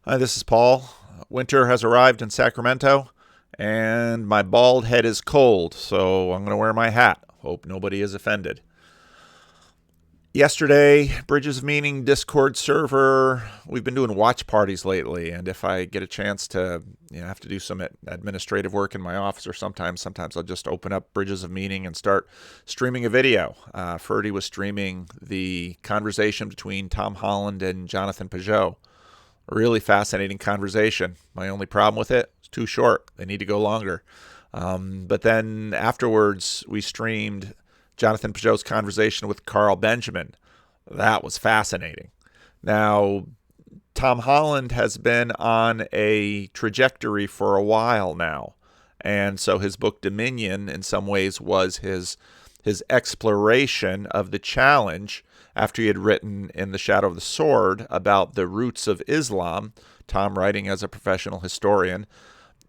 Hi, this is Paul. Winter has arrived in Sacramento, and my bald head is cold, so I'm going to wear my hat. Hope nobody is offended. Yesterday, Bridges of Meaning Discord server. We've been doing watch parties lately, and if I get a chance to, have to do some administrative work in my office, or sometimes I'll just open up Bridges of Meaning and start streaming a video. Ferdy was streaming the conversation between Tom Holland and Jonathan Peugeot. A really fascinating conversation. My only problem with it, it's too short. They need to go longer. But then afterwards, we streamed Jonathan Peugeot's conversation with Carl Benjamin. That was fascinating. Now, Tom Holland has been on a trajectory for a while now. And so his book Dominion, in some ways, was his exploration of the challenge after he had written In the Shadow of the Sword about the roots of Islam, Tom writing as a professional historian,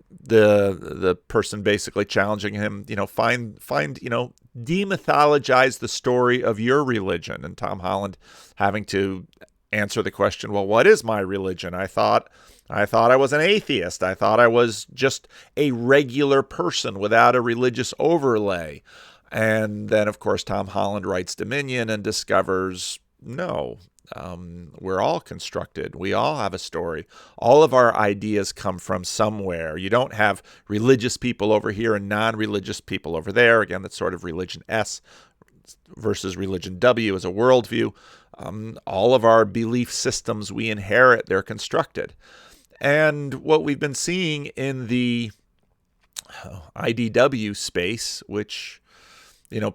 the person basically challenging him, demythologize the story of your religion, and Tom Holland having to answer the question, well, what is my religion? I thought I was an atheist. I thought I was just a regular person without a religious overlay. And then, of course, Tom Holland writes Dominion and discovers, no, we're all constructed. We all have a story. All of our ideas come from somewhere. You don't have religious people over here and non-religious people over there. Again, that's sort of religion S versus religion W as a worldview. All of our belief systems we inherit, they're constructed. And what we've been seeing in the IDW space, which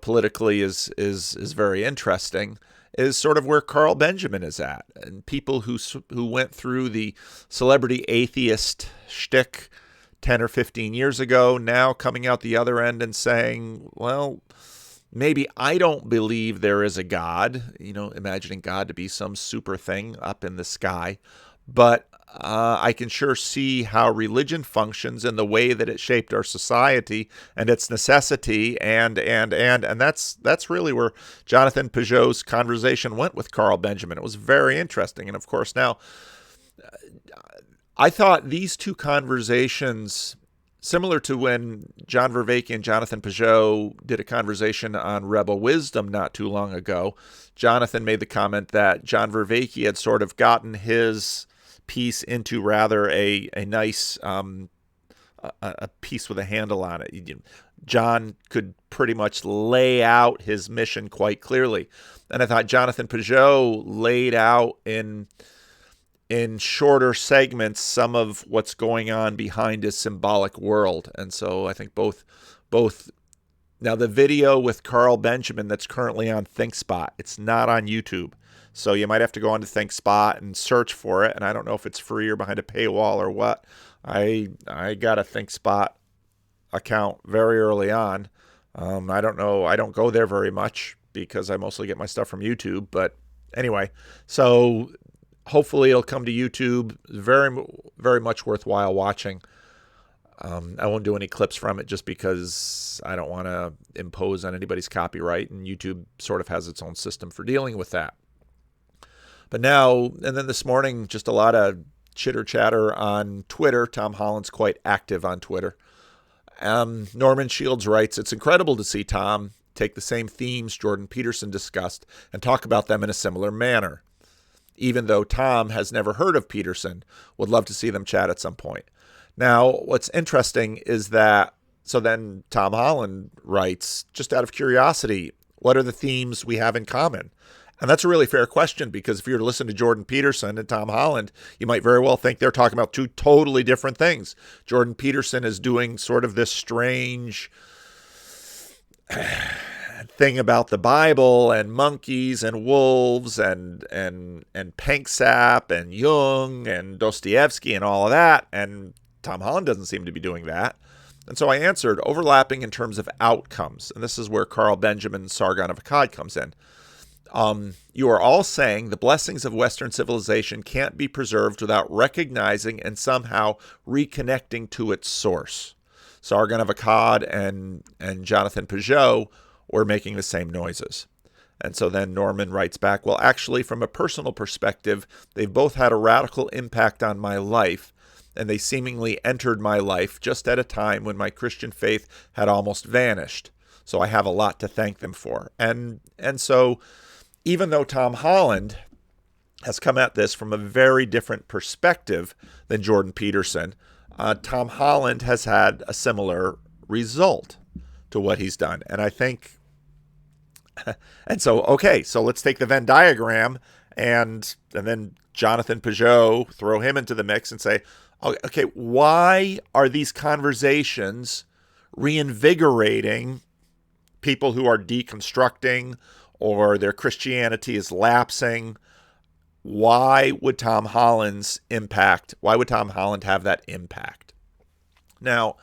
politically is very interesting, is sort of where Carl Benjamin is at. And people who went through the celebrity atheist shtick 10 or 15 years ago, now coming out the other end and saying, well, maybe I don't believe there is a God, imagining God to be some super thing up in the sky, but I can sure see how religion functions in the way that it shaped our society and its necessity, and that's really where Jonathan Peugeot's conversation went with Carl Benjamin. It was very interesting, and of course now, I thought these two conversations, similar to when John Vervaeke and Jonathan Peugeot did a conversation on Rebel Wisdom not too long ago. Jonathan made the comment that John Vervaeke had sort of gotten his piece into rather a nice a piece with a handle on it. John could pretty much lay out his mission quite clearly, and I thought Jonathan Peugeot laid out in shorter segments some of what's going on behind his symbolic world. And so I think both now the video with Carl Benjamin that's currently on ThinkSpot, it's not on YouTube. So you might have to go onto ThinkSpot and search for it. And I don't know if it's free or behind a paywall or what. I got a ThinkSpot account very early on. I don't know. I don't go there very much because I mostly get my stuff from YouTube. But anyway, so hopefully it'll come to YouTube. Very, very much worthwhile watching. I won't do any clips from it just because I don't want to impose on anybody's copyright. And YouTube sort of has its own system for dealing with that. But now, and then this morning, just a lot of chitter chatter on Twitter. Tom Holland's quite active on Twitter. Norman Shields writes, it's incredible to see Tom take the same themes Jordan Peterson discussed and talk about them in a similar manner. Even though Tom has never heard of Peterson, would love to see them chat at some point. Now, what's interesting is that, so then Tom Holland writes, just out of curiosity, what are the themes we have in common? And that's a really fair question, because if you were to listen to Jordan Peterson and Tom Holland, you might very well think they're talking about two totally different things. Jordan Peterson is doing sort of this strange thing about the Bible and monkeys and wolves and Panksap and Jung and Dostoevsky and all of that. And Tom Holland doesn't seem to be doing that. And so I answered, overlapping in terms of outcomes. And this is where Carl Benjamin's Sargon of Akkad comes in. You are all saying the blessings of Western civilization can't be preserved without recognizing and somehow reconnecting to its source. Sargon of Akkad and Jonathan Peugeot were making the same noises. And so then Norman writes back, well, actually, from a personal perspective, they've both had a radical impact on my life, and they seemingly entered my life just at a time when my Christian faith had almost vanished. So I have a lot to thank them for. And so even though Tom Holland has come at this from a very different perspective than Jordan Peterson, Tom Holland has had a similar result to what he's done. And I think, and so, okay, so let's take the Venn diagram and then Jonathan Pageau, throw him into the mix and say, okay, why are these conversations reinvigorating people who are deconstructing or their Christianity is lapsing? Why would Tom Holland have that impact? Now,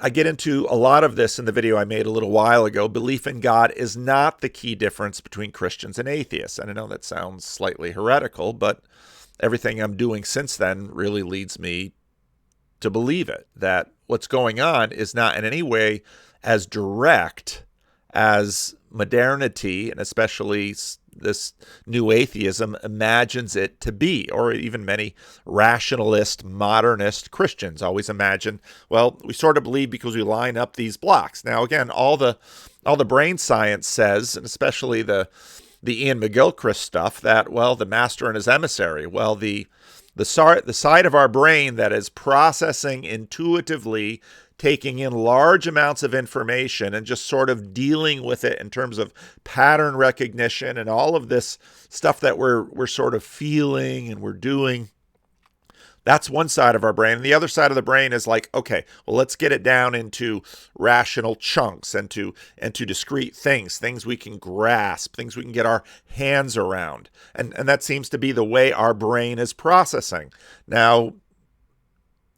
I get into a lot of this in the video I made a little while ago. Belief in God is not the key difference between Christians and atheists. And I know that sounds slightly heretical, but everything I'm doing since then really leads me to believe it, that what's going on is not in any way as direct as modernity, and especially this new atheism, imagines it to be, or even many rationalist, modernist Christians always imagine, well, we sort of believe because we line up these blocks. Now, again, all the brain science says, and especially the Ian McGilchrist stuff, that, well, the master and his emissary, well, the side of our brain that is processing intuitively, taking in large amounts of information and just sort of dealing with it in terms of pattern recognition and all of this stuff that we're sort of feeling and we're doing. That's one side of our brain. And the other side of the brain is like, okay, well, let's get it down into rational chunks and to discrete things we can grasp, things we can get our hands around. And that seems to be the way our brain is processing. Now,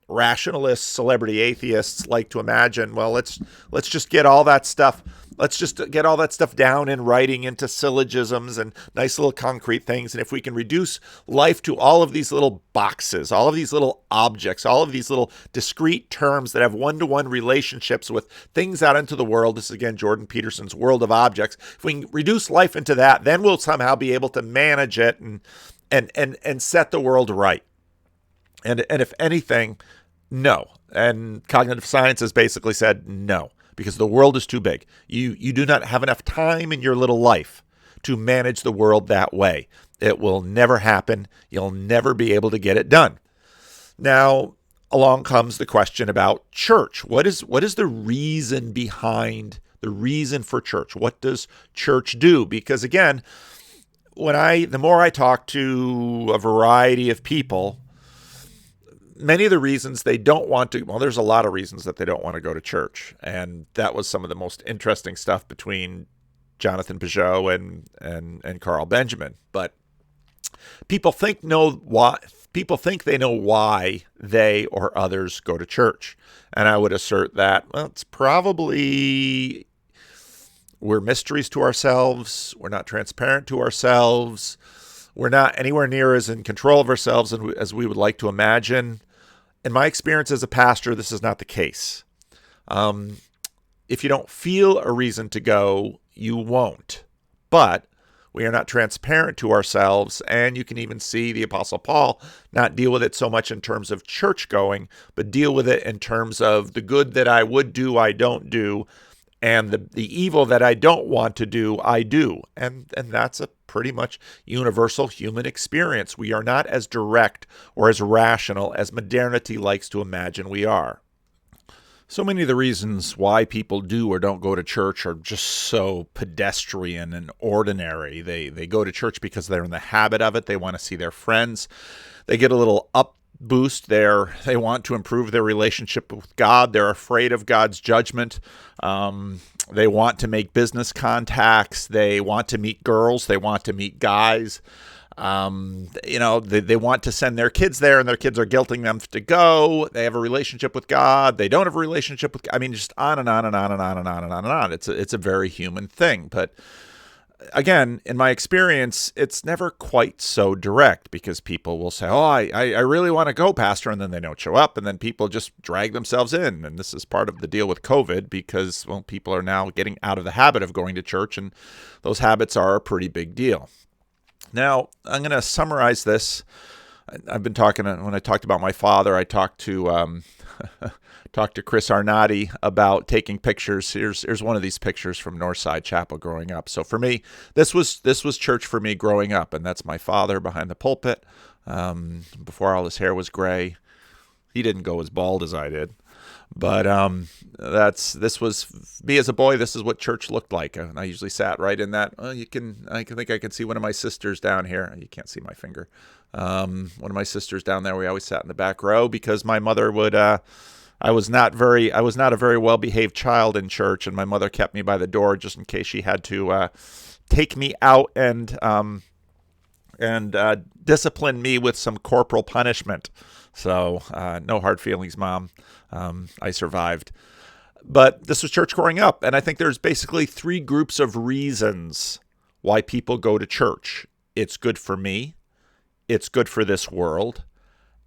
rationalists, celebrity atheists like to imagine, well, let's just get all that stuff. Let's just get all that stuff down in writing into syllogisms and nice little concrete things. And if we can reduce life to all of these little boxes, all of these little objects, all of these little discrete terms that have one-to-one relationships with things out into the world, this is again Jordan Peterson's world of objects. If we can reduce life into that, then we'll somehow be able to manage it and set the world right. And if anything, no. And cognitive science has basically said no, because the world is too big. You do not have enough time in your little life to manage the world that way. It will never happen. You'll never be able to get it done. Now, along comes the question about church. What is the reason behind the reason for church? What does church do? Because again, the more I talk to a variety of people, many of the reasons they don't want to, well, there's a lot of reasons that they don't want to go to church. And that was some of the most interesting stuff between Jonathan Pageau and Carl Benjamin. But people think they know why they or others go to church. And I would assert that, well, it's probably we're mysteries to ourselves. We're not transparent to ourselves. We're not anywhere near as in control of ourselves as we would like to imagine. In my experience as a pastor, this is not the case. If you don't feel a reason to go, you won't. But we are not transparent to ourselves, and you can even see the Apostle Paul not deal with it so much in terms of church going, but deal with it in terms of the good that I would do, I don't do, and the evil that I don't want to do, I do. And that's a pretty much universal human experience. We are not as direct or as rational as modernity likes to imagine we are. So many of the reasons why people do or don't go to church are just so pedestrian and ordinary. They go to church because they're in the habit of it. They want to see their friends. They get a little up boost there. They want to improve their relationship with God. They're afraid of God's judgment. They want to make business contacts. They want to meet girls. They want to meet guys. They want to send their kids there, and their kids are guilting them to go. They have a relationship with God. They don't have a relationship with, just on and on and on and on and on and on and on. It's a very human thing. But again, in my experience, it's never quite so direct because people will say, oh, I really want to go, Pastor, and then they don't show up, and then people just drag themselves in. And this is part of the deal with COVID because, well, people are now getting out of the habit of going to church, and those habits are a pretty big deal. Now, I'm going to summarize this. I've been talking, when I talked about my father, I talked to talked to Chris Arnatti about taking pictures. Here's one of these pictures from Northside Chapel growing up. So for me, this was church for me growing up, and that's my father behind the pulpit. Before all his hair was gray, he didn't go as bald as I did, but this was me as a boy. This is what church looked like, and I usually sat right in that. I can see one of my sisters down here. You can't see my finger. One of my sisters down there. We always sat in the back row because my mother would. I was not a very well-behaved child in church, and my mother kept me by the door just in case she had to take me out and discipline me with some corporal punishment. So no hard feelings, Mom. I survived. But this was church growing up, and I think there's basically three groups of reasons why people go to church. It's good for me, it's good for this world,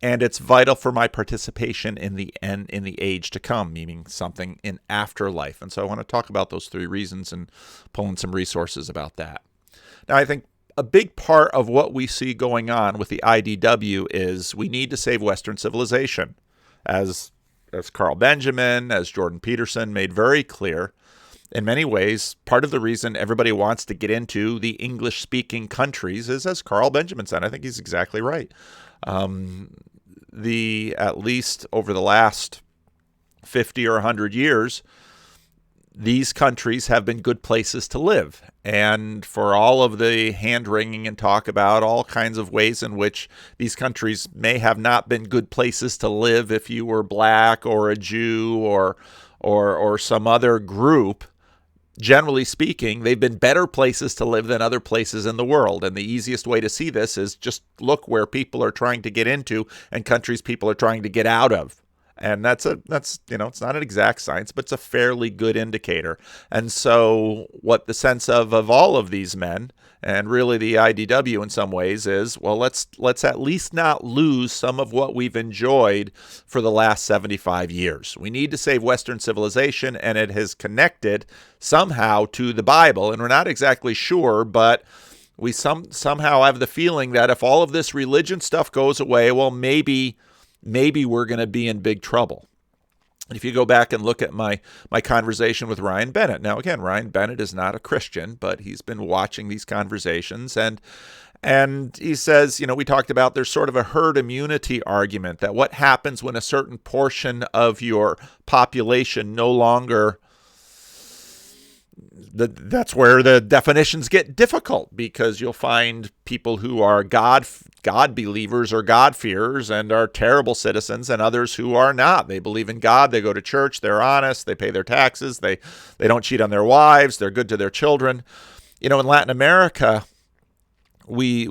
and it's vital for my participation in the age to come, meaning something in afterlife. And so I want to talk about those three reasons and pull in some resources about that. Now, I think a big part of what we see going on with the IDW is we need to save Western civilization. As Carl Benjamin, as Jordan Peterson made very clear, in many ways, part of the reason everybody wants to get into the English-speaking countries is, as Carl Benjamin said, I think he's exactly right. At least over the last 50 or 100 years, these countries have been good places to live. And for all of the hand-wringing and talk about all kinds of ways in which these countries may have not been good places to live if you were black or a Jew or some other group, generally speaking, they've been better places to live than other places in the world. And the easiest way to see this is just look where people are trying to get into and countries people are trying to get out of. And that's it's not an exact science, but it's a fairly good indicator. And so what the sense of all of these men, and really the IDW in some ways, is, well, let's at least not lose some of what we've enjoyed for the last 75 years. We need to save Western civilization, and it has connected somehow to the Bible. And we're not exactly sure, but we somehow have the feeling that if all of this religion stuff goes away, well, maybe we're going to be in big trouble. And if you go back and look at my conversation with Ryan Bennett, now again, Ryan Bennett is not a Christian, but he's been watching these conversations, and he says, we talked about there's sort of a herd immunity argument that what happens when a certain portion of your population no longer. That's where the definitions get difficult, because you'll find people who are God believers or God-fearers and are terrible citizens, and others who are not. They believe in God, they go to church, they're honest, they pay their taxes, they don't cheat on their wives, they're good to their children. In Latin America, we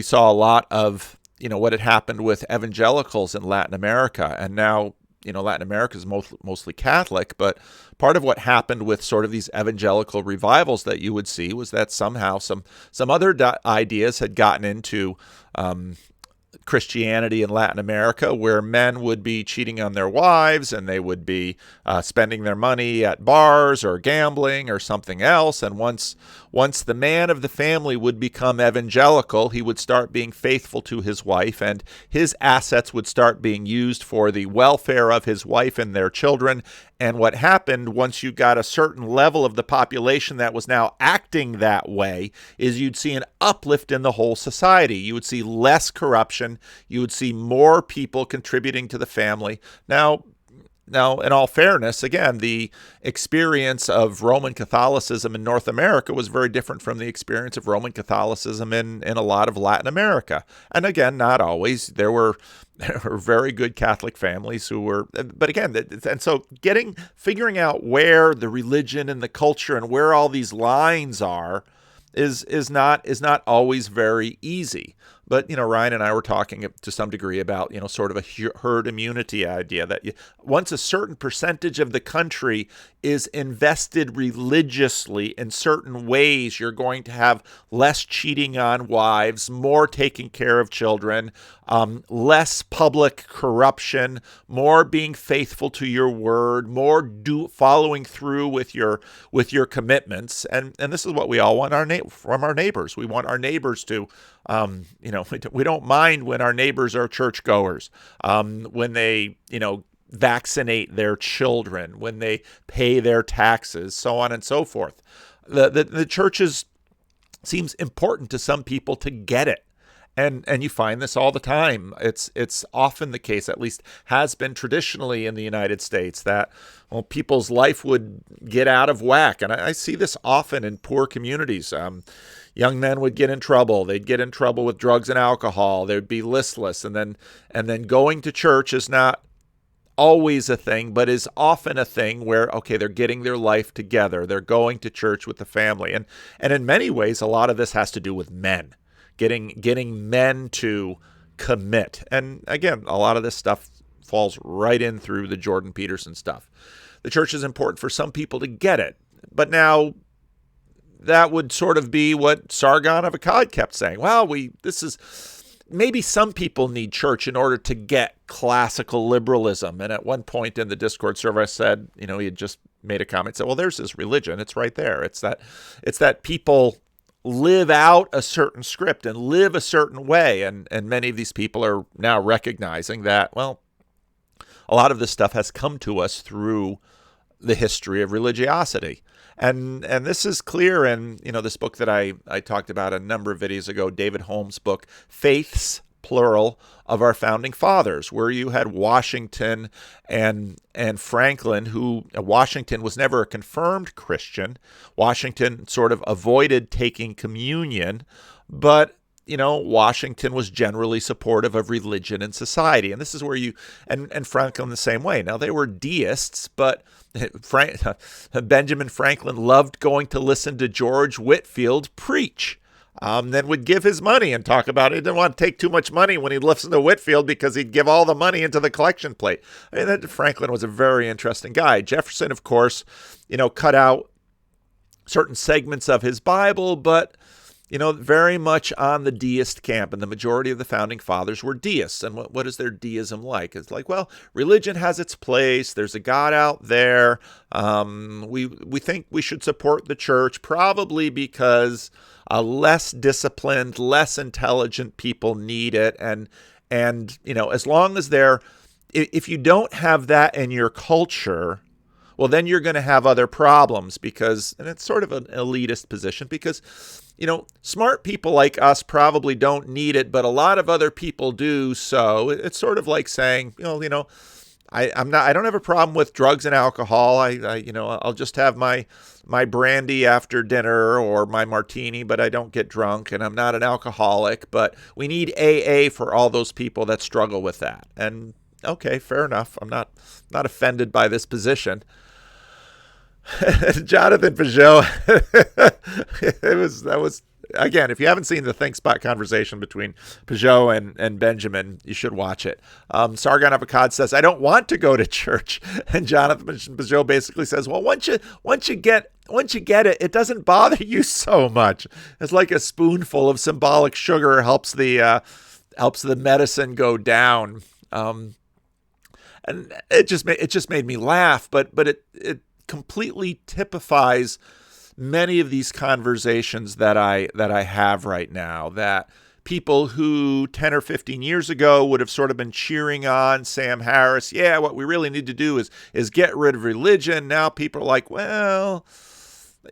saw a lot of what had happened with evangelicals in Latin America, and now Latin America is mostly Catholic, but part of what happened with sort of these evangelical revivals that you would see was that somehow some other ideas had gotten into Christianity in Latin America, where men would be cheating on their wives and they would be spending their money at bars or gambling or something else. And once the man of the family would become evangelical, he would start being faithful to his wife, and his assets would start being used for the welfare of his wife and their children. And what happened once you got a certain level of the population that was now acting that way is you'd see an uplift in the whole society. You would see less corruption. You would see more people contributing to the family. Now, in all fairness, again, the experience of Roman Catholicism in North America was very different from the experience of Roman Catholicism in a lot of Latin America. And again, not always. There were very good Catholic families who were, but again, and so figuring out where the religion and the culture and where all these lines are is not always very easy. But, Ryan and I were talking to some degree about, sort of a herd immunity idea that once a certain percentage of the country is invested religiously in certain ways, you're going to have less cheating on wives, more taking care of children, less public corruption, more being faithful to your word, more following through with your commitments. And this is what we all want from our neighbors. We want our neighbors to, we don't mind when our neighbors are churchgoers, when they, vaccinate their children, when they pay their taxes, so on and so forth. The churches seems important to some people to get it. And you find this all the time. It's often the case, at least has been traditionally in the United States, that people's life would get out of whack. And I see this often in poor communities. Young men would get in trouble. They'd get in trouble with drugs and alcohol. They'd be listless. And then going to church is not always a thing, but is often a thing where, okay, they're getting their life together. They're going to church with the family. And in many ways, a lot of this has to do with men. Getting men to commit. And again, a lot of this stuff falls right in through the Jordan Peterson stuff. The church is important for some people to get it. But now that would sort of be what Sargon of Akkad kept saying. Well, maybe some people need church in order to get classical liberalism. And at one point in the Discord server, I said, he had just made a comment, said, well, there's this religion. It's right there. It's that people live out a certain script and live a certain way. And many of these people are now recognizing that, well, a lot of this stuff has come to us through the history of religiosity. And this is clear in, this book that I talked about a number of videos ago, David Holmes' book, Faiths, plural, of Our Founding Fathers, where you had Washington and Franklin, who Washington was never a confirmed Christian. Washington sort of avoided taking communion, but Washington was generally supportive of religion and society. And this is where and Franklin the same way. Now, they were deists, but Benjamin Franklin loved going to listen to George Whitefield preach. Then would give his money and talk about it. He didn't want to take too much money when he'd listen to Whitefield because he'd give all the money into the collection plate. I mean, Franklin was a very interesting guy. Jefferson, of course, cut out certain segments of his Bible, but very much on the deist camp, and the majority of the founding fathers were deists. And what is their deism like? It's like, well, religion has its place. There's a God out there. We think we should support the church, probably because less disciplined, less intelligent people need it. And as long as if you don't have that in your culture, well, then you're going to have other problems and it's sort of an elitist position because, smart people like us probably don't need it, but a lot of other people do. So it's sort of like saying, I don't have a problem with drugs and alcohol. I'll just have my brandy after dinner or my martini, but I don't get drunk, and I'm not an alcoholic, but we need AA for all those people that struggle with that. And okay, fair enough. I'm not offended by this position. Jonathan Peugeot, that was again, if you haven't seen the Think Spot conversation between Peugeot and Benjamin, you should watch it. Sargon of Akkad says, I don't want to go to church. And Jonathan Peugeot basically says, well, once you get it, it doesn't bother you so much. It's like a spoonful of symbolic sugar helps the medicine go down. And it just made me laugh, but it completely typifies many of these conversations that I have right now, that people who 10 or 15 years ago would have sort of been cheering on Sam Harris. Yeah, what we really need to do is get rid of religion. Now people are like, well,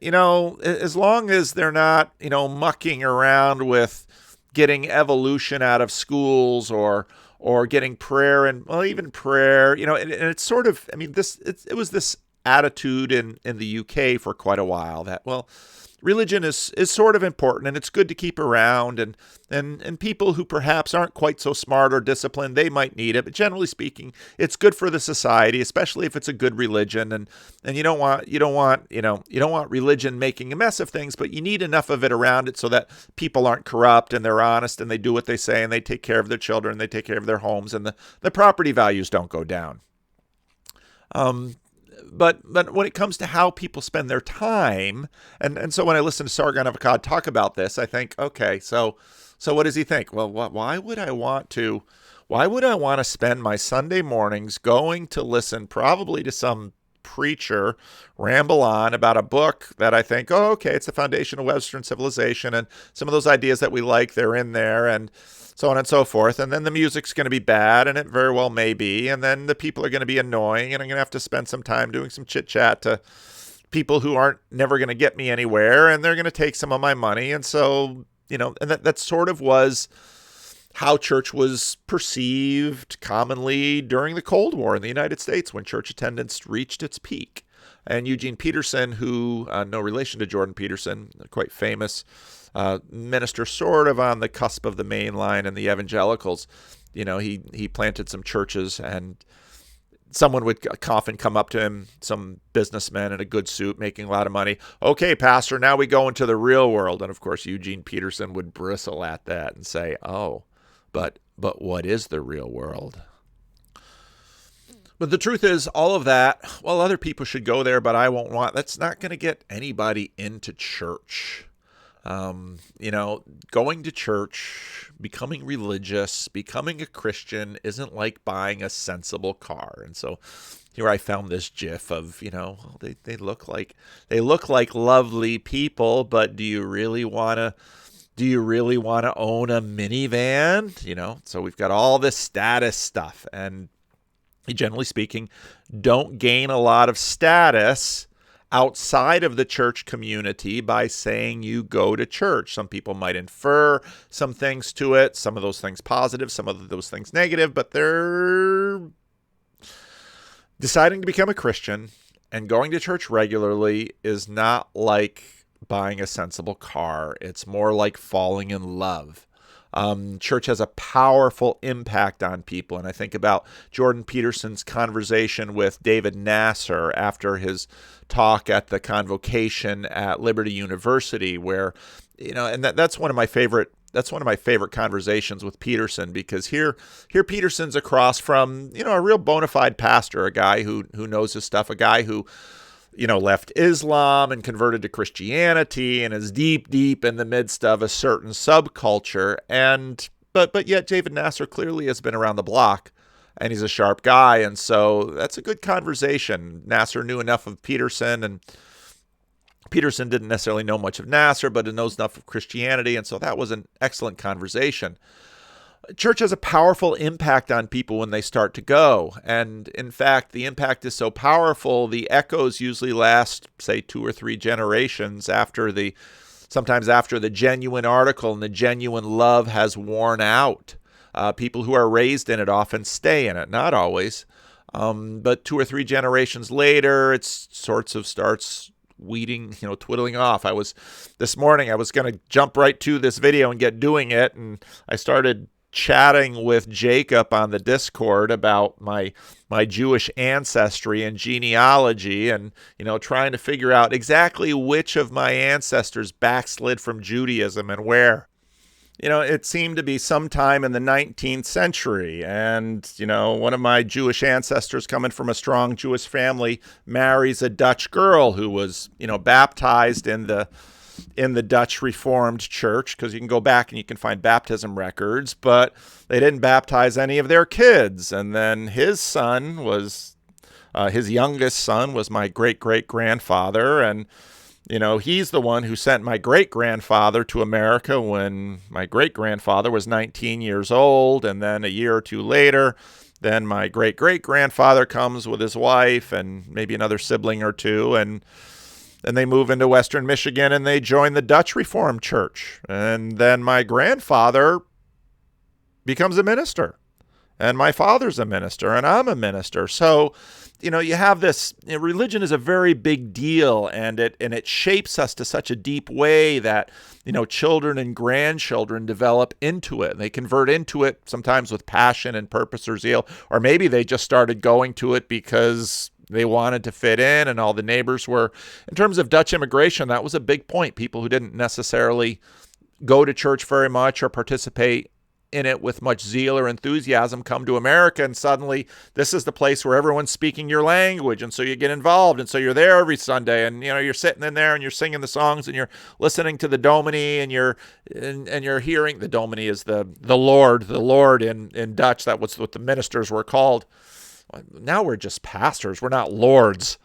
as long as they're not, mucking around with getting evolution out of schools or getting prayer even prayer, and it's sort of, it was this attitude in the UK for quite a while that, well, religion is sort of important, and it's good to keep around, and people who perhaps aren't quite so smart or disciplined, they might need it. But generally speaking, it's good for the society, especially if it's a good religion. And you don't want religion making a mess of things, but you need enough of it around it so that people aren't corrupt and they're honest and they do what they say and they take care of their children, they take care of their homes, and the property values don't go down. But when it comes to how people spend their time, and so when I listen to Sargon of Akkad talk about this, I think, okay, so what does he think? Well, why would I want to spend my Sunday mornings going to listen probably to some preacher ramble on about a book that I think, oh, okay, it's the foundation of Western civilization, and some of those ideas that we like, they're in there, and so on and so forth. And then the music's going to be bad, and it very well may be. And then the people are going to be annoying, and I'm going to have to spend some time doing some chit chat to people who aren't never going to get me anywhere, and they're going to take some of my money. And so, and that sort of was how church was perceived commonly during the Cold War in the United States, when church attendance reached its peak. And Eugene Peterson, who, no relation to Jordan Peterson, quite famous minister, sort of on the cusp of the main line and the evangelicals, he planted some churches, and someone would often come up to him, some businessman in a good suit making a lot of money. Okay, pastor, now we go into the real world. And of course, Eugene Peterson would bristle at that and say, oh, but what is the real world? But the truth is, all of that, well, other people should go there, but I won't want. That's not going to get anybody into church. Going to church, becoming religious, becoming a Christian isn't like buying a sensible car. And so here I found this GIF of, they look like lovely people, but do you really want to own a minivan? So we've got all this status stuff, and generally speaking, don't gain a lot of status outside of the church community by saying you go to church. Some people might infer some things to it, some of those things positive, some of those things negative, but they're deciding to become a Christian and going to church regularly is not like buying a sensible car. It's more like falling in love. Church has a powerful impact on people. And I think about Jordan Peterson's conversation with David Nasser after his talk at the convocation at Liberty University, where, and that's one of my favorite conversations with Peterson, because here Peterson's across from, a real bona fide pastor, a guy who knows his stuff, a guy who, left Islam and converted to Christianity and is deep in the midst of a certain subculture. But yet David Nasser clearly has been around the block, and he's a sharp guy. And so that's a good conversation. Nasser knew enough of Peterson, and Peterson didn't necessarily know much of Nasser, but he knows enough of Christianity. And so that was an excellent conversation. Church has a powerful impact on people when they start to go. And in fact, the impact is so powerful, the echoes usually last, say, 2 or 3 generations sometimes after the genuine article and the genuine love has worn out. People who are raised in it often stay in it, not always. But 2 or 3 generations later, it sorts of starts weeding, twiddling off. This morning, I was going to jump right to this video and get doing it. And I started chatting with Jacob on the Discord about my Jewish ancestry and genealogy, and trying to figure out exactly which of my ancestors backslid from Judaism and where. It seemed to be sometime in the 19th century, and one of my Jewish ancestors, coming from a strong Jewish family, marries a Dutch girl who was baptized in the Dutch Reformed Church, because you can go back and you can find baptism records, but they didn't baptize any of their kids. And then his youngest son was my great-great-grandfather, and he's the one who sent my great-grandfather to America when my great-grandfather was 19 years old. And then a year or two later, then my great-great-grandfather comes with his wife and maybe another sibling or two, and they move into Western Michigan and they join the Dutch Reformed Church. And then my grandfather becomes a minister. and my father's a minister, and I'm a minister. So, you have this, religion is a very big deal, and it shapes us to such a deep way that, children and grandchildren develop into it. They convert into it sometimes with passion and purpose or zeal, or maybe they just started going to it because they wanted to fit in and all the neighbors were. In terms of Dutch immigration, that was a big point. People who didn't necessarily go to church very much or participate in it with much zeal or enthusiasm come to America, and suddenly this is the place where everyone's speaking your language, and so you get involved, and so you're there every Sunday, and you're sitting in there and you're singing the songs and you're listening to the Domini, and you're hearing the Domini is the Lord in Dutch. That was what the ministers were called. Now we're just pastors, we're not lords.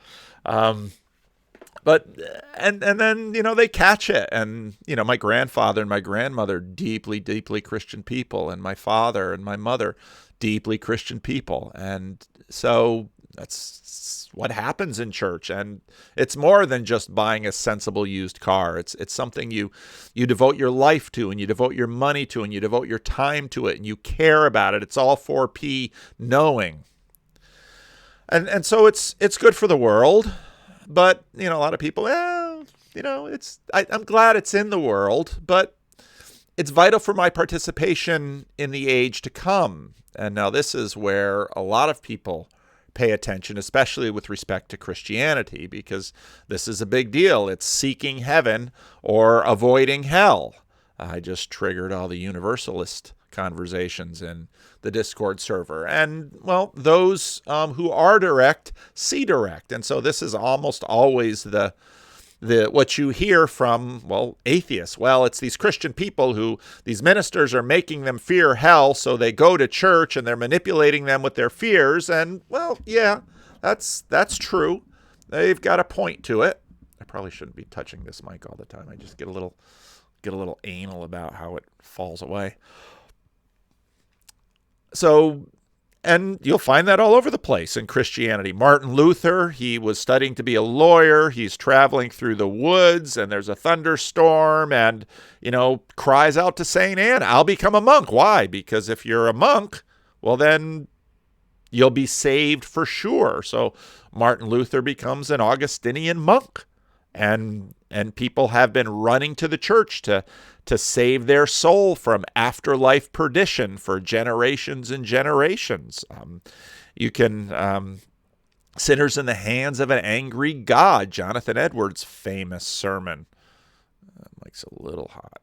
But then they catch it, and my grandfather and my grandmother, deeply Christian people, and my father and my mother, deeply Christian people, and so that's what happens in church. And it's more than just buying a sensible used car. It's something you devote your life to, and you devote your money to, and you devote your time to it, and you care about it. It's all 4P knowing, and so it's good for the world. But, a lot of people, I'm glad it's in the world, but it's vital for my participation in the age to come. And now this is where a lot of people pay attention, especially with respect to Christianity, because this is a big deal. It's seeking heaven or avoiding hell. I just triggered all the universalist conversations in the Discord server. And, well, those who are direct see direct. And so this is almost always the what you hear from, atheists. Well, it's these Christian people who these ministers are making them fear hell, so they go to church and they're manipulating them with their fears. And, yeah, that's true. They've got a point to it. I probably shouldn't be touching this mic all the time. I just get a little anal about how it falls away. So, and you'll find that all over the place in Christianity. Martin Luther, he was studying to be a lawyer. He's traveling through the woods, and there's a thunderstorm, and, cries out to Saint Anne, I'll become a monk. Why? Because if you're a monk, well, then you'll be saved for sure. So Martin Luther becomes an Augustinian monk, and people have been running to the church to save their soul from afterlife perdition for generations and generations. You can, Sinners in the Hands of an Angry God, Jonathan Edwards' famous sermon. Mike's a little hot.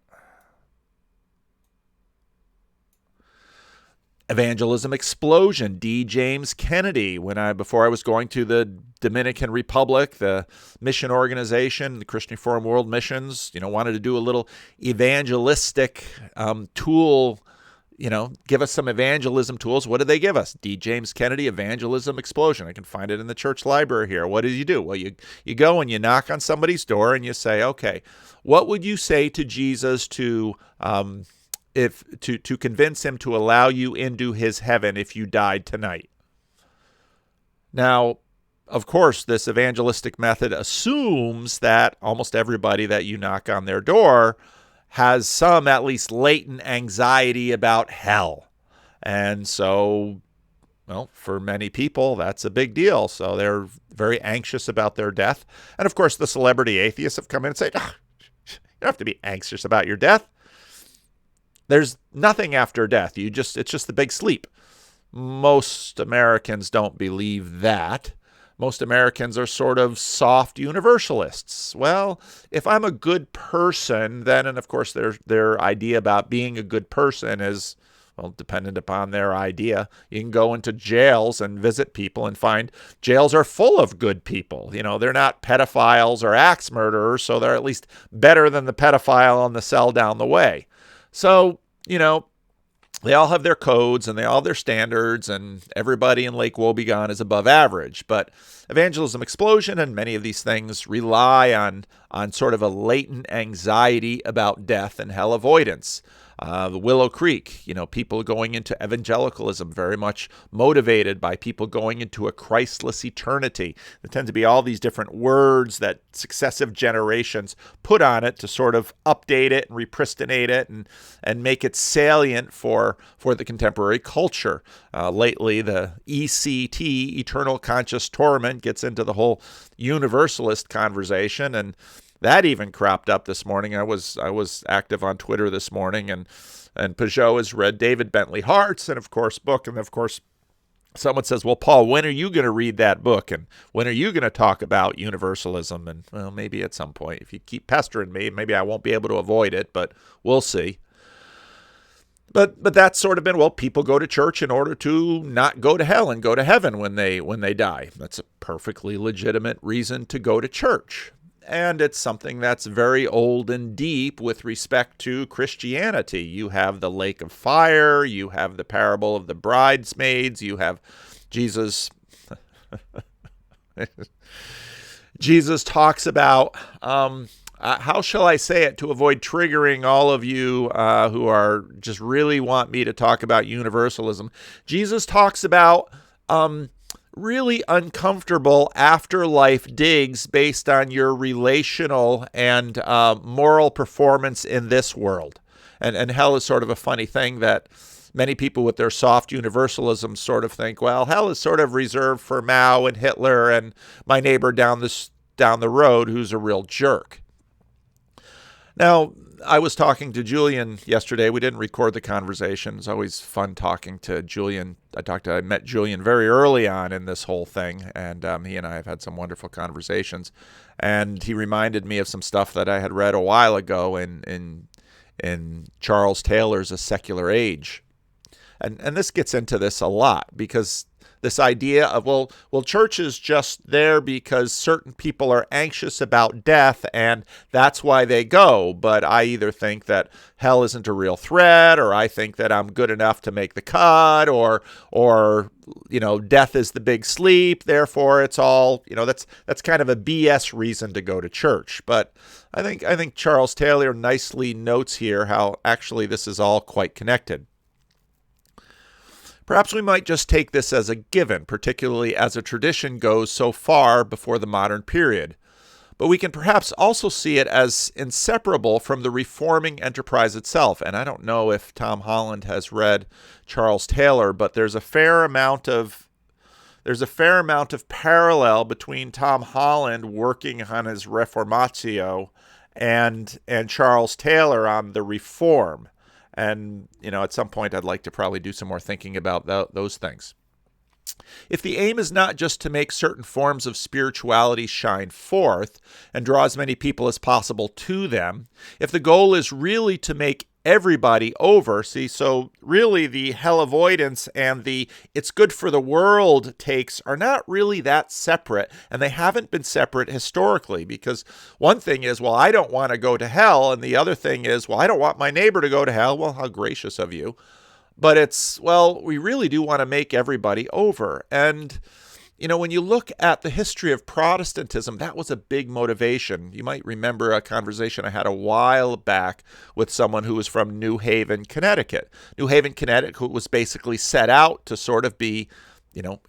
Evangelism Explosion, D. James Kennedy. Before I was going to the Dominican Republic, the mission organization, the Christian Reformed World Missions, wanted to do a little evangelistic tool, give us some evangelism tools. What did they give us? D. James Kennedy, Evangelism Explosion. I can find it in the church library here. What did you do? Well, you go and you knock on somebody's door and you say, okay, what would you say to Jesus to convince him to allow you into his heaven if you died tonight? Now, of course, this evangelistic method assumes that almost everybody that you knock on their door has some at least latent anxiety about hell. And so, for many people, that's a big deal. So they're very anxious about their death. And of course, the celebrity atheists have come in and said, you don't have to be anxious about your death. There's nothing after death. It's just the big sleep. Most Americans don't believe that. Most Americans are sort of soft universalists. Well, if I'm a good person, then, and of course their idea about being a good person is, dependent upon their idea. You can go into jails and visit people and find jails are full of good people. They're not pedophiles or axe murderers, so they're at least better than the pedophile on the cell down the way. So, they all have their codes and they all have their standards, and everybody in Lake Wobegon is above average. But Evangelism Explosion and many of these things rely on sort of a latent anxiety about death and hell avoidance. The Willow Creek, people going into evangelicalism, very much motivated by people going into a Christless eternity. There tend to be all these different words that successive generations put on it to sort of update it and repristinate it and make it salient for the contemporary culture. Lately, the ECT, Eternal Conscious Torment, gets into the whole universalist conversation, and that even cropped up this morning. I was active on Twitter this morning, and Peugeot has read David Bentley Hart's, and of course, book, and of course, someone says, well, Paul, when are you going to read that book, and when are you going to talk about universalism? And well, maybe at some point. If you keep pestering me, maybe I won't be able to avoid it, but we'll see. But that's sort of been, well, people go to church in order to not go to hell and go to heaven when they die. That's a perfectly legitimate reason to go to church. And it's something that's very old and deep with respect to Christianity. You have the lake of fire, you have the parable of the bridesmaids, you have Jesus. Jesus talks about, how shall I say it to avoid triggering all of you who are just really want me to talk about universalism. Jesus talks about really uncomfortable afterlife digs based on your relational and moral performance in this world. And hell is sort of a funny thing that many people with their soft universalism sort of think, well, hell is sort of reserved for Mao and Hitler and my neighbor down the road who's a real jerk. Now, I was talking to Julian yesterday. We didn't record the conversation. It's always fun talking to Julian. I met Julian very early on in this whole thing, and he and I have had some wonderful conversations. And he reminded me of some stuff that I had read a while ago in Charles Taylor's A Secular Age. And this gets into this a lot, because this idea of, well, church is just there because certain people are anxious about death and that's why they go. But I either think that hell isn't a real threat, or I think that I'm good enough to make the cut, or death is the big sleep. Therefore, it's all, that's kind of a BS reason to go to church. But I think Charles Taylor nicely notes here how actually this is all quite connected. Perhaps we might just take this as a given, particularly as a tradition goes so far before the modern period. But we can perhaps also see it as inseparable from the reforming enterprise itself. And I don't know if Tom Holland has read Charles Taylor, but there's a fair amount of parallel between Tom Holland working on his Reformatio and Charles Taylor on the reform. And, at some point, I'd like to probably do some more thinking about those things. If the aim is not just to make certain forms of spirituality shine forth and draw as many people as possible to them, if the goal is really to make everybody over, so really the hell avoidance and the it's good for the world takes are not really that separate, and they haven't been separate historically, because one thing is, well, I don't want to go to hell, and the other thing is, well, I don't want my neighbor to go to hell. Well, how gracious of you. But it's, well, we really do want to make everybody over. And when you look at the history of Protestantism, that was a big motivation. You might remember a conversation I had a while back with someone who was from New Haven, Connecticut. New Haven, Connecticut was basically set out to sort of be,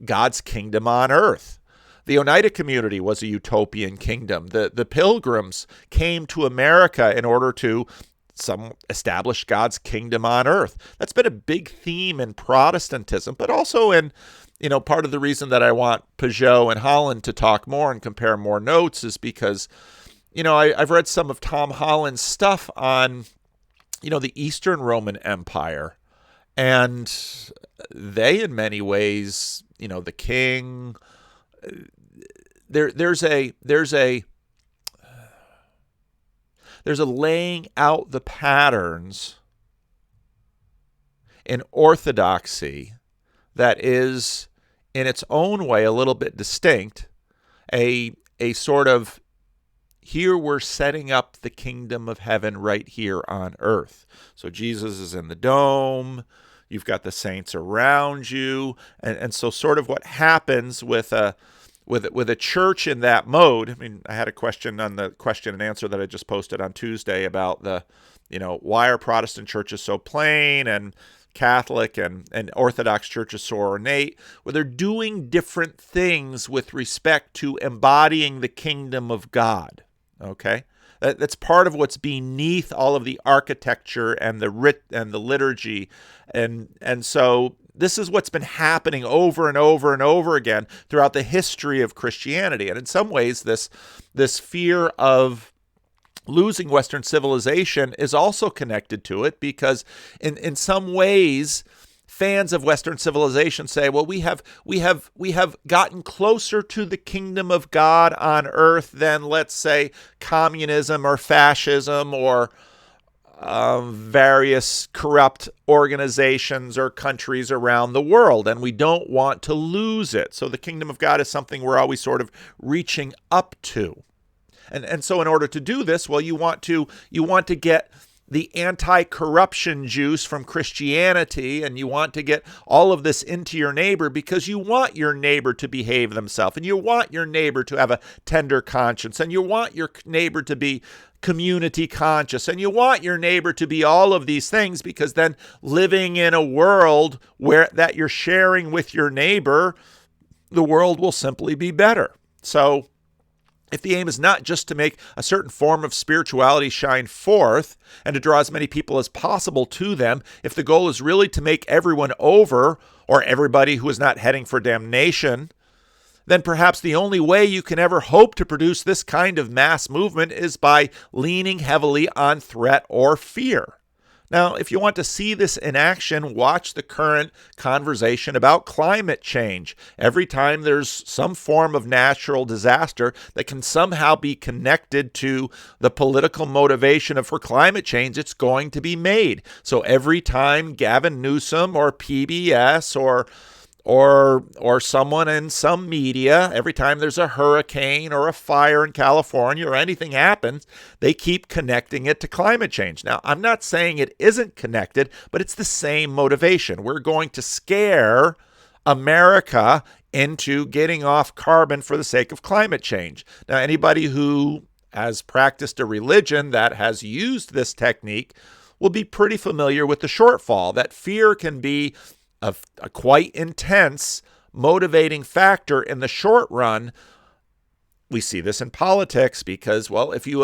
God's kingdom on earth. The Oneida community was a utopian kingdom. The Pilgrims came to America in order to establish God's kingdom on earth. That's been a big theme in Protestantism, but also in part of the reason that I want Peugeot and Holland to talk more and compare more notes is because, I've read some of Tom Holland's stuff on, the Eastern Roman Empire, and they, in many ways, the king, there's a laying out the patterns in orthodoxy that is, in its own way, a little bit distinct, a sort of, here we're setting up the kingdom of heaven right here on earth. So Jesus is in the dome, you've got the saints around you, and so sort of what happens with a church in that mode. I mean, I had a question on the question and answer that I just posted on Tuesday about the why are Protestant churches so plain and Catholic and Orthodox churches so ornate? Well, they're doing different things with respect to embodying the kingdom of God. Okay? That's part of what's beneath all of the architecture and the liturgy, and so this is what's been happening over and over and over again throughout the history of Christianity. And in some ways, this fear of losing Western civilization is also connected to it, because in some ways, fans of Western civilization say, well, we have gotten closer to the kingdom of God on earth than, let's say, communism or fascism or various corrupt organizations or countries around the world, and we don't want to lose it. So the kingdom of God is something we're always sort of reaching up to. And so in order to do this, well, you want to get the anti-corruption juice from Christianity, and you want to get all of this into your neighbor because you want your neighbor to behave themselves, and you want your neighbor to have a tender conscience, and you want your neighbor to be community conscious, and you want your neighbor to be all of these things, because then living in a world where that you're sharing with your neighbor, the world will simply be better. So if the aim is not just to make a certain form of spirituality shine forth and to draw as many people as possible to them, if the goal is really to make everyone over, or everybody who is not heading for damnation, then perhaps the only way you can ever hope to produce this kind of mass movement is by leaning heavily on threat or fear. Now, if you want to see this in action, watch the current conversation about climate change. Every time there's some form of natural disaster that can somehow be connected to the political motivation for climate change, it's going to be made. So every time Gavin Newsom or PBS or someone in some media, every time there's a hurricane or a fire in California or anything happens, they keep connecting it to climate change. Now, I'm not saying it isn't connected, but it's the same motivation. We're going to scare America into getting off carbon for the sake of climate change. Now, anybody who has practiced a religion that has used this technique will be pretty familiar with the shortfall, that fear can be a quite intense motivating factor in the short run. We see this in politics because, well, if you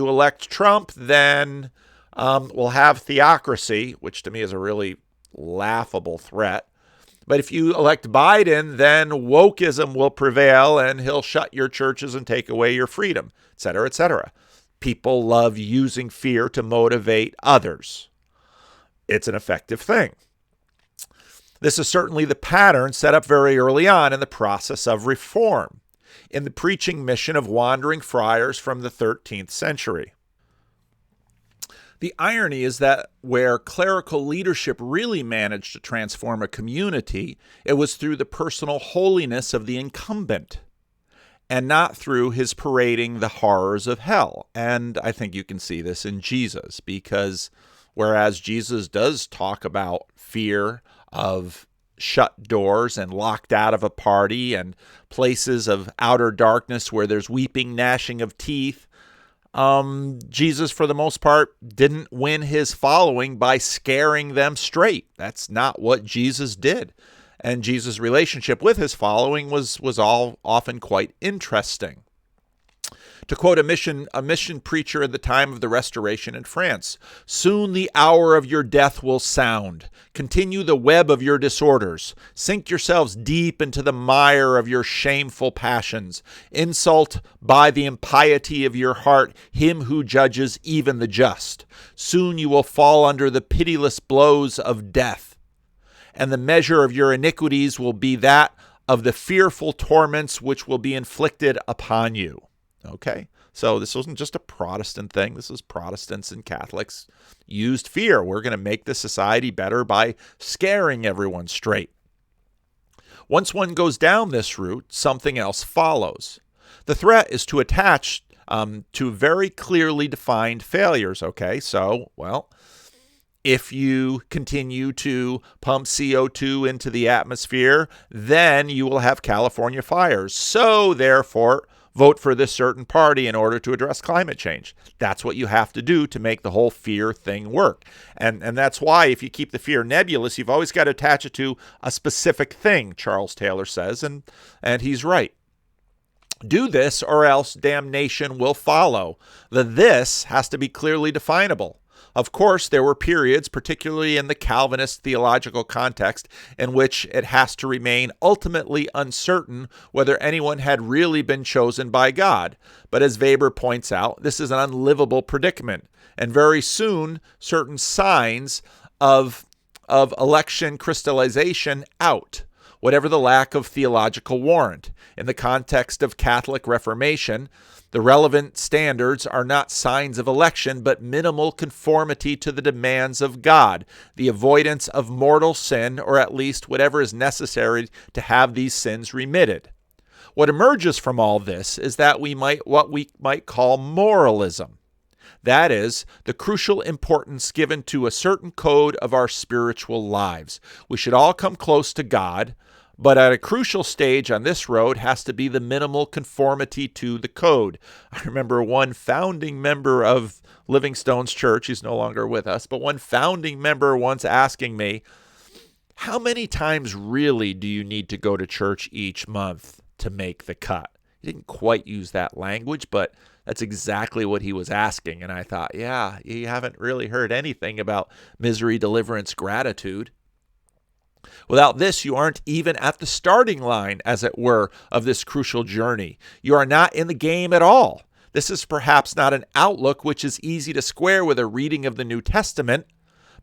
elect Trump, then we'll have theocracy, which to me is a really laughable threat. But if you elect Biden, then wokeism will prevail and he'll shut your churches and take away your freedom, et cetera, et cetera. People love using fear to motivate others. It's an effective thing. This is certainly the pattern set up very early on in the process of reform, in the preaching mission of wandering friars from the 13th century. The irony is that where clerical leadership really managed to transform a community, it was through the personal holiness of the incumbent, and not through his parading the horrors of hell. And I think you can see this in Jesus, because whereas Jesus does talk about fear of shut doors and locked out of a party and places of outer darkness where there's weeping, gnashing of teeth, Jesus, for the most part, didn't win his following by scaring them straight. That's not what Jesus did. And Jesus' relationship with his following was all often quite interesting. To quote a mission preacher at the time of the Restoration in France, "Soon the hour of your death will sound. Continue the web of your disorders. Sink yourselves deep into the mire of your shameful passions. Insult by the impiety of your heart him who judges even the just. Soon you will fall under the pitiless blows of death, and the measure of your iniquities will be that of the fearful torments which will be inflicted upon you." Okay, so this wasn't just a Protestant thing. This is Protestants and Catholics used fear. We're going to make the society better by scaring everyone straight. Once one goes down this route, something else follows. The threat is to attach to very clearly defined failures. Okay, so, well, if you continue to pump CO2 into the atmosphere, then you will have California fires. So, therefore, vote for this certain party in order to address climate change. That's what you have to do to make the whole fear thing work. And that's why if you keep the fear nebulous, you've always got to attach it to a specific thing, Charles Taylor says, and he's right. Do this or else damnation will follow. The this has to be clearly definable. Of course, there were periods, particularly in the Calvinist theological context, in which it has to remain ultimately uncertain whether anyone had really been chosen by God. But as Weber points out, this is an unlivable predicament, and very soon certain signs of election crystallization out, whatever the lack of theological warrant. In the context of Catholic Reformation, the relevant standards are not signs of election, but minimal conformity to the demands of God, the avoidance of mortal sin, or at least whatever is necessary to have these sins remitted. What emerges from all this is that what we might call moralism. That is, the crucial importance given to a certain code of our spiritual lives. We should all come close to God, but at a crucial stage on this road has to be the minimal conformity to the code. I remember one founding member of Livingstone's church, he's no longer with us, but one founding member once asking me, how many times really do you need to go to church each month to make the cut? He didn't quite use that language, but that's exactly what he was asking. And I thought, yeah, you haven't really heard anything about misery, deliverance, gratitude. Without this, you aren't even at the starting line, as it were, of this crucial journey. You are not in the game at all. This is perhaps not an outlook which is easy to square with a reading of the New Testament,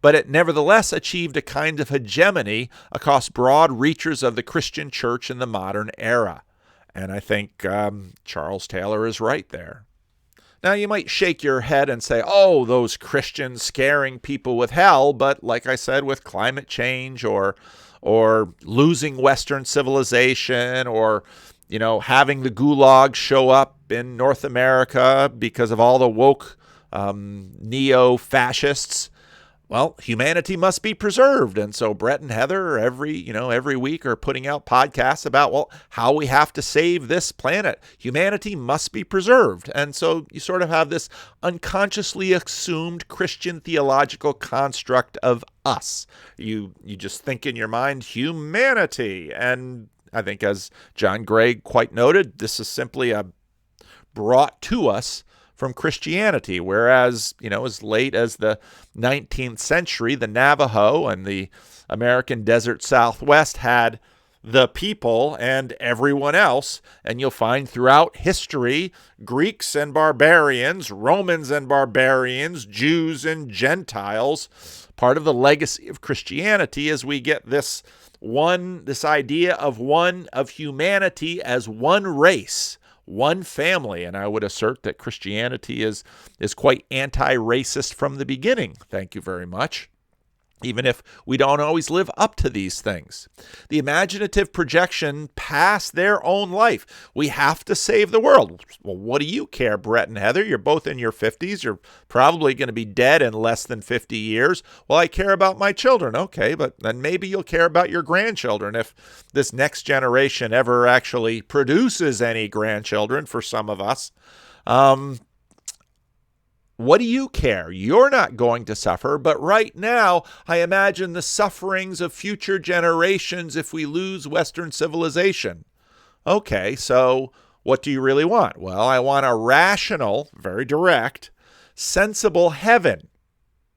but it nevertheless achieved a kind of hegemony across broad reaches of the Christian church in the modern era. And I think Charles Taylor is right there. Now, you might shake your head and say, oh, those Christians scaring people with hell, but like I said, with climate change or losing Western civilization or, having the gulag show up in North America because of all the woke neo-fascists, well, humanity must be preserved. And so Brett and Heather every week are putting out podcasts about, how we have to save this planet. Humanity must be preserved. And so you sort of have this unconsciously assumed Christian theological construct of us. You just think in your mind, humanity. And I think, as John Gray quite noted, this is simply brought to us from Christianity, whereas, as late as the 19th century, the Navajo and the American desert Southwest had the people and everyone else, and you'll find throughout history, Greeks and barbarians, Romans and barbarians, Jews and Gentiles. Part of the legacy of Christianity is we get this idea of humanity as one race, one family, and I would assert that Christianity is quite anti-racist from the beginning. Thank you very much. Even if we don't always live up to these things. The imaginative projection past their own life. We have to save the world. Well, what do you care, Brett and Heather? You're both in your 50s. You're probably going to be dead in less than 50 years. Well, I care about my children. Okay, but then maybe you'll care about your grandchildren if this next generation ever actually produces any grandchildren for some of us. What do you care? You're not going to suffer, but right now, I imagine the sufferings of future generations if we lose Western civilization. Okay, so what do you really want? Well, I want a rational, very direct, sensible heaven.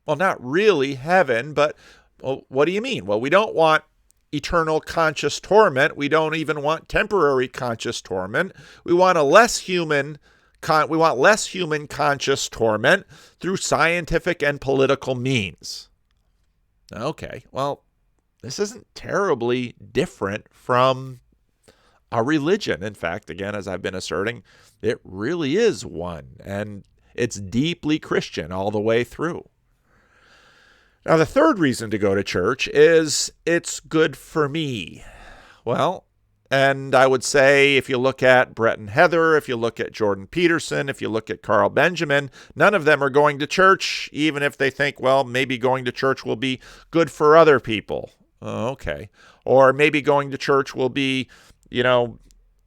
Well, not really heaven, but what do you mean? Well, we don't want eternal conscious torment. We don't even want temporary conscious torment. We want less human conscious torment through scientific and political means. Okay, well, this isn't terribly different from a religion. In fact, again, as I've been asserting, it really is one, and it's deeply Christian all the way through. Now, the third reason to go to church is it's good for me. Well, and I would say if you look at Brett and Heather, if you look at Jordan Peterson, if you look at Carl Benjamin, none of them are going to church, even if they think, well, maybe going to church will be good for other people. Oh, okay. Or maybe going to church will be,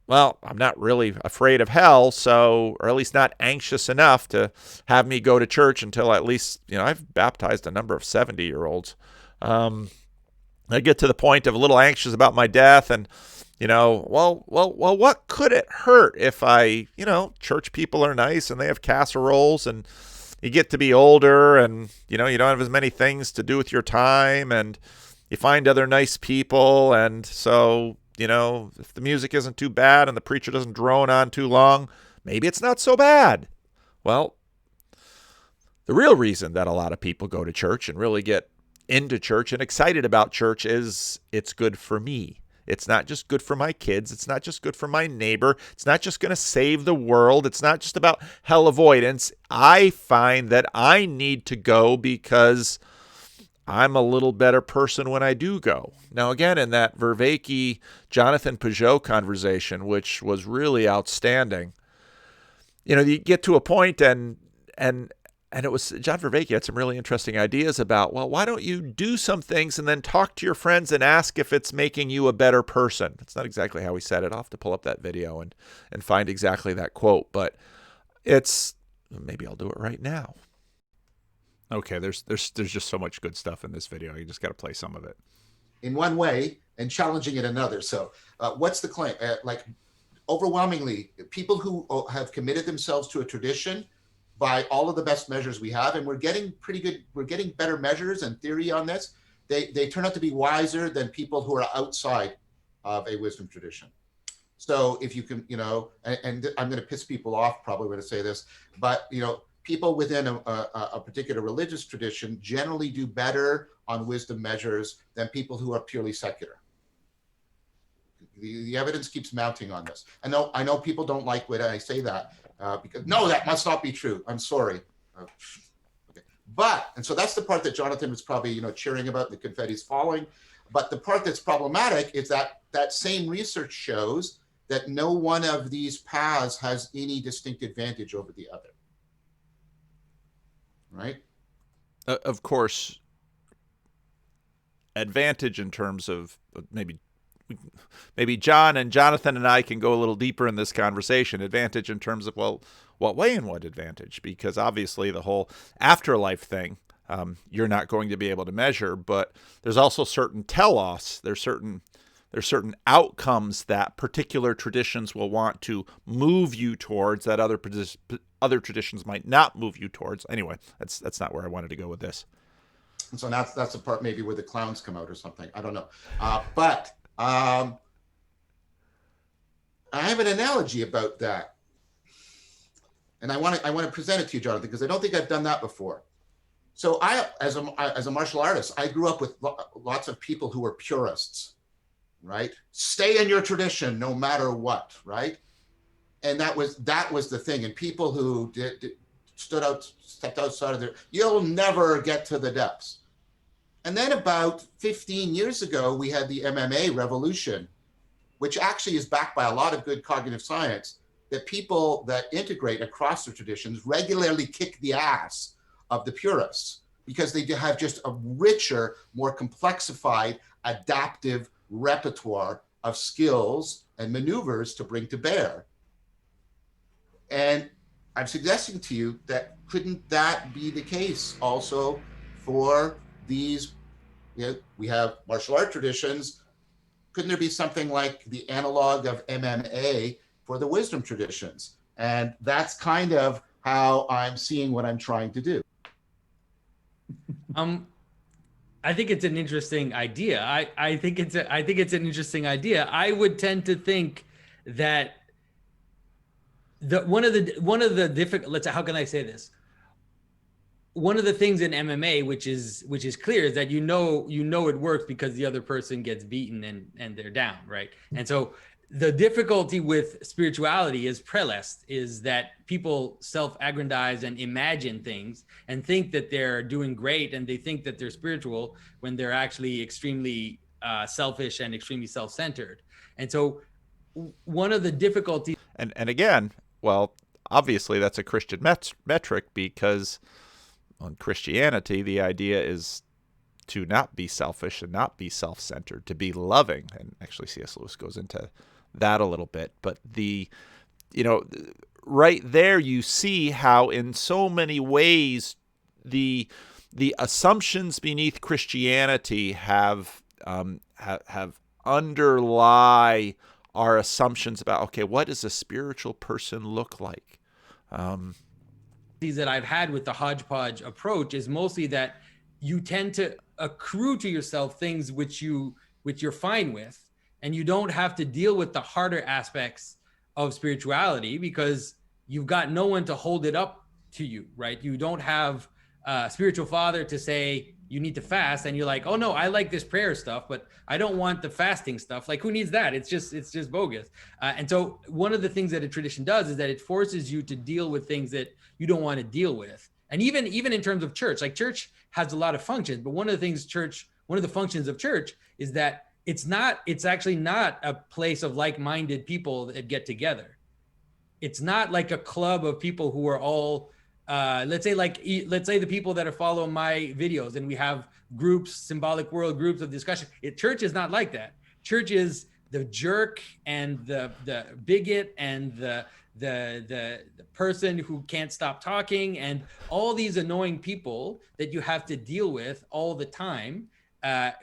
well, I'm not really afraid of hell, so, or at least not anxious enough to have me go to church until at least, I've baptized a number of 70-year-olds. I get to the point of a little anxious about my death, and well, what could it hurt if church people are nice and they have casseroles, and you get to be older, and you don't have as many things to do with your time, and you find other nice people, and so if the music isn't too bad and the preacher doesn't drone on too long, maybe it's not so bad. Well, the real reason that a lot of people go to church and really get into church and excited about church is it's good for me. It's not just good for my kids. It's not just good for my neighbor. It's not just going to save the world. It's not just about hell avoidance. I find that I need to go because I'm a little better person when I do go. Now, again, in that Vervaeke Jonathan Peugeot conversation, which was really outstanding, you get to a point and it was John Vervaeke had some really interesting ideas about, well, why don't you do some things and then talk to your friends and ask if it's making you a better person? That's not exactly how he said it. I'll have to pull up that video and find exactly that quote, but maybe I'll do it right now. Okay, there's just so much good stuff in this video. You just got to play some of it. In one way and challenging it another. So what's the claim? Overwhelmingly, people who have committed themselves to a tradition by all of the best measures we have, and we're getting pretty good, we're getting better measures and theory on this, they turn out to be wiser than people who are outside of a wisdom tradition. So if you can, and I'm going to piss people off probably when I say this, but, people within a particular religious tradition generally do better on wisdom measures than people who are purely secular. The evidence keeps mounting on this. I know people don't like when I say that because no, that must not be true. I'm sorry. Okay. And so that's the part that Jonathan was probably cheering about. The confetti's falling. But the part that's problematic is that same research shows that no one of these paths has any distinct advantage over the other. Right? Of course, advantage in terms of maybe John and Jonathan and I can go a little deeper in this conversation. Advantage in terms of, well, what way and what advantage? Because obviously the whole afterlife thing, you're not going to be able to measure, but there's also certain tell-offs. There's certain outcomes that particular traditions will want to move you towards that other traditions might not move you towards. Anyway, that's not where I wanted to go with this. And so that's the part maybe where the clowns come out or something. I don't know. But I have an analogy about that. And I want to present it to you, Jonathan, because I don't think I've done that before. So as a martial artist, I grew up with lots of people who were purists. Right? Stay in your tradition no matter what, right? And that was the thing. And people who stepped outside of their, you'll never get to the depths. And then about 15 years ago, we had the MMA revolution, which actually is backed by a lot of good cognitive science, that people that integrate across their traditions regularly kick the ass of the purists because they have just a richer, more complexified, adaptive repertoire of skills and maneuvers to bring to bear. And I'm suggesting to you that couldn't that be the case also for these, we have martial art traditions. Couldn't there be something like the analog of MMA for the wisdom traditions? And that's kind of how I'm seeing what I'm trying to do. I think it's an interesting idea. I think it's an interesting idea. I would tend to think that one of the difficult, how can I say this? One of the things in MMA, which is clear, is that you know it works because the other person gets beaten and they're down, right? And so the difficulty with spirituality is prelest, is that people self-aggrandize and imagine things and think that they're doing great, and they think that they're spiritual when they're actually extremely selfish and extremely self-centered. And so one of the difficulties... And again, well, obviously that's a Christian metric, because on Christianity, the idea is to not be selfish and not be self-centered, to be loving. And actually C.S. Lewis goes into that a little bit. But you know, right there you see how in so many ways the assumptions beneath Christianity have underlie our assumptions about, okay, what does a spiritual person look like? That I've had with the hodgepodge approach is mostly that you tend to accrue to yourself things which you're fine with, and you don't have to deal with the harder aspects of spirituality because you've got no one to hold it up to you, right? You don't have a spiritual father to say you need to fast, and you're like, oh no, I like this prayer stuff, but I don't want the fasting stuff. Like, who needs that? It's just bogus. And so one of the things that a tradition does is that it forces you to deal with things that you don't want to deal with. And even in terms of church, like church has a lot of functions, but one of the functions of church is that it's actually not a place of like-minded people that get together. It's not like a club of people who are all let's say the people that are following my videos, and we have groups, symbolic world groups of discussion. Church is not like that. Church is the jerk and the bigot and the person who can't stop talking and all these annoying people that you have to deal with all the time,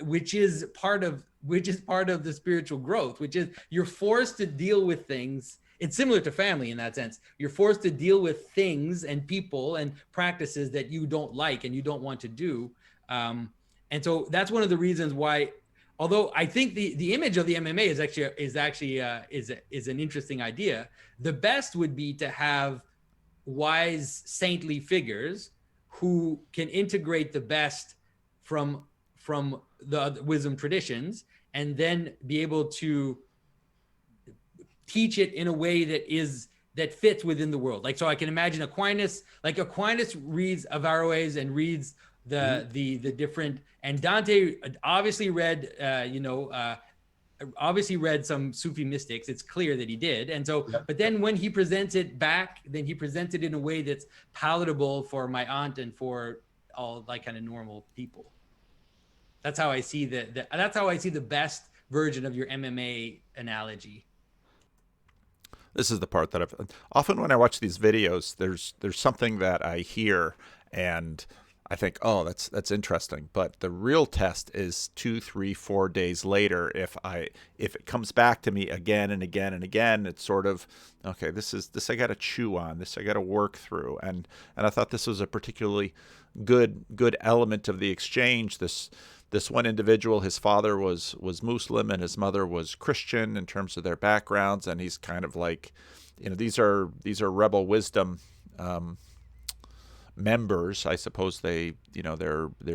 which is part of the spiritual growth, which is you're forced to deal with things. It's similar to family in that sense. You're forced to deal with things and people and practices that you don't like and you don't want to do. And so that's one of the reasons why, although I think the image of the MMA is an interesting idea, the best would be to have wise saintly figures who can integrate the best from the wisdom traditions and then be able to teach it in a way that fits within the world. Like, so I can imagine Aquinas reads Averroes and reads the different, and Dante obviously read some Sufi mystics. It's clear that he did. And so, but then when he presents it back, then he presents it in a way that's palatable for my aunt and for all like kind of normal people. That's how I see that's how I see the best version of your MMA analogy. This is the part that often when I watch these videos, there's something that I hear and I think, oh, that's interesting. But the real test is 2, 3, 4 days later. If it comes back to me again and again and again, it's sort of, okay, this I got to chew on, this I got to work through. And I thought this was a particularly good element of the exchange. This one individual, his father was Muslim and his mother was Christian in terms of their backgrounds, and he's kind of like, these are Rebel Wisdom members. I suppose they're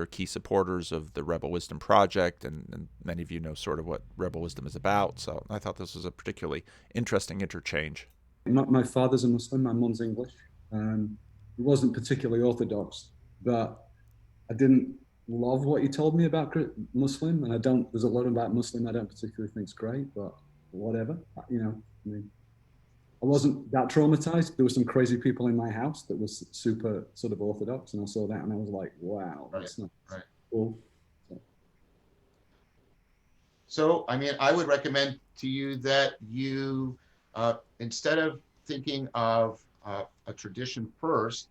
key supporters of the Rebel Wisdom project, and many of you know sort of what Rebel Wisdom is about. So I thought this was a particularly interesting interchange. My father's a Muslim, my mum's English. He wasn't particularly orthodox, but I didn't love what he told me about Muslim, and there's a lot about Muslim I don't particularly think is great, but whatever, I wasn't that traumatized. There were some crazy people in my house that was super sort of orthodox, and I saw that and I was like, wow, that's not cool. So, I mean, I would recommend to you that you, instead of thinking of a tradition first,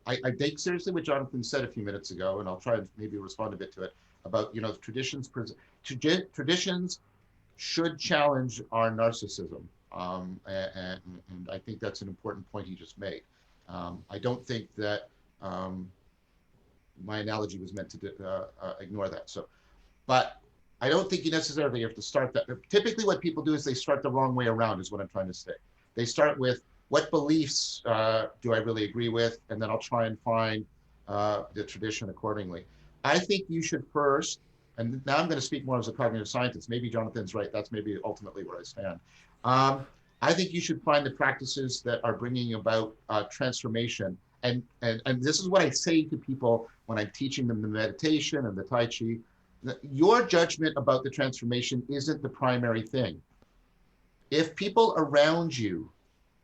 I take seriously what Jonathan said a few minutes ago, and I'll try and maybe respond a bit to it about, traditions should challenge our narcissism. And I think that's an important point he just made. I don't think that my analogy was meant to ignore that. So, but I don't think you necessarily have to start that. Typically what people do is they start the wrong way around, is what I'm trying to say. They start with, what beliefs do I really agree with? And then I'll try and find the tradition accordingly. I think you should first, and now I'm going to speak more as a cognitive scientist. Maybe Jonathan's right. That's maybe ultimately where I stand. I think you should find the practices that are bringing about transformation. And this is what I say to people when I'm teaching them the meditation and the Tai Chi. Your judgment about the transformation isn't the primary thing. If people around you,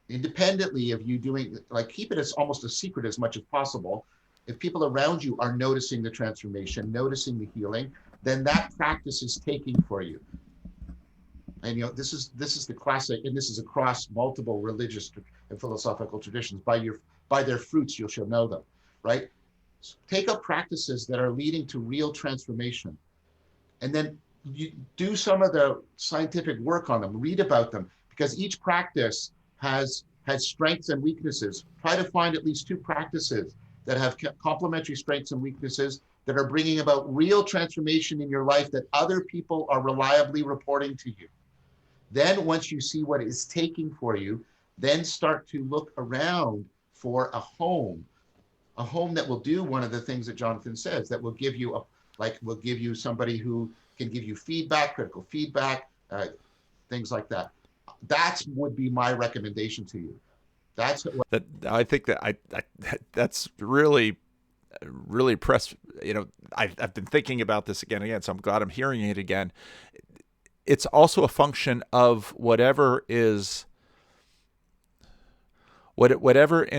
independently of you doing, keep it as almost a secret as much as possible. If people around you are noticing the transformation, noticing the healing, then that practice is taking for you. And this is the classic, and this is across multiple religious and philosophical traditions. By their fruits you shall know them, right? So take up practices that are leading to real transformation, and then you do some of the scientific work on them, read about them, because each practice has strengths and weaknesses. Try to find at least 2 practices that have complementary strengths and weaknesses that are bringing about real transformation in your life that other people are reliably reporting to you. Then once you see what it's taking for you, then start to look around for a home that will do one of the things that Jonathan says, that will give you will give you somebody who can give you feedback, critical feedback, things like that. That would be my recommendation to you. That's what That I think that that's really impressed. I've been thinking about this again and again, so I'm glad I'm hearing it again. It's also a function of whatever in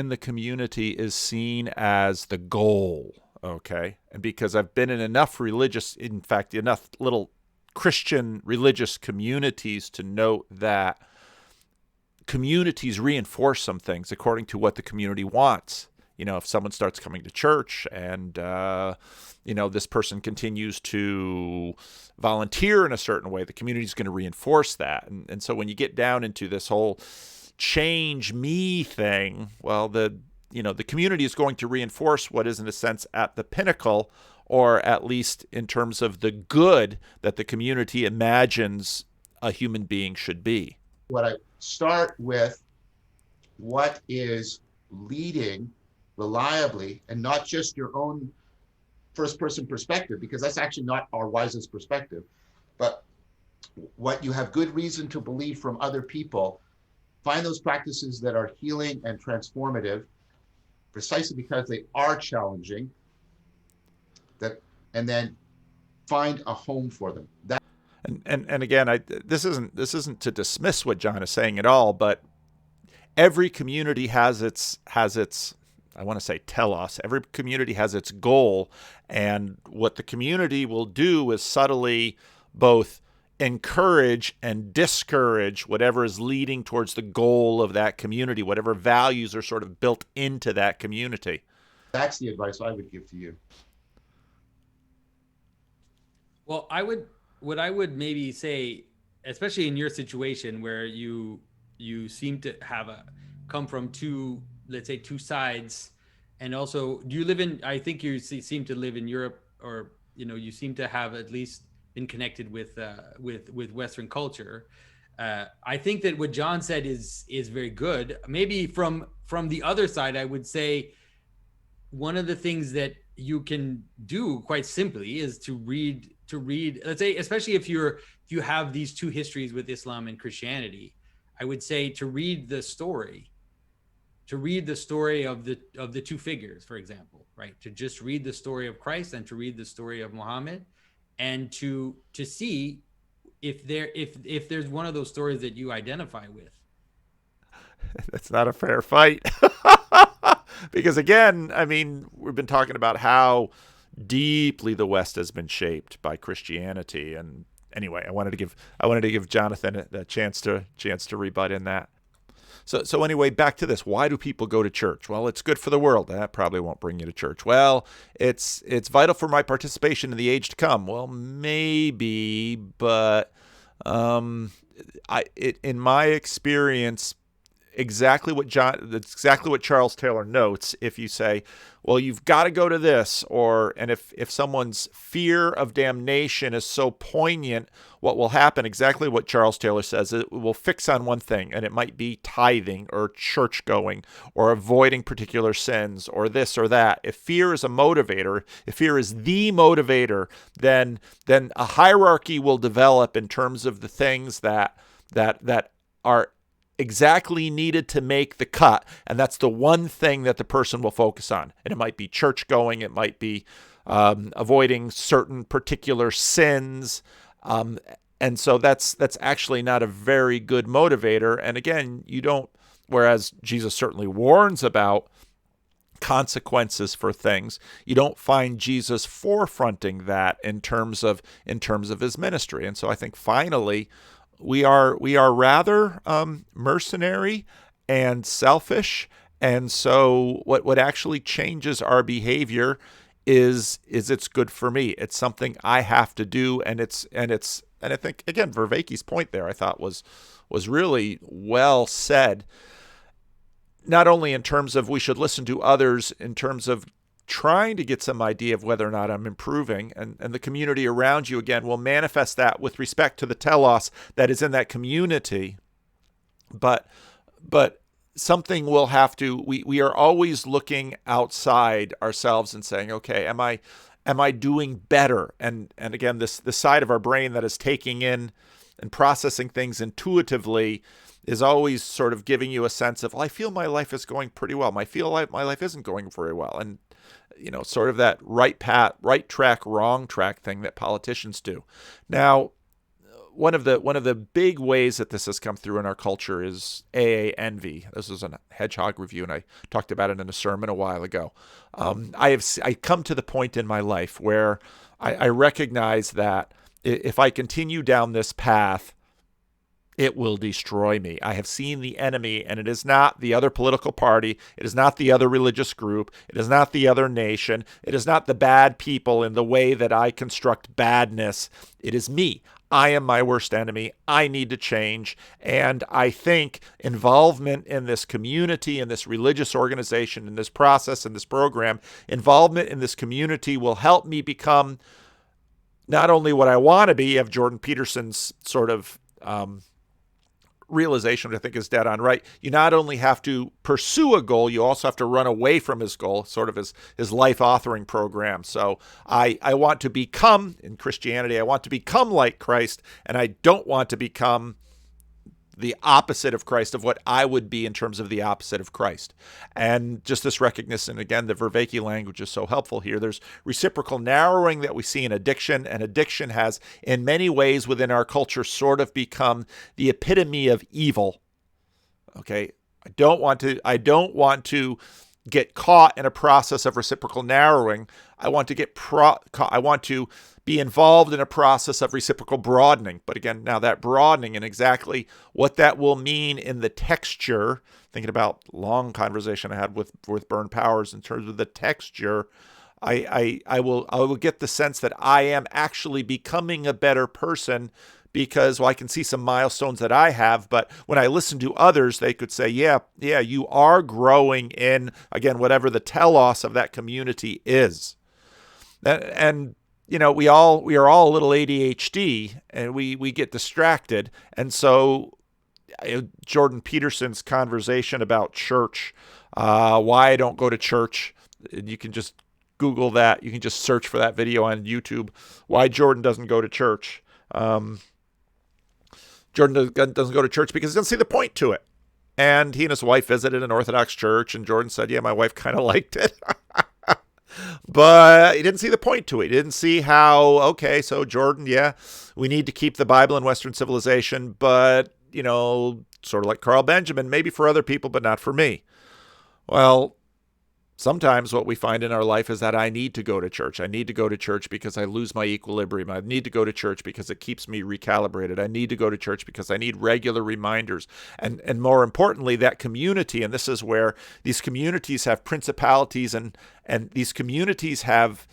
the community is seen as the goal. Okay. And because I've been in enough enough little Christian religious communities to note that communities reinforce some things according to what the community wants. If someone starts coming to church and, this person continues to volunteer in a certain way, the community is going to reinforce that. And so when you get down into this whole change me thing, well, the community is going to reinforce what is in a sense at the pinnacle, or at least in terms of the good that the community imagines a human being should be. What I start with, what is leading reliably, and not just your own first person perspective, because that's actually not our wisest perspective, but what you have good reason to believe from other people. Find those practices that are healing and transformative, precisely because they are challenging, and then find a home for them. And again, this isn't to dismiss what John is saying at all, but every community has its I want to say telos. Every community has its goal, and what the community will do is subtly both encourage and discourage whatever is leading towards the goal of that community, whatever values are sort of built into that community. That's the advice I would give to you. Well, what I would maybe say, especially in your situation where you seem to have come from two sides, and also do you live in, I think you seem to live in Europe, or you seem to have at least been connected with Western culture. I think that what John said is very good. Maybe from the other side, I would say one of the things that you can do quite simply is to read. Let's say, especially if you have these 2 histories with Islam and Christianity, I would say to read the story of the 2 figures, for example, right? To just read the story of Christ and to read the story of Muhammad, and to see if there's one of those stories that you identify with. That's not a fair fight. Because again, I mean, we've been talking about how deeply the West has been shaped by Christianity, and anyway, I wanted to give Jonathan a chance to rebut in that. So anyway, back to this. Why do people go to church? Well, it's good for the world. That probably won't bring you to church. Well, it's vital for my participation in the age to come. Well, maybe, but in my experience, exactly what Charles Taylor notes. If you say, well, you've got to go to this, and if someone's fear of damnation is so poignant, what will happen, exactly what Charles Taylor says, it will fix on one thing, and it might be tithing or church going or avoiding particular sins or this or that. If fear is a motivator, if fear is the motivator, then a hierarchy will develop in terms of the things that are exactly needed to make the cut, and that's the one thing that the person will focus on. And it might be church going, it might be avoiding certain particular sins, and so that's actually not a very good motivator. And again, whereas Jesus certainly warns about consequences for things, you don't find Jesus forefronting that in terms of his ministry. And so I think finally, we are rather mercenary and selfish, and so what actually changes our behavior is it's good for me. It's something I have to do, and I think again Vervaeke's point there I thought was really well said. Not only in terms of we should listen to others, in terms of trying to get some idea of whether or not I'm improving, and the community around you again will manifest that with respect to the telos that is in that community. But something will have to, we are always looking outside ourselves and saying, okay, am I doing better? And again, this side of our brain that is taking in and processing things intuitively is always sort of giving you a sense of, well, I feel my life is going pretty well. I feel like my life isn't going very well. And sort of that right track, wrong track thing that politicians do. Now, one of the big ways that this has come through in our culture is AA envy. This is a Hedgehog review, and I talked about it in a sermon a while ago. I come to the point in my life where I recognize that if I continue down this path, it will destroy me. I have seen the enemy, and it is not the other political party. It is not the other religious group. It is not the other nation. It is not the bad people in the way that I construct badness. It is me. I am my worst enemy. I need to change. And I think involvement in this community, in this religious organization, in this process, in this program, involvement in this community will help me become not only what I want to be. You have Jordan Peterson's sort of realization, which I think is dead on right. You not only have to pursue a goal, you also have to run away from his goal, sort of his life authoring program. So I want to become, in Christianity, I want to become like Christ, and I don't want to become the opposite of Christ, of what I would be in terms of the opposite of Christ. And just this recognition, again, the Vervaeke language is so helpful here. There's reciprocal narrowing that we see in addiction, and addiction has, in many ways within our culture, sort of become the epitome of evil. Okay, I don't want to get caught in a process of reciprocal narrowing. I want to be involved in a process of reciprocal broadening. But again, now that broadening and exactly what that will mean in the texture, thinking about long conversation I had with Bern Powers in terms of the texture, I will get the sense that I am actually becoming a better person because, well, I can see some milestones that I have, but when I listen to others, they could say, yeah, you are growing in, again, whatever the telos of that community is. And we are all a little ADHD, and we get distracted. And so Jordan Peterson's conversation about church, why I don't go to church, you can just Google that. You can just search for that video on YouTube, why Jordan doesn't go to church. Jordan doesn't go to church because he doesn't see the point to it. And he and his wife visited an Orthodox church, and Jordan said, yeah, my wife kind of liked it. But he didn't see the point to it. He didn't see how, okay, so Jordan, yeah, we need to keep the Bible in Western civilization, but, sort of like Carl Benjamin, maybe for other people, but not for me. Well, sometimes what we find in our life is that I need to go to church. I need to go to church because I lose my equilibrium. I need to go to church because it keeps me recalibrated. I need to go to church because I need regular reminders. And more importantly, that community, and this is where these communities have principalities and these communities have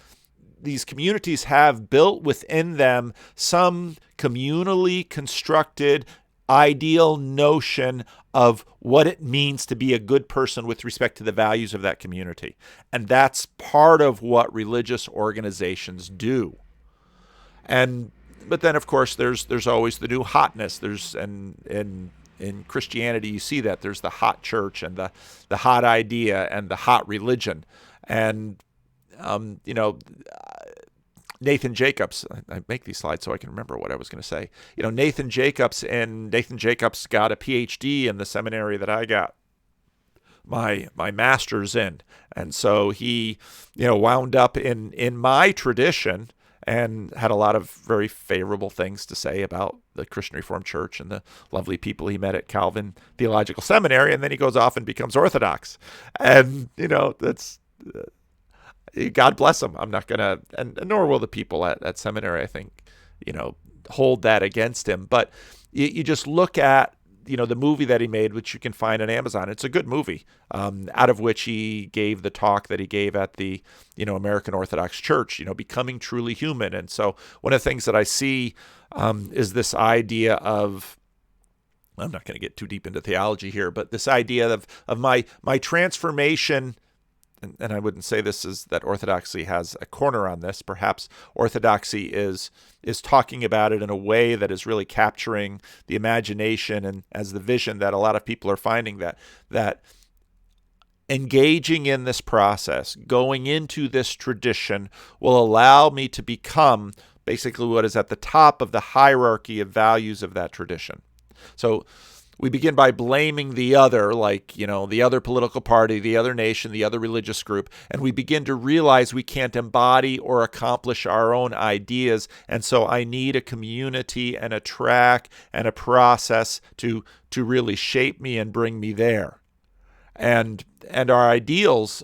built within them some communally constructed ideal notion of what it means to be a good person with respect to the values of that community. And that's part of what religious organizations do. But then of course there's always the new hotness. In Christianity you see that there's the hot church and the hot idea and the hot religion. And Nathan Jacobs, I make these slides so I can remember what I was going to say. Nathan Jacobs got a PhD in the seminary that I got my master's in. And so he, wound up in my tradition and had a lot of very favorable things to say about the Christian Reformed Church and the lovely people he met at Calvin Theological Seminary. And then he goes off and becomes Orthodox. And, that's... God bless him. I'm not going to, and nor will the people at seminary, I think, hold that against him. But you just look at, the movie that he made, which you can find on Amazon. It's a good movie, out of which he gave the talk that he gave at the, American Orthodox Church, becoming truly human. And so one of the things that I see is this idea of, I'm not going to get too deep into theology here, but this idea of my transformation. And I wouldn't say this is that Orthodoxy has a corner on this. Perhaps Orthodoxy is talking about it in a way that is really capturing the imagination and as the vision that a lot of people are finding, that engaging in this process, going into this tradition, will allow me to become basically what is at the top of the hierarchy of values of that tradition. So we begin by blaming the other, like, the other political party, the other nation, the other religious group, and we begin to realize we can't embody or accomplish our own ideas, and so I need a community and a track and a process to really shape me and bring me there. And our ideals,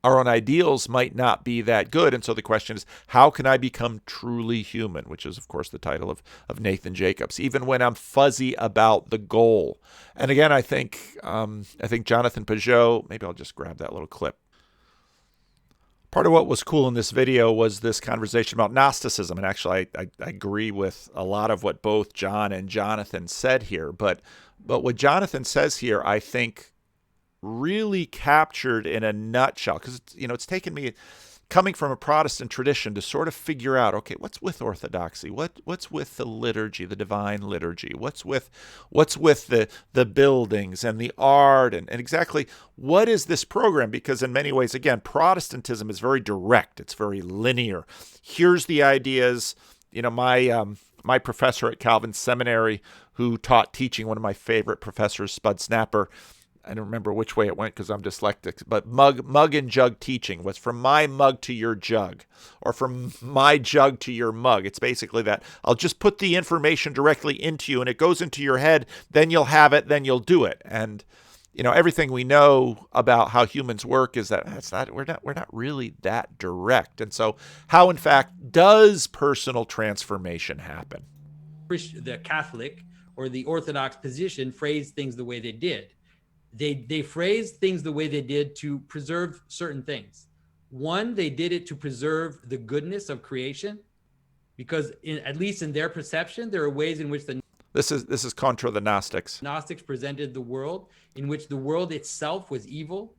our own ideals might not be that good. And so the question is, how can I become truly human? Which is, of course, the title of Nathan Jacobs, even when I'm fuzzy about the goal. And again, I think Jonathan Pageau, maybe I'll just grab that little clip. Part of what was cool in this video was this conversation about Gnosticism. And actually, I agree with a lot of what both John and Jonathan said here. But what Jonathan says here, I think, really captured in a nutshell, because it's taken me, coming from a Protestant tradition, to sort of figure out, okay, what's with Orthodoxy, what's with the liturgy, the divine liturgy, what's with the buildings and the art, and exactly what is this program? Because in many ways, again, Protestantism is very direct, it's very linear. Here's the ideas. My professor at Calvin Seminary, who taught teaching, one of my favorite professors, Spud Snapper, I don't remember which way it went because I'm dyslexic, but mug and jug teaching was from my mug to your jug, or from my jug to your mug. It's basically that I'll just put the information directly into you and it goes into your head, then you'll have it, then you'll do it. And everything we know about how humans work is that we're not really that direct. And so how in fact does personal transformation happen? The Catholic or the Orthodox position phrased things the way they did. They phrased things the way they did to preserve certain things. One, they did it to preserve the goodness of creation, because at least in their perception, there are ways in which this is contra the Gnostics. Gnostics presented the world in which the world itself was evil,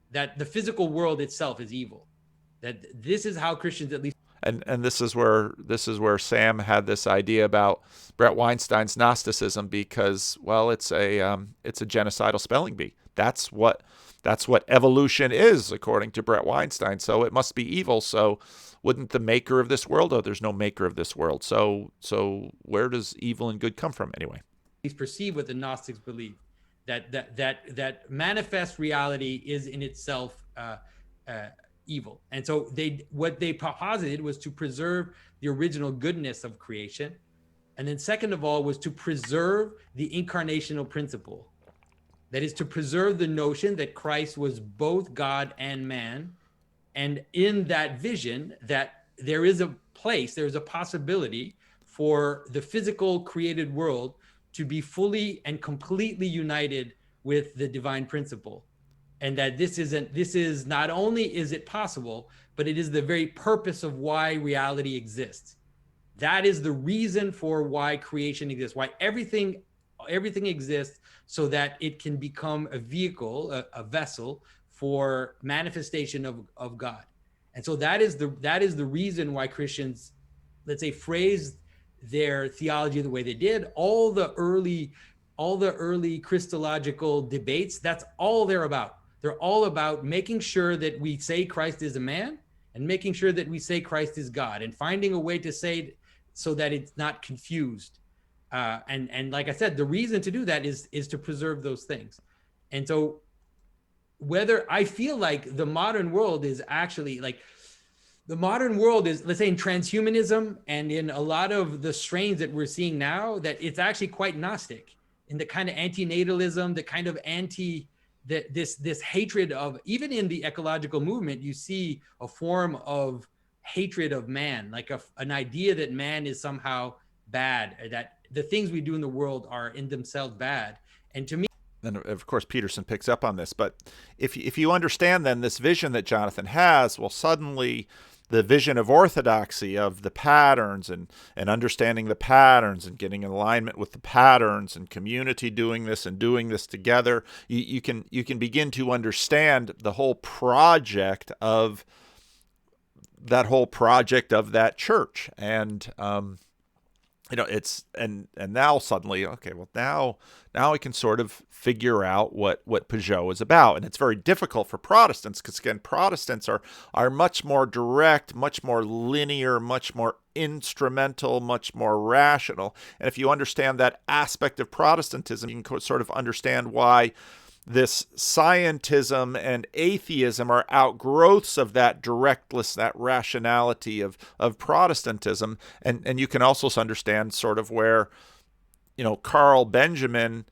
that the physical world itself is evil. That this is how Christians at least. And this is where Sam had this idea about Brett Weinstein's Gnosticism, because, well, it's a genocidal spelling bee. That's what evolution is, according to Brett Weinstein. So it must be evil. So wouldn't the maker of this world? Oh, there's no maker of this world. So where does evil and good come from anyway? He's perceived what the Gnostics believe, that manifest reality is in itself evil. And so what they posited was to preserve the original goodness of creation. And then second of all was to preserve the incarnational principle. That is to preserve the notion that Christ was both God and man. And in that vision, that there is a possibility for the physical created world to be fully and completely united with the divine principle. And that this is not only is it possible, but it is the very purpose of why reality exists. That is the reason for why creation exists, why everything exists, so that it can become a vehicle, a vessel for manifestation of God. And so that is the reason why Christians, let's say, phrased their theology the way they did. All the early Christological debates, that's all they're about. They're all about making sure that we say Christ is a man and making sure that we say Christ is God, and finding a way to say it so that it's not confused. And like I said, the reason to do that is to preserve those things. And so whether I feel like the modern world is actually like, the modern world is, let's say, in transhumanism and in a lot of the strains that we're seeing now, that it's actually quite Gnostic in the kind of antinatalism, the kind of this hatred of, even in the ecological movement, you see a form of hatred of man, like an idea that man is somehow bad, that the things we do in the world are in themselves bad. And to me, and of course Peterson picks up on this, but if you understand then this vision that Jonathan has, well, suddenly the vision of orthodoxy, of the patterns and understanding the patterns and getting in alignment with the patterns and community doing this and doing this together, you can begin to understand the whole project of that church. And it's and now suddenly, okay, well, now I can sort of figure out what Peugeot is about. And it's very difficult for Protestants because, again, Protestants are much more direct, much more linear, much more instrumental, much more rational. And if you understand that aspect of Protestantism, you can sort of understand why this scientism and atheism are outgrowths of that directness, that rationality of Protestantism. And you can also understand sort of where, Carl Benjamin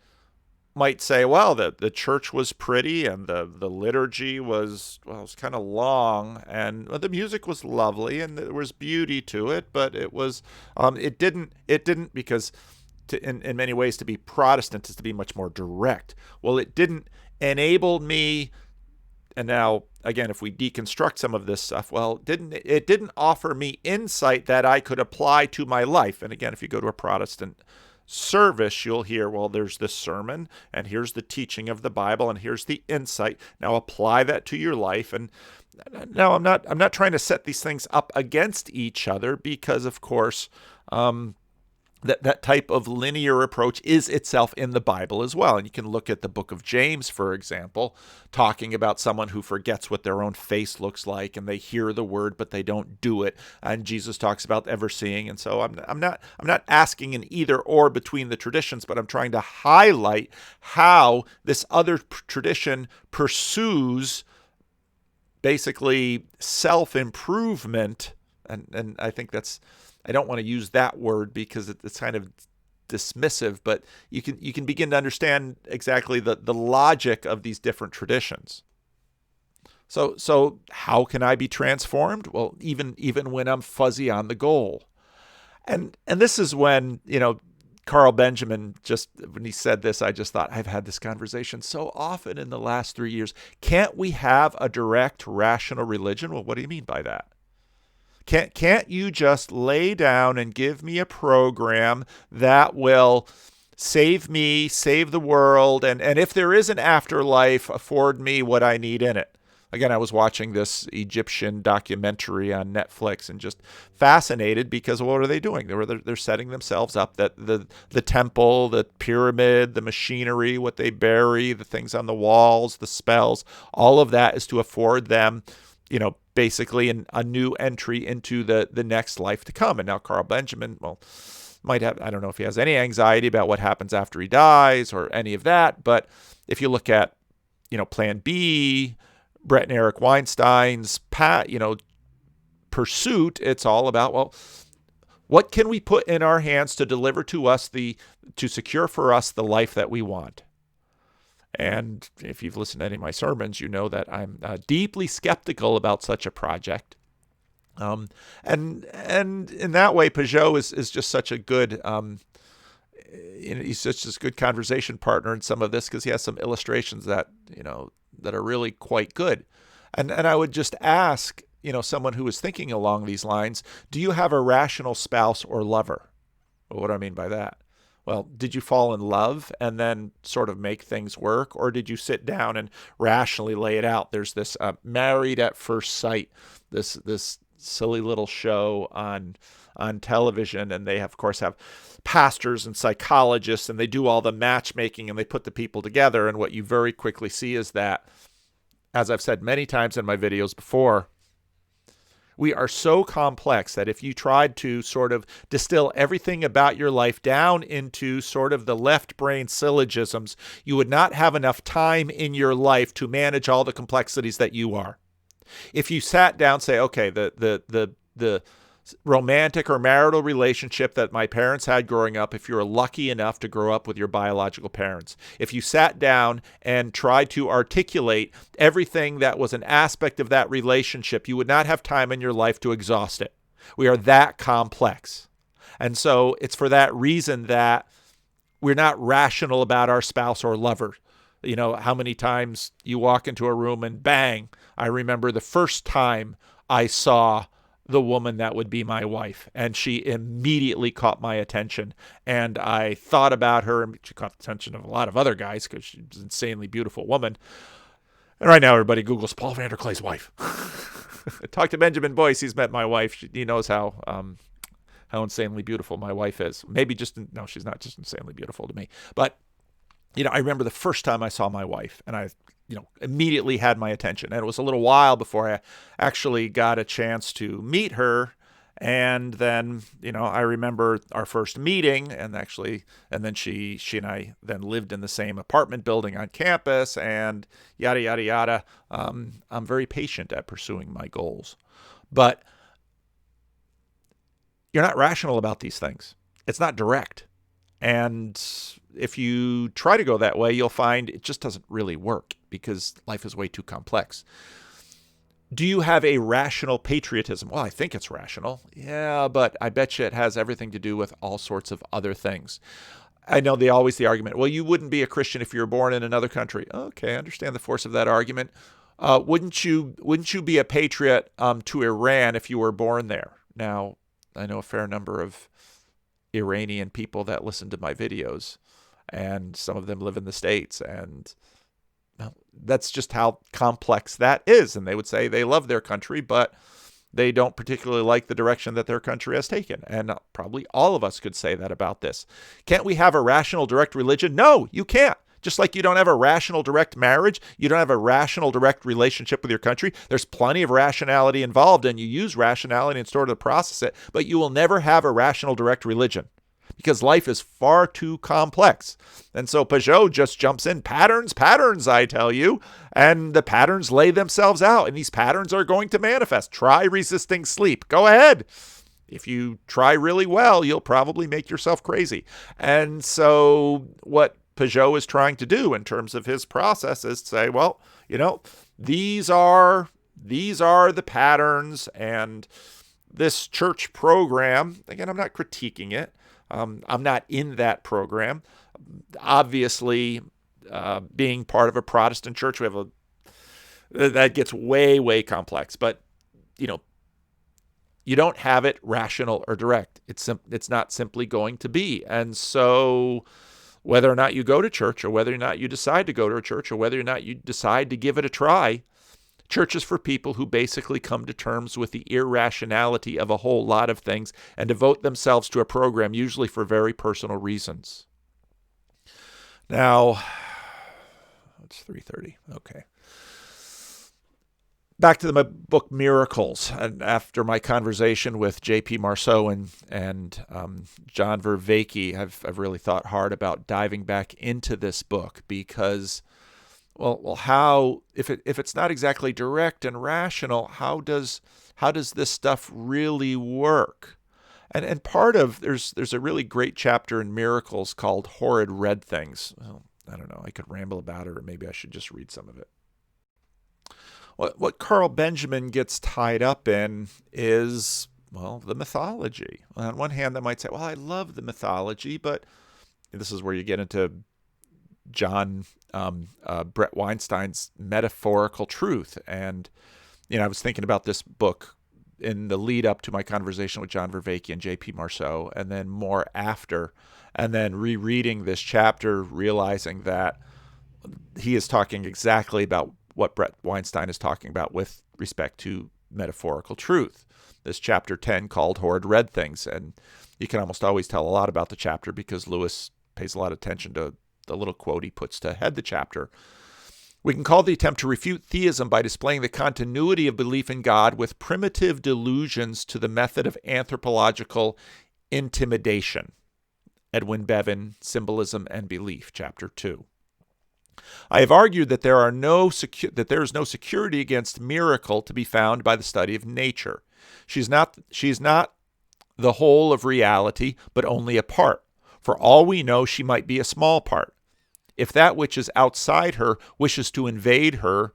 might say, well, the church was pretty and the liturgy was kind of long and the music was lovely and there was beauty to it, but it was, it didn't because in many ways to be Protestant is to be much more direct. Well, it didn't enable me. And now, again, if we deconstruct some of this stuff, well, it didn't offer me insight that I could apply to my life. And again, if you go to a Protestant service, you'll hear, well, there's this sermon and here's the teaching of the Bible and here's the insight. Now apply that to your life. And now I'm not trying to set these things up against each other because, of course, that type of linear approach is itself in the Bible as well. And you can look at the book of James, for example, talking about someone who forgets what their own face looks like and they hear the word, but they don't do it. And Jesus talks about ever seeing. And so I'm not asking an either or between the traditions, but I'm trying to highlight how this other tradition pursues basically self-improvement. And I think I don't want to use that word because it's kind of dismissive, but you can begin to understand exactly the logic of these different traditions. So how can I be transformed? Well, even when I'm fuzzy on the goal. And this is when, Carl Benjamin, just when he said this, I just thought, I've had this conversation so often in the last 3 years. Can't we have a direct, rational religion? Well, what do you mean by that? Can't you just lay down and give me a program that will save me, save the world, and if there is an afterlife, afford me what I need in it? Again, I was watching this Egyptian documentary on Netflix and just fascinated because what are they doing? They're setting themselves up, that the temple, the pyramid, the machinery, what they bury, the things on the walls, the spells, all of that is to afford them, basically a new entry into the next life to come. And now Carl Benjamin, might have, I don't know if he has any anxiety about what happens after he dies or any of that. But if you look at, Plan B, Brett and Eric Weinstein's pursuit, it's all about, what can we put in our hands to deliver to us to secure for us the life that we want? And if you've listened to any of my sermons, you know that I'm deeply skeptical about such a project. And in that way, Peugeot is just such a good, he's such a good conversation partner in some of this because he has some illustrations that that are really quite good. And I would just ask, someone who is thinking along these lines, do you have a rational spouse or lover? Well, what do I mean by that? Well, did you fall in love and then sort of make things work, or did you sit down and rationally lay it out? There's this Married at First Sight, this silly little show on television, and they of course have pastors and psychologists, and they do all the matchmaking and they put the people together. And what you very quickly see is that, as I've said many times in my videos before, we are so complex that if you tried to sort of distill everything about your life down into sort of the left brain syllogisms, you would not have enough time in your life to manage all the complexities that you are. If you sat down, say, okay, the romantic or marital relationship that my parents had growing up, if you were lucky enough to grow up with your biological parents, if you sat down and tried to articulate everything that was an aspect of that relationship, you would not have time in your life to exhaust it. We are that complex. And so it's for that reason that we're not rational about our spouse or lover. You know, how many times you walk into a room and bang, I remember the first time I saw the woman that would be my wife, and she immediately caught my attention. And I thought about her, and she caught the attention of a lot of other guys because she's an insanely beautiful woman. And right now, everybody Googles Paul Vanderklay's wife. Talk to Benjamin Boyce. He's met my wife. He knows how insanely beautiful my wife is. Maybe no, she's not just insanely beautiful to me. But, you know, I remember the first time I saw my wife, and I, you know, immediately had my attention. And it was a little while before I actually got a chance to meet her. And then, you know, I remember our first meeting, and then she and I then lived in the same apartment building on campus, and yada, yada, yada. I'm very patient at pursuing my goals. But you're not rational about these things. It's not direct. And if you try to go that way, you'll find it just doesn't really work because life is way too complex. Do you have a rational patriotism? Well, I think it's rational. Yeah, but I bet you it has everything to do with all sorts of other things. I know the argument, well, you wouldn't be a Christian if you were born in another country. Okay, I understand the force of that argument. Wouldn't you be a patriot to Iran if you were born there? Now, I know a fair number of Iranian people that listen to my videos, and some of them live in the States, and well, that's just how complex that is. And they would say they love their country, but they don't particularly like the direction that their country has taken. And probably all of us could say that about this. Can't we have a rational, direct religion? No, you can't. Just like you don't have a rational, direct marriage, you don't have a rational, direct relationship with your country. There's plenty of rationality involved, and you use rationality in order to process it, but you will never have a rational, direct religion because life is far too complex. And so Peugeot just jumps in, patterns, I tell you, and the patterns lay themselves out, and these patterns are going to manifest. Try resisting sleep. Go ahead. If you try really well, you'll probably make yourself crazy. And so what Peugeot is trying to do in terms of his process is to say, well, you know, these are the patterns, and this church program, again, I'm not critiquing it. I'm not in that program. Obviously, being part of a Protestant church, that gets way, way complex. But, you know, you don't have it rational or direct. It's not simply going to be. And so whether or not you go to church, or whether or not you decide to go to a church, or whether or not you decide to give it a try, church is for people who basically come to terms with the irrationality of a whole lot of things and devote themselves to a program, usually for very personal reasons. Now, it's 3:30. Okay. Back to the book Miracles, and after my conversation with J.P. Marceau and John Vervaeke, I've really thought hard about diving back into this book because, well, how if it's not exactly direct and rational, how does this stuff really work? And part of there's a really great chapter in Miracles called Horrid Red Things. Well, I don't know. I could ramble about it, or maybe I should just read some of it. What Carl Benjamin gets tied up in is, well, the mythology. On one hand, they might say, well, I love the mythology, but this is where you get into Brett Weinstein's metaphorical truth. And, you know, I was thinking about this book in the lead up to my conversation with John Vervaeke and J.P. Marceau, and then more after, and then rereading this chapter, realizing that he is talking exactly about what Brett Weinstein is talking about with respect to metaphorical truth. This chapter 10 called Horrid Red Things. And you can almost always tell a lot about the chapter because Lewis pays a lot of attention to the little quote he puts to head the chapter. We can call the attempt to refute theism by displaying the continuity of belief in God with primitive delusions to the method of anthropological intimidation. Edwin Bevan, Symbolism and Belief, Chapter 2. I have argued that there is no security against miracle to be found by the study of nature. She's not the whole of reality, but only a part. For all we know, she might be a small part. If that which is outside her wishes to invade her,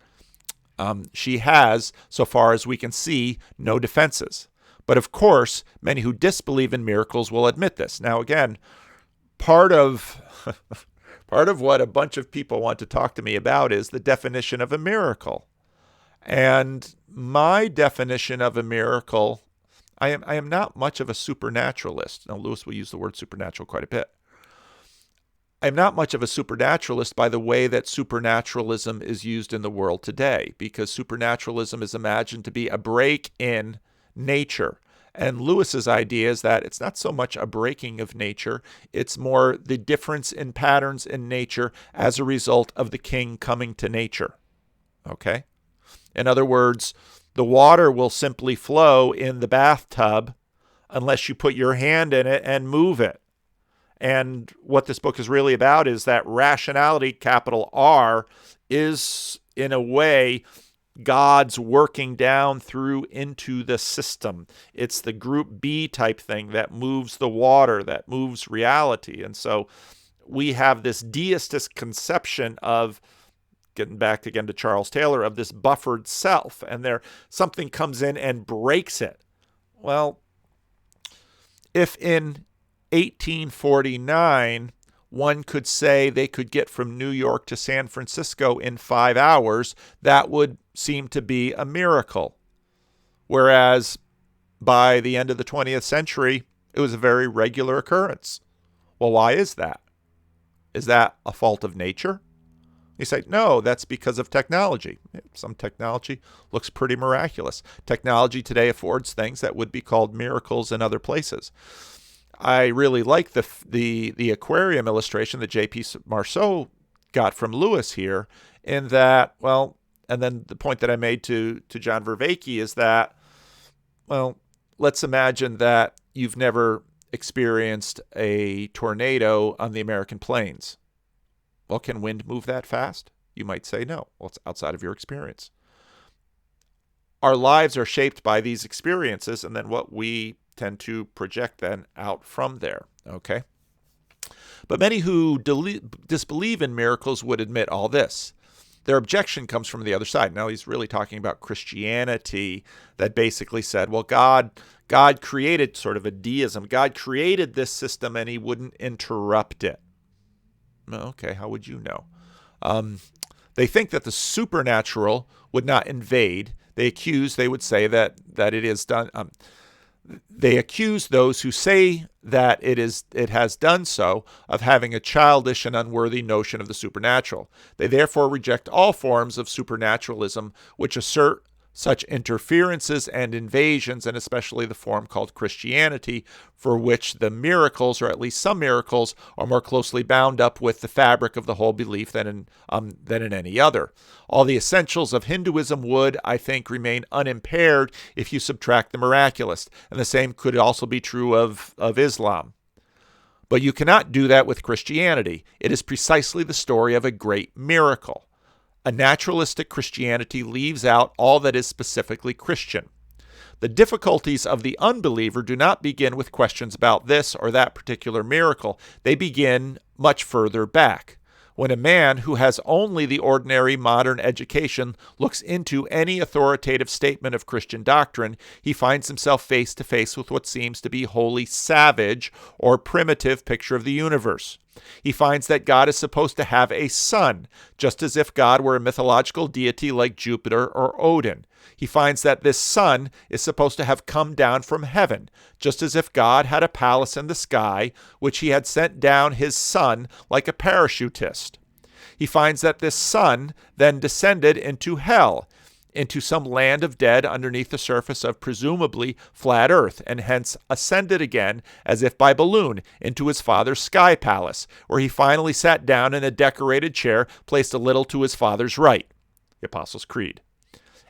she has, so far as we can see, no defenses. But of course, many who disbelieve in miracles will admit this. Now, again, part of what a bunch of people want to talk to me about is the definition of a miracle. And my definition of a miracle, I am not much of a supernaturalist. Now, Lewis will use the word supernatural quite a bit. I'm not much of a supernaturalist by the way that supernaturalism is used in the world today, because supernaturalism is imagined to be a break in nature. And Lewis's idea is that it's not so much a breaking of nature, it's more the difference in patterns in nature as a result of the king coming to nature. Okay? In other words, the water will simply flow in the bathtub unless you put your hand in it and move it. And what this book is really about is that rationality, capital R, is in a way God's working down through into the system. It's the group B type thing that moves the water, that moves reality. And so we have this deistic conception of, getting back again to Charles Taylor, of this buffered self, and there something comes in and breaks it. Well, if in 1849, one could say they could get from New York to San Francisco in 5 hours, that would seem to be a miracle. Whereas by the end of the 20th century, it was a very regular occurrence. Well, why is that? Is that a fault of nature? You say, no, that's because of technology. Some technology looks pretty miraculous. Technology today affords things that would be called miracles in other places. I really like the aquarium illustration that J.P. Marceau got from Lewis here, in that, well, and then the point that I made to John Vervaeke is that, well, let's imagine that you've never experienced a tornado on the American plains. Well, can wind move that fast? You might say no. Well, it's outside of your experience. Our lives are shaped by these experiences, and then what we tend to project then out from there, okay? But many who disbelieve in miracles would admit all this. Their objection comes from the other side. Now he's really talking about Christianity, that basically said, well, God created sort of a deism. God created this system and he wouldn't interrupt it. Okay, how would you know? They think that the supernatural would not invade. They would say that it is done. They accuse those who say that it has done so of having a childish and unworthy notion of the supernatural. They therefore reject all forms of supernaturalism which assert such interferences and invasions, and especially the form called Christianity, for which the miracles, or at least some miracles, are more closely bound up with the fabric of the whole belief than in any other. All the essentials of Hinduism would, I think, remain unimpaired if you subtract the miraculous, and the same could also be true of Islam. But you cannot do that with Christianity. It is precisely the story of a great miracle. A naturalistic Christianity leaves out all that is specifically Christian. The difficulties of the unbeliever do not begin with questions about this or that particular miracle. They begin much further back. When a man who has only the ordinary modern education looks into any authoritative statement of Christian doctrine, he finds himself face to face with what seems to be wholly savage or primitive picture of the universe. He finds that God is supposed to have a son, just as if God were a mythological deity like Jupiter or Odin. He finds that this son is supposed to have come down from heaven, just as if God had a palace in the sky, which he had sent down his son like a parachutist. He finds that this son then descended into hell, into some land of dead underneath the surface of presumably flat earth, and hence ascended again, as if by balloon, into his father's sky palace, where he finally sat down in a decorated chair placed a little to his father's right. The Apostles' Creed.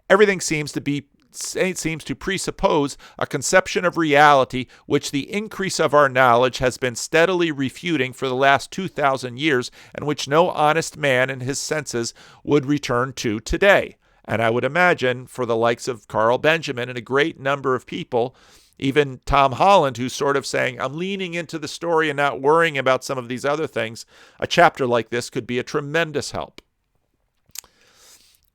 Everything seems to presuppose a conception of reality which the increase of our knowledge has been steadily refuting for the last 2,000 years, and which no honest man in his senses would return to today. And I would imagine for the likes of Carl Benjamin and a great number of people, even Tom Holland, who's sort of saying, I'm leaning into the story and not worrying about some of these other things, a chapter like this could be a tremendous help.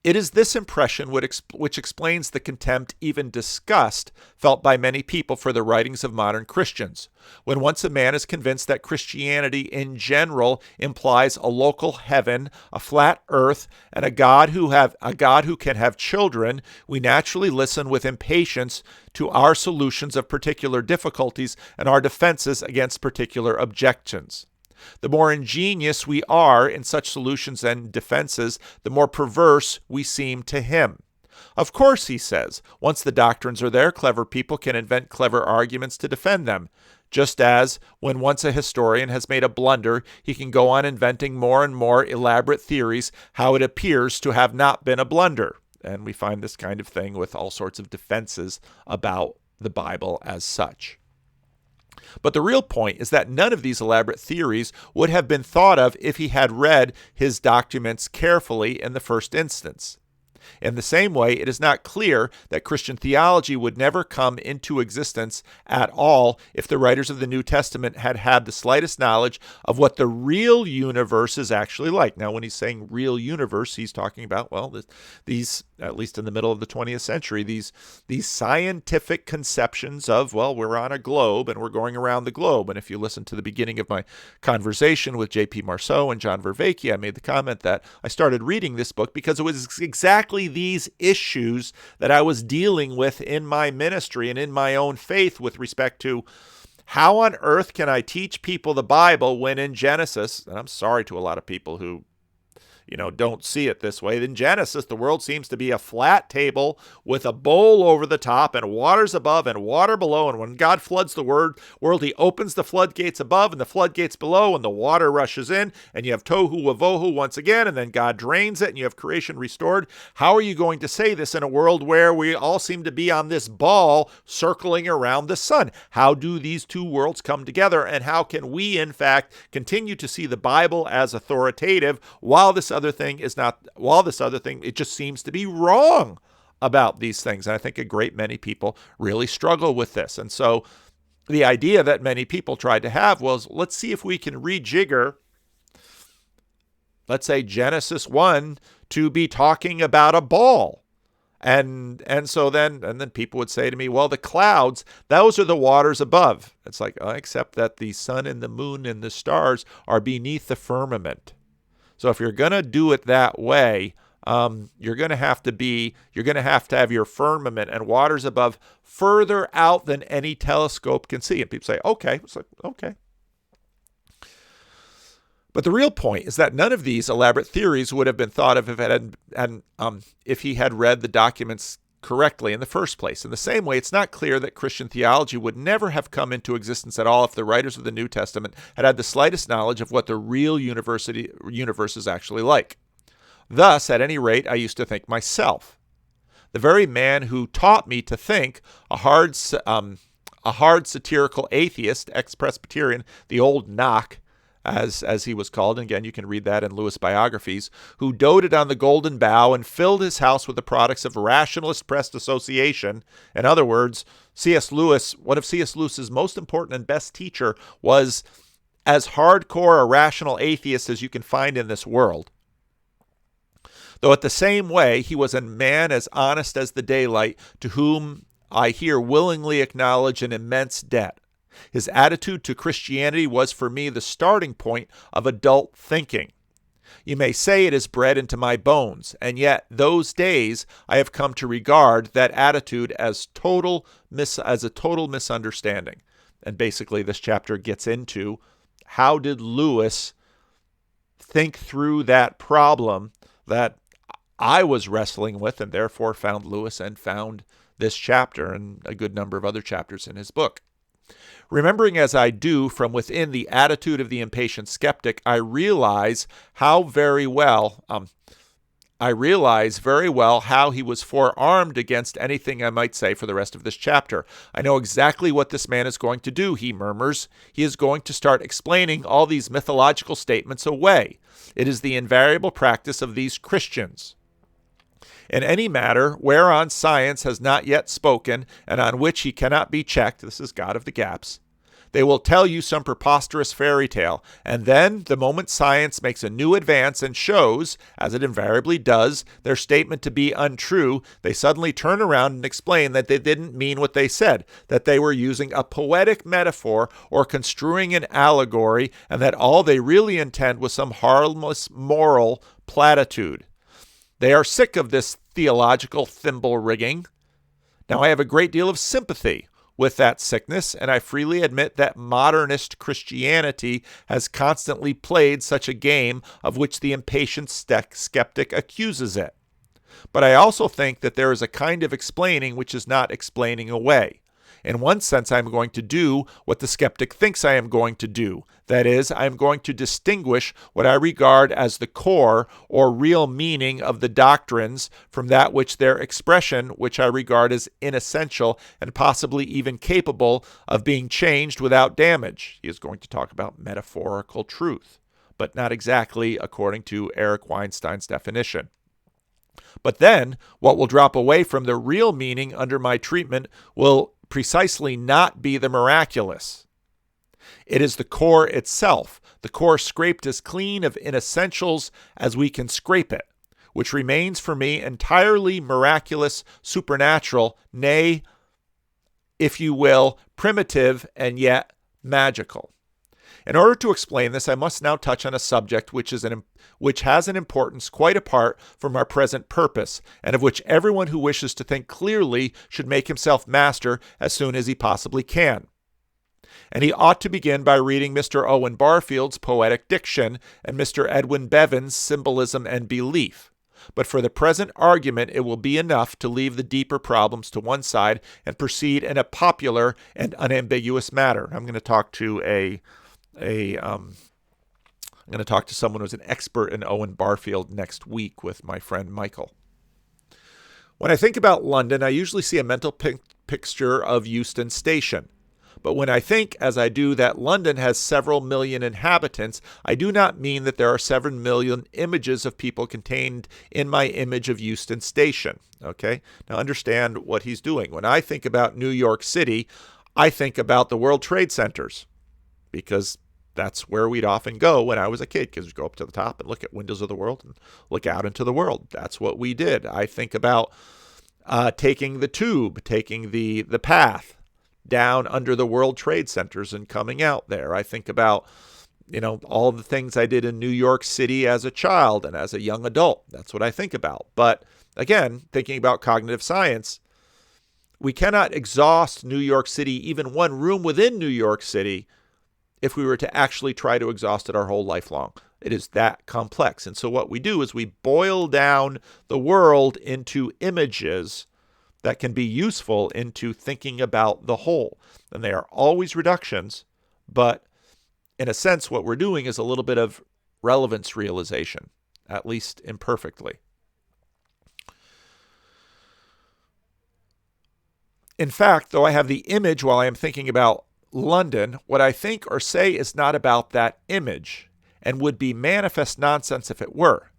It is this impression which explains the contempt, even disgust, felt by many people for the writings of modern Christians. When once a man is convinced that Christianity in general implies a local heaven, a flat earth, and a God who can have children, we naturally listen with impatience to our solutions of particular difficulties and our defenses against particular objections. The more ingenious we are in such solutions and defenses, the more perverse we seem to him. Of course, he says, once the doctrines are there, clever people can invent clever arguments to defend them. Just as, when once a historian has made a blunder, he can go on inventing more and more elaborate theories how it appears to have not been a blunder. And we find this kind of thing with all sorts of defenses about the Bible as such. But the real point is that none of these elaborate theories would have been thought of if he had read his documents carefully in the first instance. In the same way, it is not clear that Christian theology would never come into existence at all if the writers of the New Testament had had the slightest knowledge of what the real universe is actually like. Now, when he's saying real universe, he's talking about, well, these, at least in the middle of the 20th century, these scientific conceptions of, well, we're on a globe and we're going around the globe. And if you listen to the beginning of my conversation with J.P. Marceau and John Vervaeke, I made the comment that I started reading this book because it was exactly these issues that I was dealing with in my ministry and in my own faith with respect to how on earth can I teach people the Bible when in Genesis, and I'm sorry to a lot of people who don't see it this way. In Genesis, the world seems to be a flat table with a bowl over the top and waters above and water below. And when God floods the world, he opens the floodgates above and the floodgates below, and the water rushes in, and you have tohu wavohu once again, and then God drains it, and you have creation restored. How are you going to say this in a world where we all seem to be on this ball circling around the sun? How do these two worlds come together, and how can we, in fact, continue to see the Bible as authoritative while this other thing, it just seems to be wrong about these things? And I think a great many people really struggle with this. And so the idea that many people tried to have was, let's see if we can rejigger, let's say, Genesis 1 to be talking about a ball. And then people would say to me, well, the clouds, those are the waters above. It's like, except that the sun and the moon and the stars are beneath the firmament. So if you're going to do it that way, you're going to have to have your firmament and waters above further out than any telescope can see. And people say, okay. It's like, okay. But the real point is that none of these elaborate theories would have been thought of if he had read the documents correctly in the first place. In the same way, it's not clear that Christian theology would never have come into existence at all if the writers of the New Testament had had the slightest knowledge of what the real universe is actually like. Thus, at any rate, I used to think myself. The very man who taught me to think, a hard satirical atheist, ex-Presbyterian, the old knock, as he was called, and again, you can read that in Lewis biographies, who doted on the golden bough and filled his house with the products of rationalist press association. In other words, C.S. Lewis, one of C.S. Lewis's most important and best teacher, was as hardcore a rational atheist as you can find in this world. Though at the same way, he was a man as honest as the daylight, to whom I here willingly acknowledge an immense debt. His attitude to Christianity was for me the starting point of adult thinking. You may say it is bred into my bones, and yet those days I have come to regard that attitude as a total misunderstanding. And basically this chapter gets into how did Lewis think through that problem that I was wrestling with, and therefore found Lewis and found this chapter and a good number of other chapters in his book. Remembering as I do from within the attitude of the impatient skeptic, I realize very well how he was forearmed against anything I might say for the rest of this chapter. I know exactly what this man is going to do, he murmurs. He is going to start explaining all these mythological statements away. It is the invariable practice of these Christians. In any matter whereon science has not yet spoken, and on which he cannot be checked, this is God of the gaps, They will tell you some preposterous fairy tale, and then, the moment science makes a new advance and shows, as it invariably does, their statement to be untrue, they suddenly turn around and explain that they didn't mean what they said, that they were using a poetic metaphor or construing an allegory, and that all they really intend was some harmless moral platitude. They are sick of this theological thimble rigging. Now, I have a great deal of sympathy with that sickness, and I freely admit that modernist Christianity has constantly played such a game of which the impatient skeptic accuses it. But I also think that there is a kind of explaining which is not explaining away. In one sense, I am going to do what the skeptic thinks I am going to do. That is, I am going to distinguish what I regard as the core or real meaning of the doctrines from that which their expression, which I regard as inessential and possibly even capable of being changed without damage. He is going to talk about metaphorical truth, but not exactly according to Eric Weinstein's definition. But then, what will drop away from the real meaning under my treatment will precisely not be the miraculous. It is the core itself, the core scraped as clean of inessentials as we can scrape it, which remains for me entirely miraculous, supernatural, nay, if you will, primitive, and yet magical. In order to explain this, I must now touch on a subject which has an importance quite apart from our present purpose, and of which everyone who wishes to think clearly should make himself master as soon as he possibly can. And he ought to begin by reading Mr. Owen Barfield's Poetic Diction and Mr. Edwin Bevan's Symbolism and Belief. But for the present argument, it will be enough to leave the deeper problems to one side and proceed in a popular and unambiguous matter. I'm going to talk to someone who's an expert in Owen Barfield next week with my friend Michael. When I think about London, I usually see a mental picture of Euston Station. But when I think, as I do, that London has several million inhabitants, I do not mean that there are 7 million images of people contained in my image of Euston Station. Okay? Now understand what he's doing. When I think about New York City, I think about the World Trade Centers, because that's where we'd often go when I was a kid, because we'd go up to the top and look at windows of the world and look out into the world. That's what we did. I think about taking the tube, taking the path down under the World Trade Centers and coming out there. I think about, all the things I did in New York City as a child and as a young adult. That's what I think about. But again, thinking about cognitive science, we cannot exhaust New York City, even one room within New York City, if we were to actually try to exhaust it our whole life long. It is that complex. And so what we do is we boil down the world into images that can be useful into thinking about the whole. And they are always reductions, but in a sense, what we're doing is a little bit of relevance realization, at least imperfectly. In fact, though I have the image while I am thinking about London, what I think or say is not about that image, and would be manifest nonsense if it were.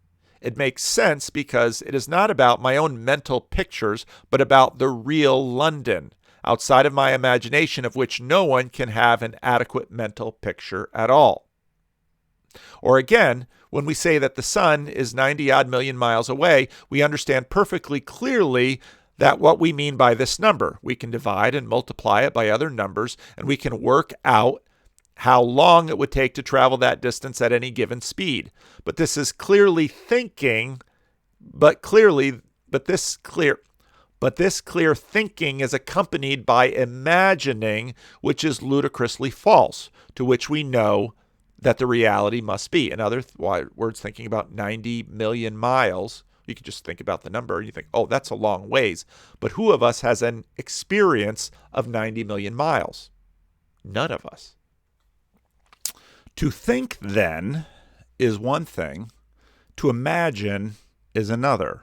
It makes sense because it is not about my own mental pictures, but about the real London, outside of my imagination, of which no one can have an adequate mental picture at all. Or again, when we say that the sun is 90-odd million miles away, we understand perfectly clearly that what we mean by this number. We can divide and multiply it by other numbers, and we can work out how long it would take to travel that distance at any given speed. But this is clearly thinking, but this clear thinking is accompanied by imagining, which is ludicrously false, to which we know that the reality must be. In other words, thinking about 90 million miles, you could just think about the number and you think, oh, that's a long ways. But who of us has an experience of 90 million miles? None of us. To think, then, is one thing. To imagine is another.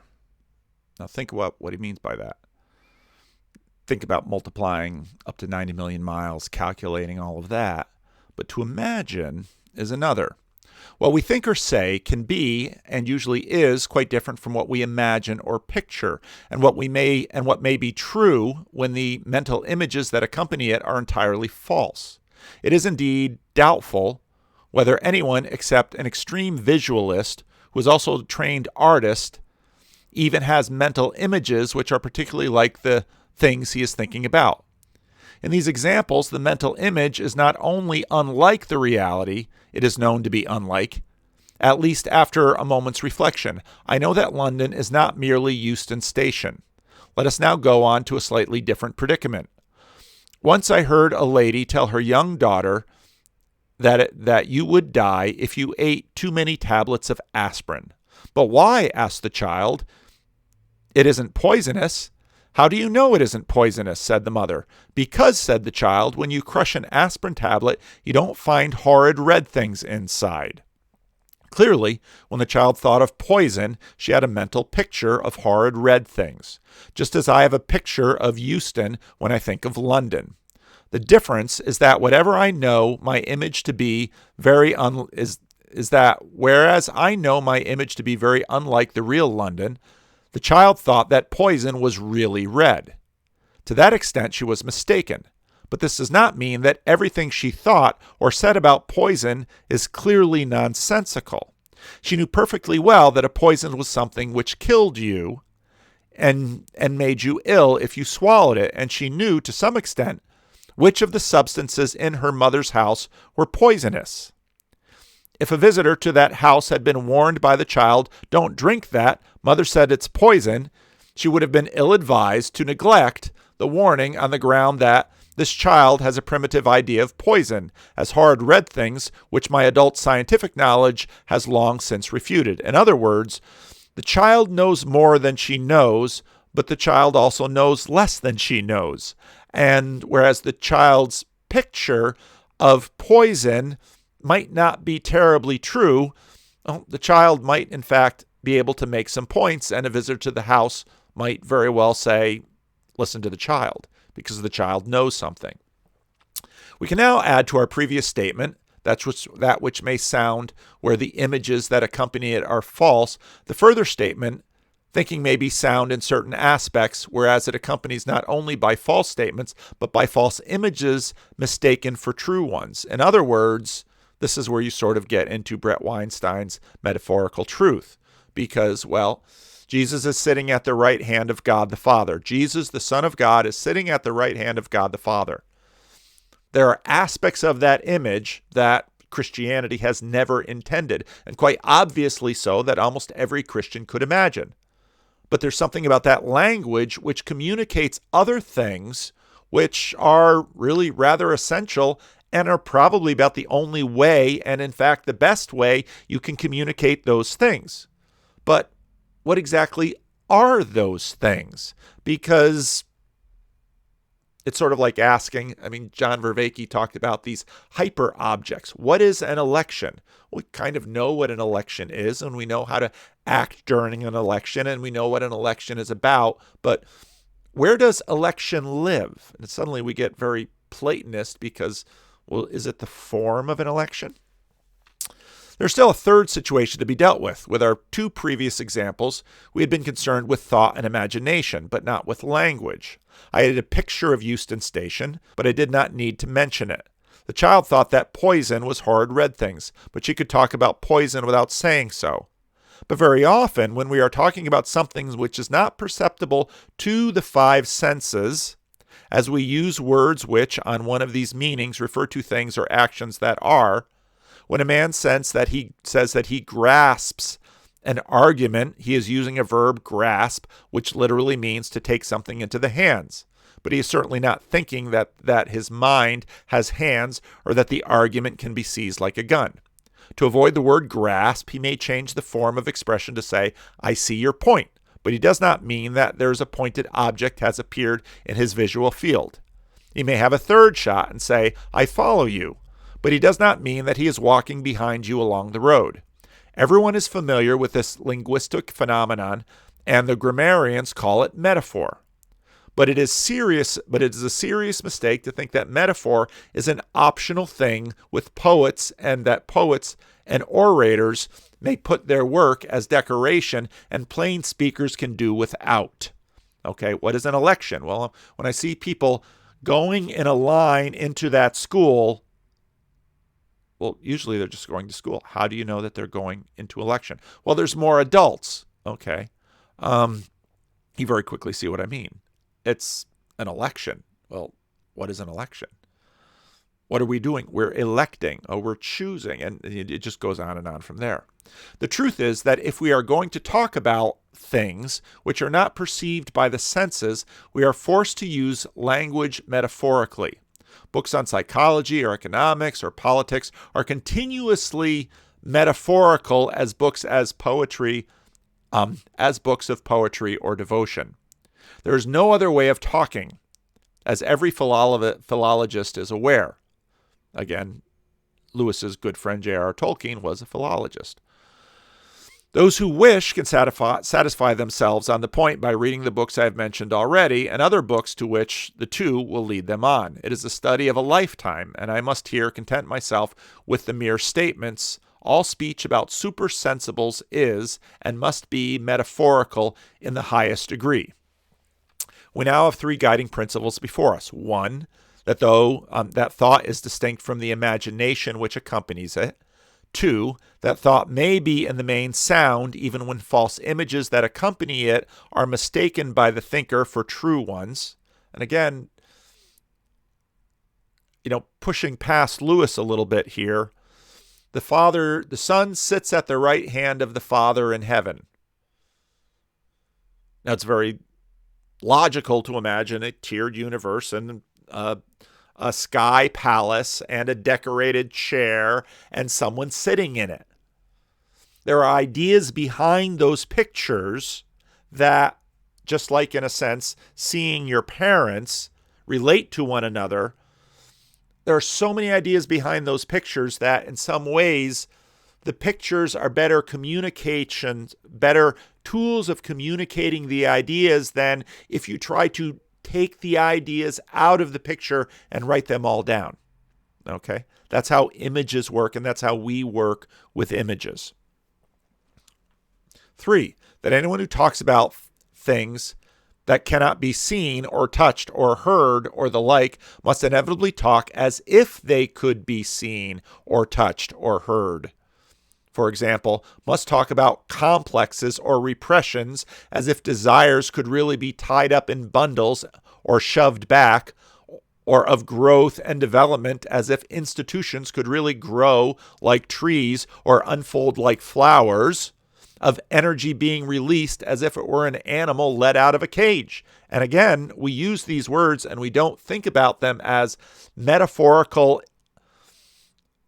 Now think about what he means by that. Think about multiplying up to 90 million miles, calculating all of that. But to imagine is another. What we think or say can be, and usually is, quite different from what we imagine or picture, and what may be true when the mental images that accompany it are entirely false. It is indeed doubtful whether anyone except an extreme visualist, who is also a trained artist, even has mental images which are particularly like the things he is thinking about. In these examples, the mental image is not only unlike the reality it is known to be unlike, at least after a moment's reflection. I know that London is not merely Euston Station. Let us now go on to a slightly different predicament. Once I heard a lady tell her young daughter that you would die if you ate too many tablets of aspirin. But why? Asked the child. It isn't poisonous. How do you know it isn't poisonous? Said the mother. Because, said the child, when you crush an aspirin tablet, you don't find horrid red things inside. Clearly, when the child thought of poison, she had a mental picture of horrid red things, just as I have a picture of Euston when I think of London. The difference is that whatever I know my image to be is that whereas I know my image to be very unlike the real London, the child thought that poison was really red. To that extent, she was mistaken. But this does not mean that everything she thought or said about poison is clearly nonsensical. She knew perfectly well that a poison was something which killed you and made you ill if you swallowed it, and she knew to some extent which of the substances in her mother's house were poisonous. If a visitor to that house had been warned by the child, "Don't drink that, mother said it's poison," she would have been ill-advised to neglect the warning on the ground that this child has a primitive idea of poison as horrid red things, which my adult scientific knowledge has long since refuted. In other words, the child knows more than she knows, but the child also knows less than she knows. And whereas the child's picture of poison might not be terribly true, the child might in fact be able to make some points, and a visitor to the house might very well say, listen to the child, because the child knows something. We can now add to our previous statement, that which may sound where the images that accompany it are false, the further statement, thinking may be sound in certain aspects, whereas it accompanies not only by false statements, but by false images mistaken for true ones. In other words, this is where you sort of get into Brett Weinstein's metaphorical truth, because, well, Jesus is sitting at the right hand of God the Father. Jesus, the Son of God, is sitting at the right hand of God the Father. There are aspects of that image that Christianity has never intended, and quite obviously so, that almost every Christian could imagine. But there's something about that language which communicates other things which are really rather essential and are probably about the only way, and in fact the best way, you can communicate those things. But what exactly are those things? Because it's sort of like asking, John Vervaeke talked about these hyper objects. What is an election? We kind of know what an election is, and we know how to act during an election, and we know what an election is about, but where does election live? And suddenly we get very Platonist because, well, is it the form of an election? There's still a third situation to be dealt with. With our two previous examples, we had been concerned with thought and imagination, but not with language. I had a picture of Euston Station, but I did not need to mention it. The child thought that poison was horrid red things, but she could talk about poison without saying so. But very often, when we are talking about something which is not perceptible to the five senses, as we use words which, on one of these meanings, refer to things or actions that are, when a man says that he grasps an argument, he is using a verb grasp, which literally means to take something into the hands. But he is certainly not thinking that his mind has hands or that the argument can be seized like a gun. To avoid the word grasp, he may change the form of expression to say, I see your point, but he does not mean that there's a pointed object has appeared in his visual field. He may have a third shot and say, I follow you, but he does not mean that he is walking behind you along the road. Everyone is familiar with this linguistic phenomenon, and the grammarians call it metaphor. But it is a serious mistake to think that metaphor is an optional thing with poets, and that poets and orators may put their work as decoration and plain speakers can do without. Okay, what is an election? Well, when I see people going in a line into that school, Well, usually they're just going to school. How do you know that they're going into election? Well, there's more adults. Okay. You very quickly see what I mean. It's an election. Well, what is an election? What are we doing? We're electing, or we're choosing, and it just goes on from there. The truth is that if we are going to talk about things which are not perceived by the senses, we are forced to use language metaphorically. Books on psychology or economics or politics are continuously metaphorical as books of poetry or devotion. There is no other way of talking, as every philologist is aware. Again, Lewis's good friend J.R.R. Tolkien was a philologist. Those who wish can satisfy themselves on the point by reading the books I have mentioned already and other books to which the two will lead them on. It is the study of a lifetime, and I must here content myself with the mere statements. All speech about supersensibles is and must be metaphorical in the highest degree. We now have three guiding principles before us. One, that that thought is distinct from the imagination which accompanies it. Two, that thought may be in the main sound, even when false images that accompany it are mistaken by the thinker for true ones. And again, pushing past Lewis a little bit here, the Son sits at the right hand of the Father in heaven. Now, it's very logical to imagine a tiered universe and a sky palace and a decorated chair and someone sitting in it. There are ideas behind those pictures that, just like in a sense, seeing your parents relate to one another, there are so many ideas behind those pictures that in some ways the pictures are better communications, better tools of communicating the ideas than if you try to take the ideas out of the picture and write them all down. Okay? That's how images work, and that's how we work with images. 3, that anyone who talks about things that cannot be seen or touched or heard or the like must inevitably talk as if they could be seen or touched or heard. For example, must talk about complexes or repressions as if desires could really be tied up in bundles or shoved back, or of growth and development as if institutions could really grow like trees or unfold like flowers, of energy being released as if it were an animal let out of a cage. And again, we use these words and we don't think about them as metaphorical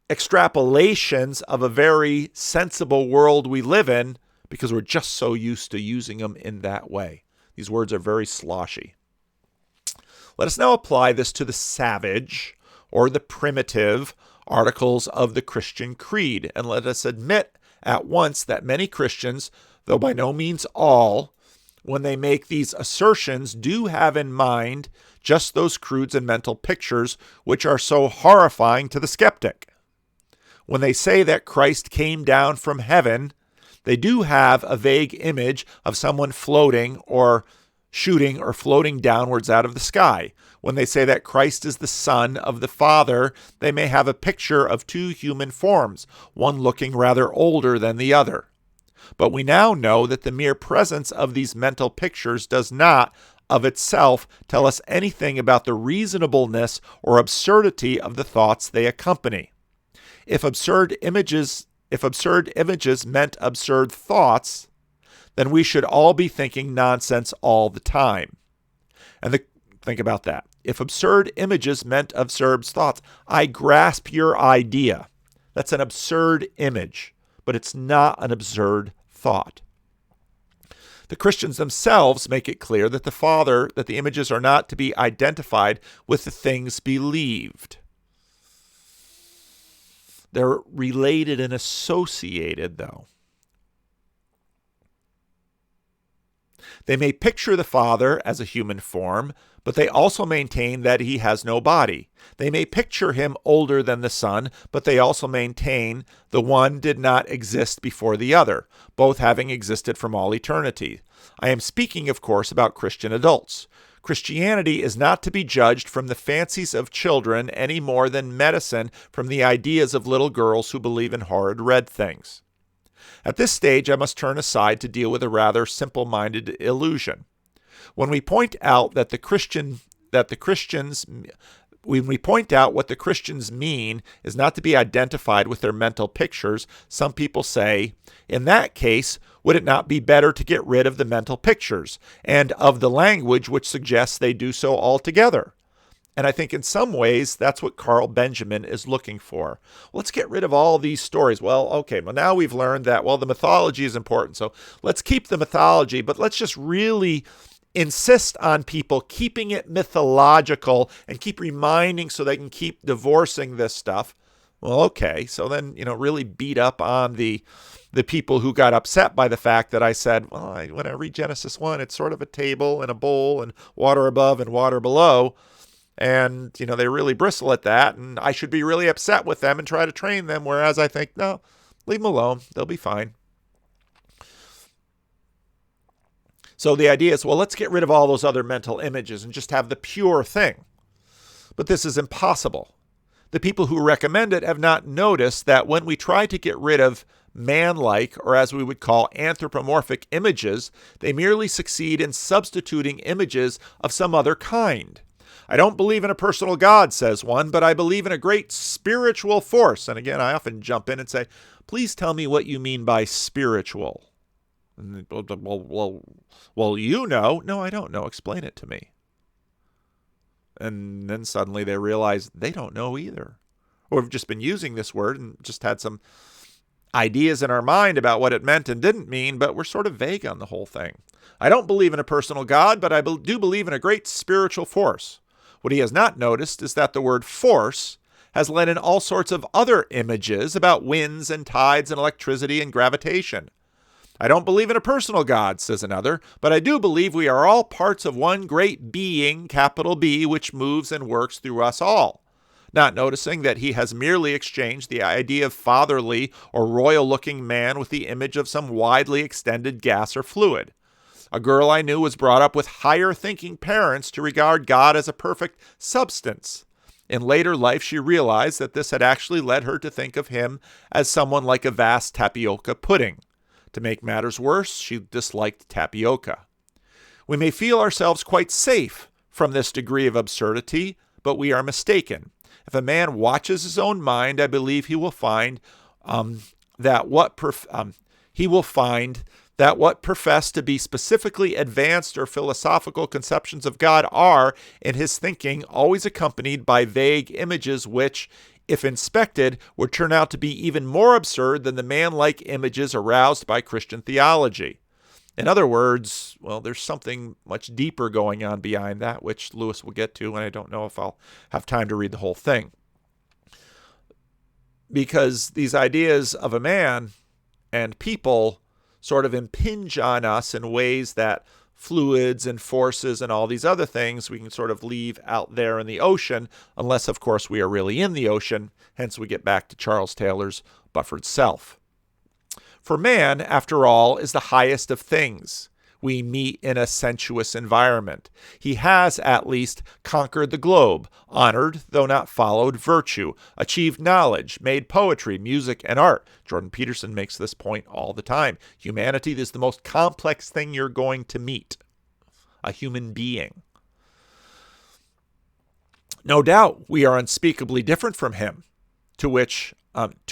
extrapolations of a very sensible world we live in because we're just so used to using them in that way. These words are very sloshy. Let us now apply this to the savage or the primitive articles of the Christian creed, and let us admit at once that many Christians, though by no means all, when they make these assertions, do have in mind just those crude and mental pictures which are so horrifying to the skeptic. When they say that Christ came down from heaven, they do have a vague image of someone floating or shooting or floating downwards out of the sky. When they say that Christ is the Son of the Father, they may have a picture of two human forms, one looking rather older than the other. But we now know that the mere presence of these mental pictures does not, of itself, tell us anything about the reasonableness or absurdity of the thoughts they accompany. If absurd images meant absurd thoughts, then we should all be thinking nonsense all the time. And think about that. If absurd images meant absurd thoughts, I grasp your idea. That's an absurd image, but it's not an absurd thought. The Christians themselves make it clear that the images are not to be identified with the things believed. They're related and associated, though. They may picture the Father as a human form, but they also maintain that he has no body. They may picture him older than the Son, but they also maintain the one did not exist before the other, both having existed from all eternity. I am speaking, of course, about Christian adults. Christianity is not to be judged from the fancies of children any more than medicine from the ideas of little girls who believe in horrid red things. At this stage, I must turn aside to deal with a rather simple-minded illusion. When we point out what the Christians mean is not to be identified with their mental pictures, some people say, in that case, would it not be better to get rid of the mental pictures and of the language which suggests they do so altogether? And I think in some ways that's what Carl Benjamin is looking for. Let's get rid of all these stories. Well, okay, well now we've learned that, well, the mythology is important. So let's keep the mythology, but let's just really insist on people keeping it mythological and keep reminding so they can keep divorcing this stuff. Well, okay, so then, really beat up on the people who got upset by the fact that I said, well, when I read Genesis 1, it's sort of a table and a bowl and water above and water below. And, they really bristle at that. And I should be really upset with them and try to train them. Whereas I think, no, leave them alone. They'll be fine. So the idea is, well, let's get rid of all those other mental images and just have the pure thing. But this is impossible. The people who recommend it have not noticed that when we try to get rid of man-like, or as we would call anthropomorphic images, they merely succeed in substituting images of some other kind. I don't believe in a personal God, says one, but I believe in a great spiritual force. And again, I often jump in and say, please tell me what you mean by spiritual. And, well, you know. No, I don't know. Explain it to me. And then suddenly they realize they don't know either. Or we've just been using this word and just had some ideas in our mind about what it meant and didn't mean, but we're sort of vague on the whole thing. I don't believe in a personal God, but I do believe in a great spiritual force. What he has not noticed is that the word force has led in all sorts of other images about winds and tides and electricity and gravitation. I don't believe in a personal God, says another, but I do believe we are all parts of one great being, capital B, which moves and works through us all. Not noticing that he has merely exchanged the idea of fatherly or royal-looking man with the image of some widely extended gas or fluid. A girl I knew was brought up with higher-thinking parents to regard God as a perfect substance. In later life, she realized that this had actually led her to think of him as someone like a vast tapioca pudding. To make matters worse, she disliked tapioca. We may feel ourselves quite safe from this degree of absurdity, but we are mistaken. If a man watches his own mind, I believe he will find that what profess to be specifically advanced or philosophical conceptions of God are, in his thinking, always accompanied by vague images which, if inspected, would turn out to be even more absurd than the man-like images aroused by Christian theology. In other words, well, there's something much deeper going on behind that, which Lewis will get to, and I don't know if I'll have time to read the whole thing. Because these ideas of a man and people sort of impinge on us in ways that fluids and forces and all these other things we can sort of leave out there in the ocean, unless, of course, we are really in the ocean. Hence, we get back to Charles Taylor's buffered self. For man, after all, is the highest of things. We meet in a sensuous environment. He has, at least, conquered the globe, honored, though not followed, virtue, achieved knowledge, made poetry, music, and art. Jordan Peterson makes this point all the time. Humanity is the most complex thing you're going to meet. A human being. No doubt, we are unspeakably different from him, to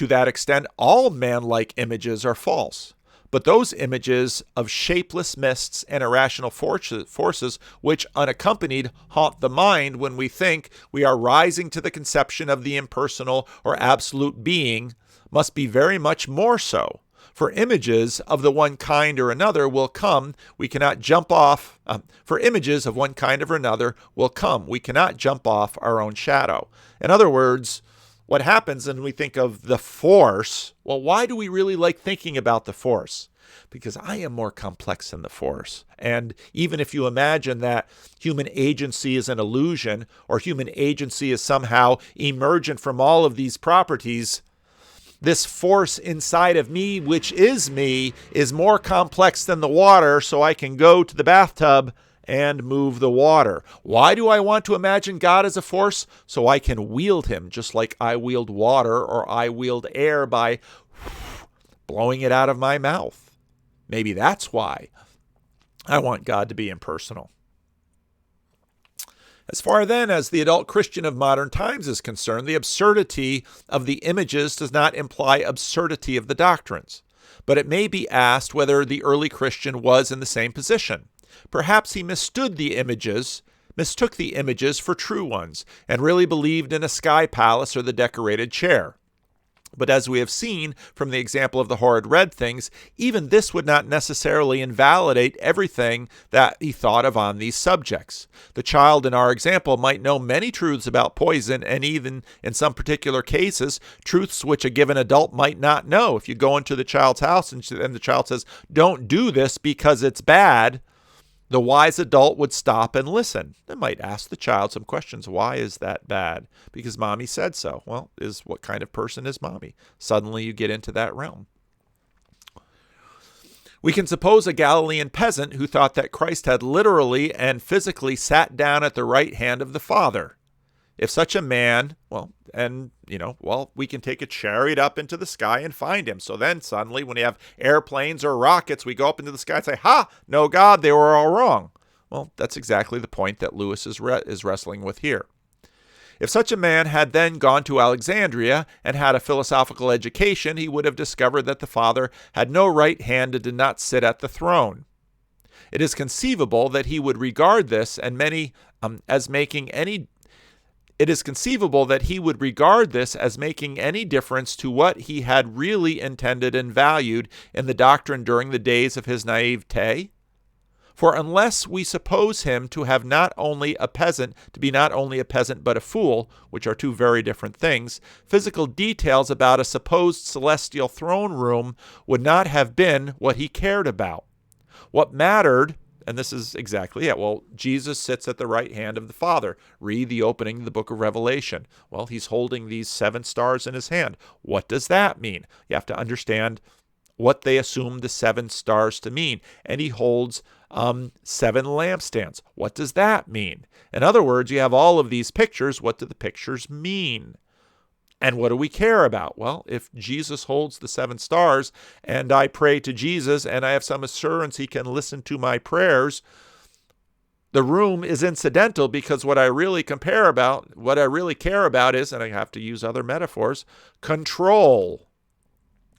that extent, all man-like images are false. But those images of shapeless mists and irrational forces which, unaccompanied, haunt the mind when we think we are rising to the conception of the impersonal or absolute being, must be very much more so. For images of the one kind or another will come, we cannot jump off. For images of one kind or another will come, we cannot jump off our own shadow. In other words, what happens when we think of the force? Well, why do we really like thinking about the force? Because I am more complex than the force. And even if you imagine that human agency is an illusion, or human agency is somehow emergent from all of these properties, this force inside of me, which is me, is more complex than the water, so I can go to the bathtub and move the water. Why do I want to imagine God as a force? So I can wield him just like I wield water or I wield air by blowing it out of my mouth. Maybe that's why I want God to be impersonal. As far then as the adult Christian of modern times is concerned, the absurdity of the images does not imply absurdity of the doctrines. But it may be asked whether the early Christian was in the same position. Perhaps he mistook the images for true ones, and really believed in a sky palace or the decorated chair. But as we have seen from the example of the horrid red things, even this would not necessarily invalidate everything that he thought of on these subjects. The child in our example might know many truths about poison, and even in some particular cases, truths which a given adult might not know. If you go into the child's house and the child says, "Don't do this because it's bad," the wise adult would stop and listen. They might ask the child some questions. Why is that bad? Because mommy said so. Well, what kind of person is mommy? Suddenly you get into that realm. We can suppose a Galilean peasant who thought that Christ had literally and physically sat down at the right hand of the Father. If such a man, we can take a chariot up into the sky and find him. So then suddenly when you have airplanes or rockets, we go up into the sky and say, "Ha, no God, they were all wrong." Well, that's exactly the point that Lewis is wrestling with here. If such a man had then gone to Alexandria and had a philosophical education, he would have discovered that the Father had no right hand and did not sit at the throne. It is conceivable that he would regard this as making any difference to what he had really intended and valued in the doctrine during the days of his naivete. For unless we suppose him to have not only a peasant but a fool, which are two very different things, physical details about a supposed celestial throne room would not have been what he cared about. What mattered, and this is exactly it. Well, Jesus sits at the right hand of the Father. Read the opening of the book of Revelation. Well, he's holding these 7 stars in his hand. What does that mean? You have to understand what they assume the 7 stars to mean. And he holds 7 lampstands. What does that mean? In other words, you have all of these pictures. What do the pictures mean? And what do we care about? Well, if Jesus holds the 7 stars and I pray to Jesus and I have some assurance he can listen to my prayers, the room is incidental, because what I really care about is, and I have to use other metaphors, control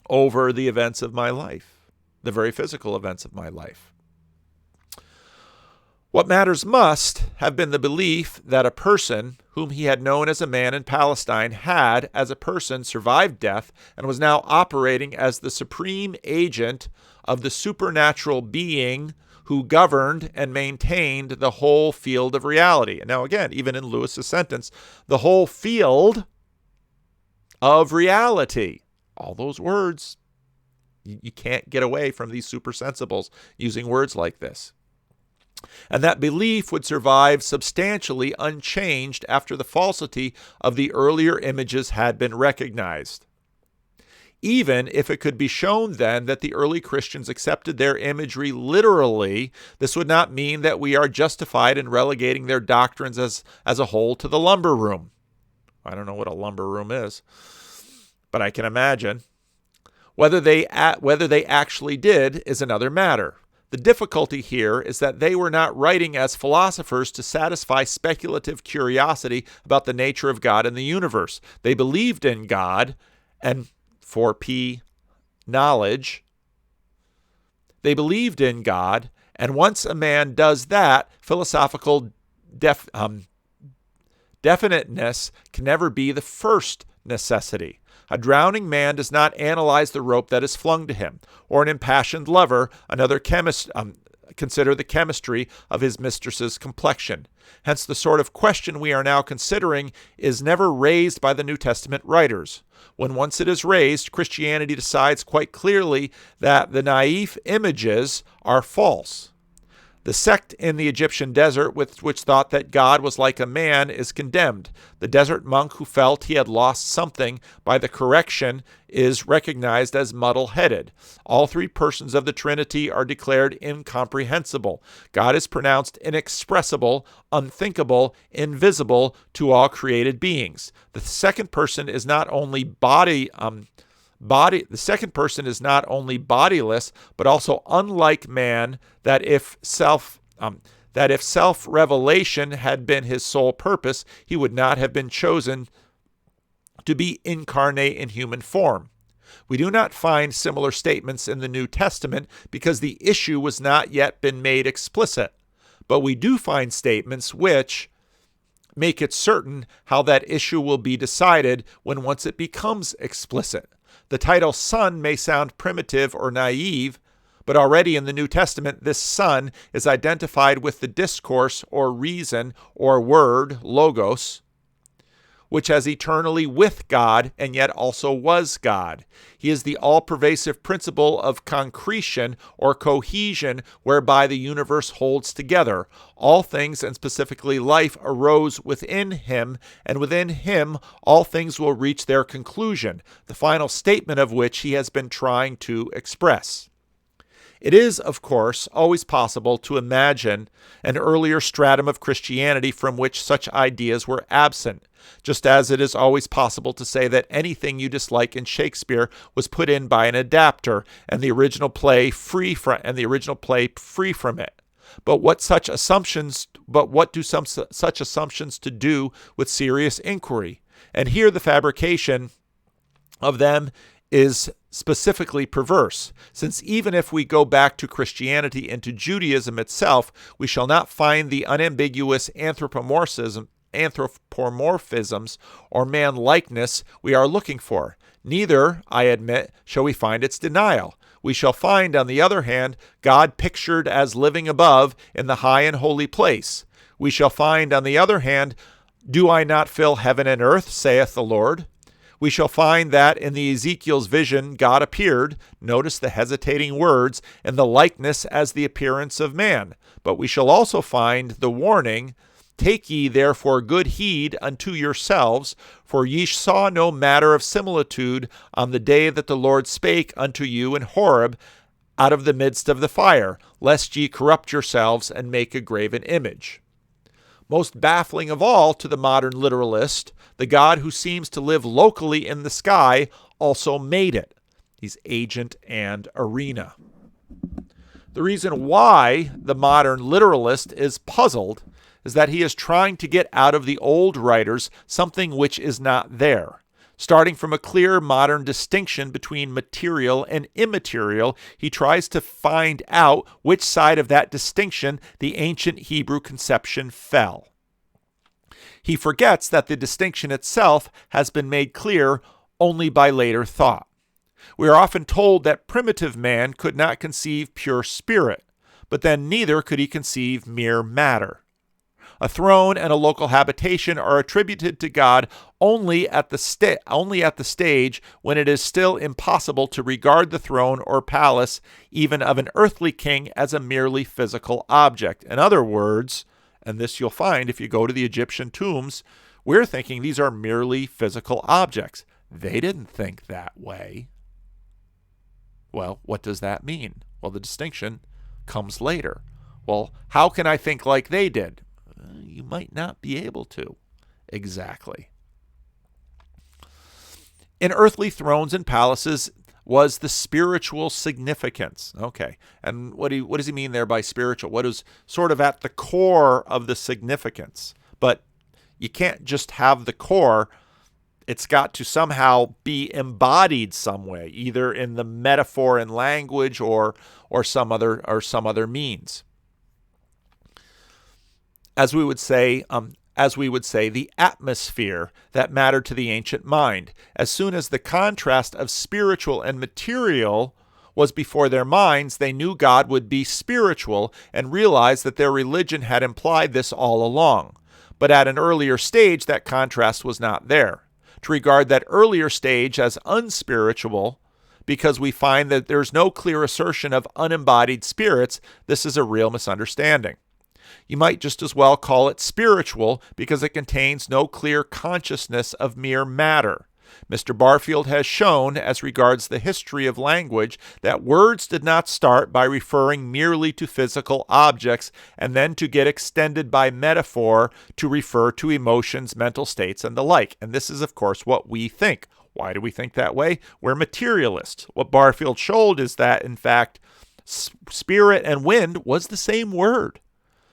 over the events of my life, the very physical events of my life. What matters must have been the belief that a person whom he had known as a man in Palestine had, as a person, survived death and was now operating as the supreme agent of the supernatural being who governed and maintained the whole field of reality. And now again, even in Lewis's sentence, the whole field of reality. All those words, you can't get away from these supersensibles using words like this. And that belief would survive substantially unchanged after the falsity of the earlier images had been recognized. Even if it could be shown then that the early Christians accepted their imagery literally, this would not mean that we are justified in relegating their doctrines as a whole to the lumber room. I don't know what a lumber room is, but I can imagine. Whether they actually did is another matter. The difficulty here is that they were not writing as philosophers to satisfy speculative curiosity about the nature of God and the universe. They believed in God, and for P, knowledge. They believed in God, and once a man does that, philosophical definiteness can never be the first necessity. A drowning man does not analyze the rope that is flung to him, or an impassioned lover consider the chemistry of his mistress's complexion. Hence, the sort of question we are now considering is never raised by the New Testament writers. When once it is raised, Christianity decides quite clearly that the naive images are false. The sect in the Egyptian desert which thought that God was like a man is condemned. The desert monk who felt he had lost something by the correction is recognized as muddle-headed. All three persons of the Trinity are declared incomprehensible. God is pronounced inexpressible, unthinkable, invisible to all created beings. The second person is not only the second person is not only bodiless, but also unlike man, that if self-revelation had been his sole purpose, he would not have been chosen to be incarnate in human form. We do not find similar statements in the New Testament because the issue was not yet been made explicit, but we do find statements which make it certain how that issue will be decided when once it becomes explicit. The title Son may sound primitive or naive, but already in the New Testament, this Son is identified with the discourse or reason or word, logos, which has eternally with God and yet also was God. He is the all-pervasive principle of concretion or cohesion whereby the universe holds together. All things, and specifically life, arose within him, and within him all things will reach their conclusion, the final statement of which he has been trying to express. It is, of course, always possible to imagine an earlier stratum of Christianity from which such ideas were absent, just as it is always possible to say that anything you dislike in Shakespeare was put in by an adapter and the original play free from it. But what do such assumptions to do with serious inquiry? And here the fabrication of them is specifically perverse, since even if we go back to Christianity and to Judaism itself, we shall not find the unambiguous anthropomorphisms or man-likeness we are looking for. Neither, I admit, shall we find its denial. We shall find, on the other hand, God pictured as living above in the high and holy place. We shall find, on the other hand, do I not fill heaven and earth, saith the Lord? We shall find that in the Ezekiel's vision, God appeared, notice the hesitating words, in the likeness as the appearance of man. But we shall also find the warning, take ye therefore good heed unto yourselves, for ye saw no matter of similitude on the day that the Lord spake unto you in Horeb out of the midst of the fire, lest ye corrupt yourselves and make a graven image. Most baffling of all to the modern literalist, the God who seems to live locally in the sky also made it. He's agent and arena. The reason why the modern literalist is puzzled is that he is trying to get out of the old writers something which is not there. Starting from a clear modern distinction between material and immaterial, he tries to find out which side of that distinction the ancient Hebrew conception fell. He forgets that the distinction itself has been made clear only by later thought. We are often told that primitive man could not conceive pure spirit, but then neither could he conceive mere matter. A throne and a local habitation are attributed to God only at the stage when it is still impossible to regard the throne or palace, even of an earthly king, as a merely physical object. In other words, and this you'll find if you go to the Egyptian tombs, we're thinking these are merely physical objects. They didn't think that way. Well, what does that mean? Well, the distinction comes later. Well, how can I think like they did? You might not be able to. Exactly. In earthly thrones and palaces was the spiritual significance. Okay, and what does he mean there by spiritual? What is sort of at the core of the significance? But you can't just have the core. It's got to somehow be embodied some way, either in the metaphor and language or some other means. As we would say, the atmosphere that mattered to the ancient mind. As soon as the contrast of spiritual and material was before their minds, they knew God would be spiritual and realized that their religion had implied this all along. But at an earlier stage, that contrast was not there. To regard that earlier stage as unspiritual because we find that there's no clear assertion of unembodied spirits, this is a real misunderstanding. You might just as well call it spiritual because it contains no clear consciousness of mere matter. Mr. Barfield has shown, as regards the history of language, that words did not start by referring merely to physical objects and then to get extended by metaphor to refer to emotions, mental states, and the like. And this is, of course, what we think. Why do we think that way? We're materialists. What Barfield showed is that, in fact, spirit and wind was the same word.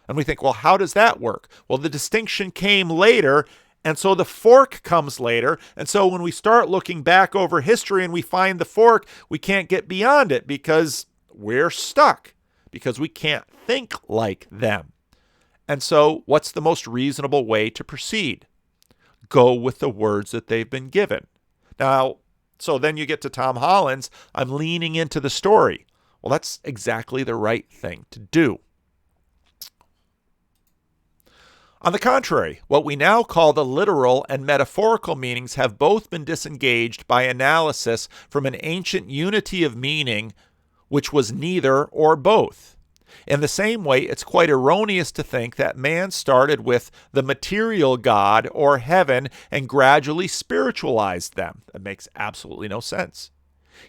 And we think, well, how does that work? Well, the distinction came later, and so the fork comes later. And so when we start looking back over history and we find the fork, we can't get beyond it because we're stuck, because we can't think like them. And so what's the most reasonable way to proceed? Go with the words that they've been given. Now, so then you get to Tom Holland's, I'm leaning into the story. Well, that's exactly the right thing to do. On the contrary, what we now call the literal and metaphorical meanings have both been disengaged by analysis from an ancient unity of meaning which was neither or both. In the same way, it's quite erroneous to think that man started with the material God or heaven and gradually spiritualized them. That makes absolutely no sense.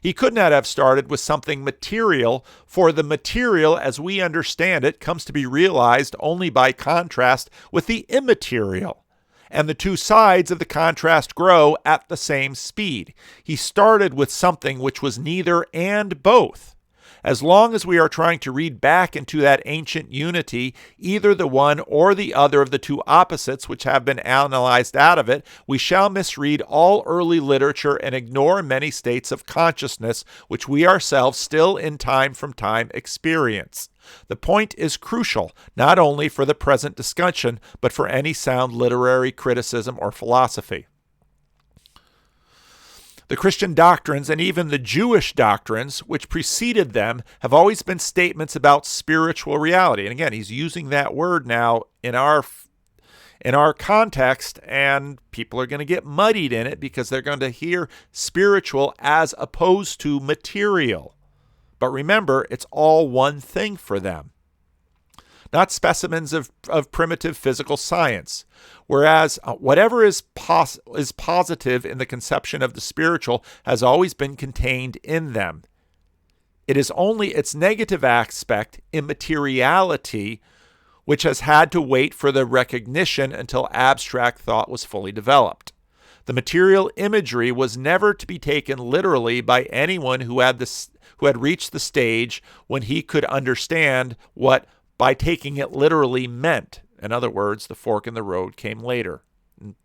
He could not have started with something material, for the material as we understand it comes to be realized only by contrast with the immaterial, and the two sides of the contrast grow at the same speed. He started with something which was neither and both. As long as we are trying to read back into that ancient unity, either the one or the other of the two opposites which have been analyzed out of it, we shall misread all early literature and ignore many states of consciousness which we ourselves still in time from time experience. The point is crucial, not only for the present discussion, but for any sound literary criticism or philosophy. The Christian doctrines and even the Jewish doctrines which preceded them have always been statements about spiritual reality. And again, he's using that word now in our context, and people are going to get muddied in it because they're going to hear spiritual as opposed to material. But remember, it's all one thing for them. Not specimens of primitive physical science. Whereas whatever is positive in the conception of the spiritual has always been contained in them. It is only its negative aspect, immateriality, which has had to wait for the recognition until abstract thought was fully developed. The material imagery was never to be taken literally by anyone who had reached the stage when he could understand what by taking it literally meant. In other words, the fork in the road came later.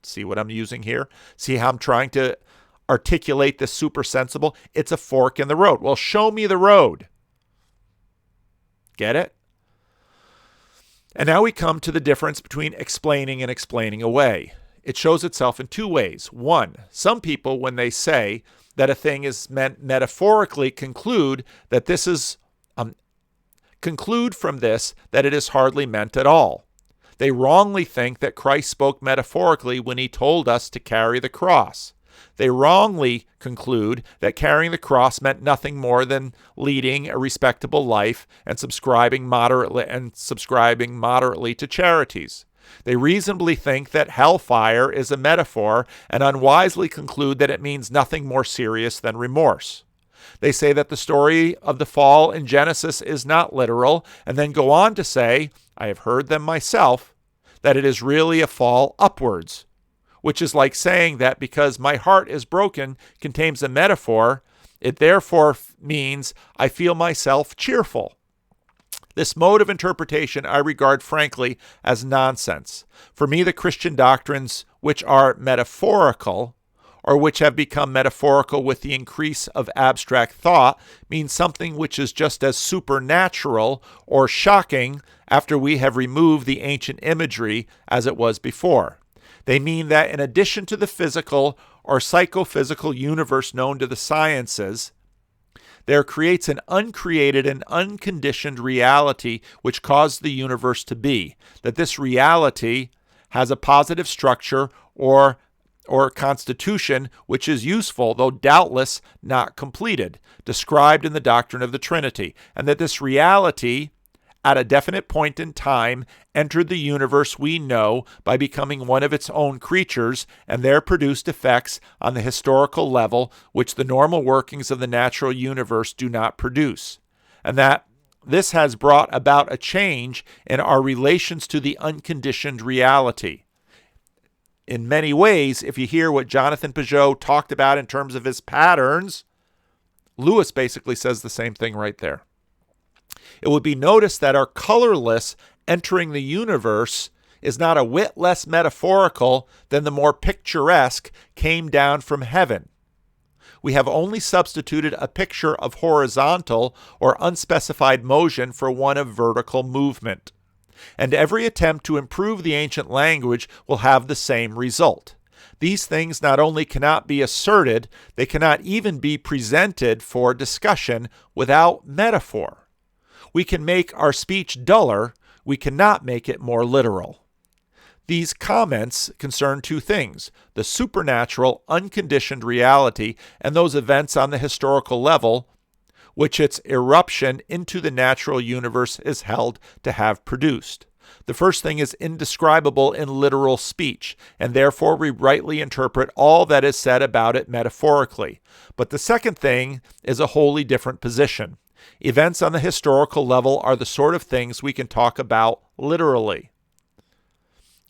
See what I'm using here? See how I'm trying to articulate this super sensible? It's a fork in the road. Well, show me the road. Get it? And now we come to the difference between explaining and explaining away. It shows itself in two ways. One, some people, when they say that a thing is meant metaphorically, conclude from this that it is hardly meant at all. They wrongly think that Christ spoke metaphorically when he told us to carry the cross. They wrongly conclude that carrying the cross meant nothing more than leading a respectable life and subscribing moderately to charities. They reasonably think that hellfire is a metaphor and unwisely conclude that it means nothing more serious than remorse. They say that the story of the fall in Genesis is not literal, and then go on to say, I have heard them myself, that it is really a fall upwards, which is like saying that because my heart is broken contains a metaphor, it therefore means I feel myself cheerful. This mode of interpretation I regard frankly as nonsense. For me, the Christian doctrines which are metaphorical, or which have become metaphorical with the increase of abstract thought, means something which is just as supernatural or shocking after we have removed the ancient imagery as it was before. They mean that in addition to the physical or psychophysical universe known to the sciences, there creates an uncreated and unconditioned reality which caused the universe to be, that this reality has a positive structure or or constitution, which is useful, though doubtless not completed, described in the doctrine of the Trinity, and that this reality, at a definite point in time, entered the universe we know by becoming one of its own creatures, and there produced effects on the historical level which the normal workings of the natural universe do not produce, and that this has brought about a change in our relations to the unconditioned reality. In many ways, if you hear what Jonathan Pageau talked about in terms of his patterns, Lewis basically says the same thing right there. It would be noticed that our colorless entering the universe is not a whit less metaphorical than the more picturesque came down from heaven. We have only substituted a picture of horizontal or unspecified motion for one of vertical movement. And every attempt to improve the ancient language will have the same result. These things not only cannot be asserted, they cannot even be presented for discussion without metaphor. We can make our speech duller, we cannot make it more literal. These comments concern two things: the supernatural, unconditioned reality and those events on the historical level which its eruption into the natural universe is held to have produced. The first thing is indescribable in literal speech, and therefore we rightly interpret all that is said about it metaphorically. But the second thing is a wholly different position. Events on the historical level are the sort of things we can talk about literally.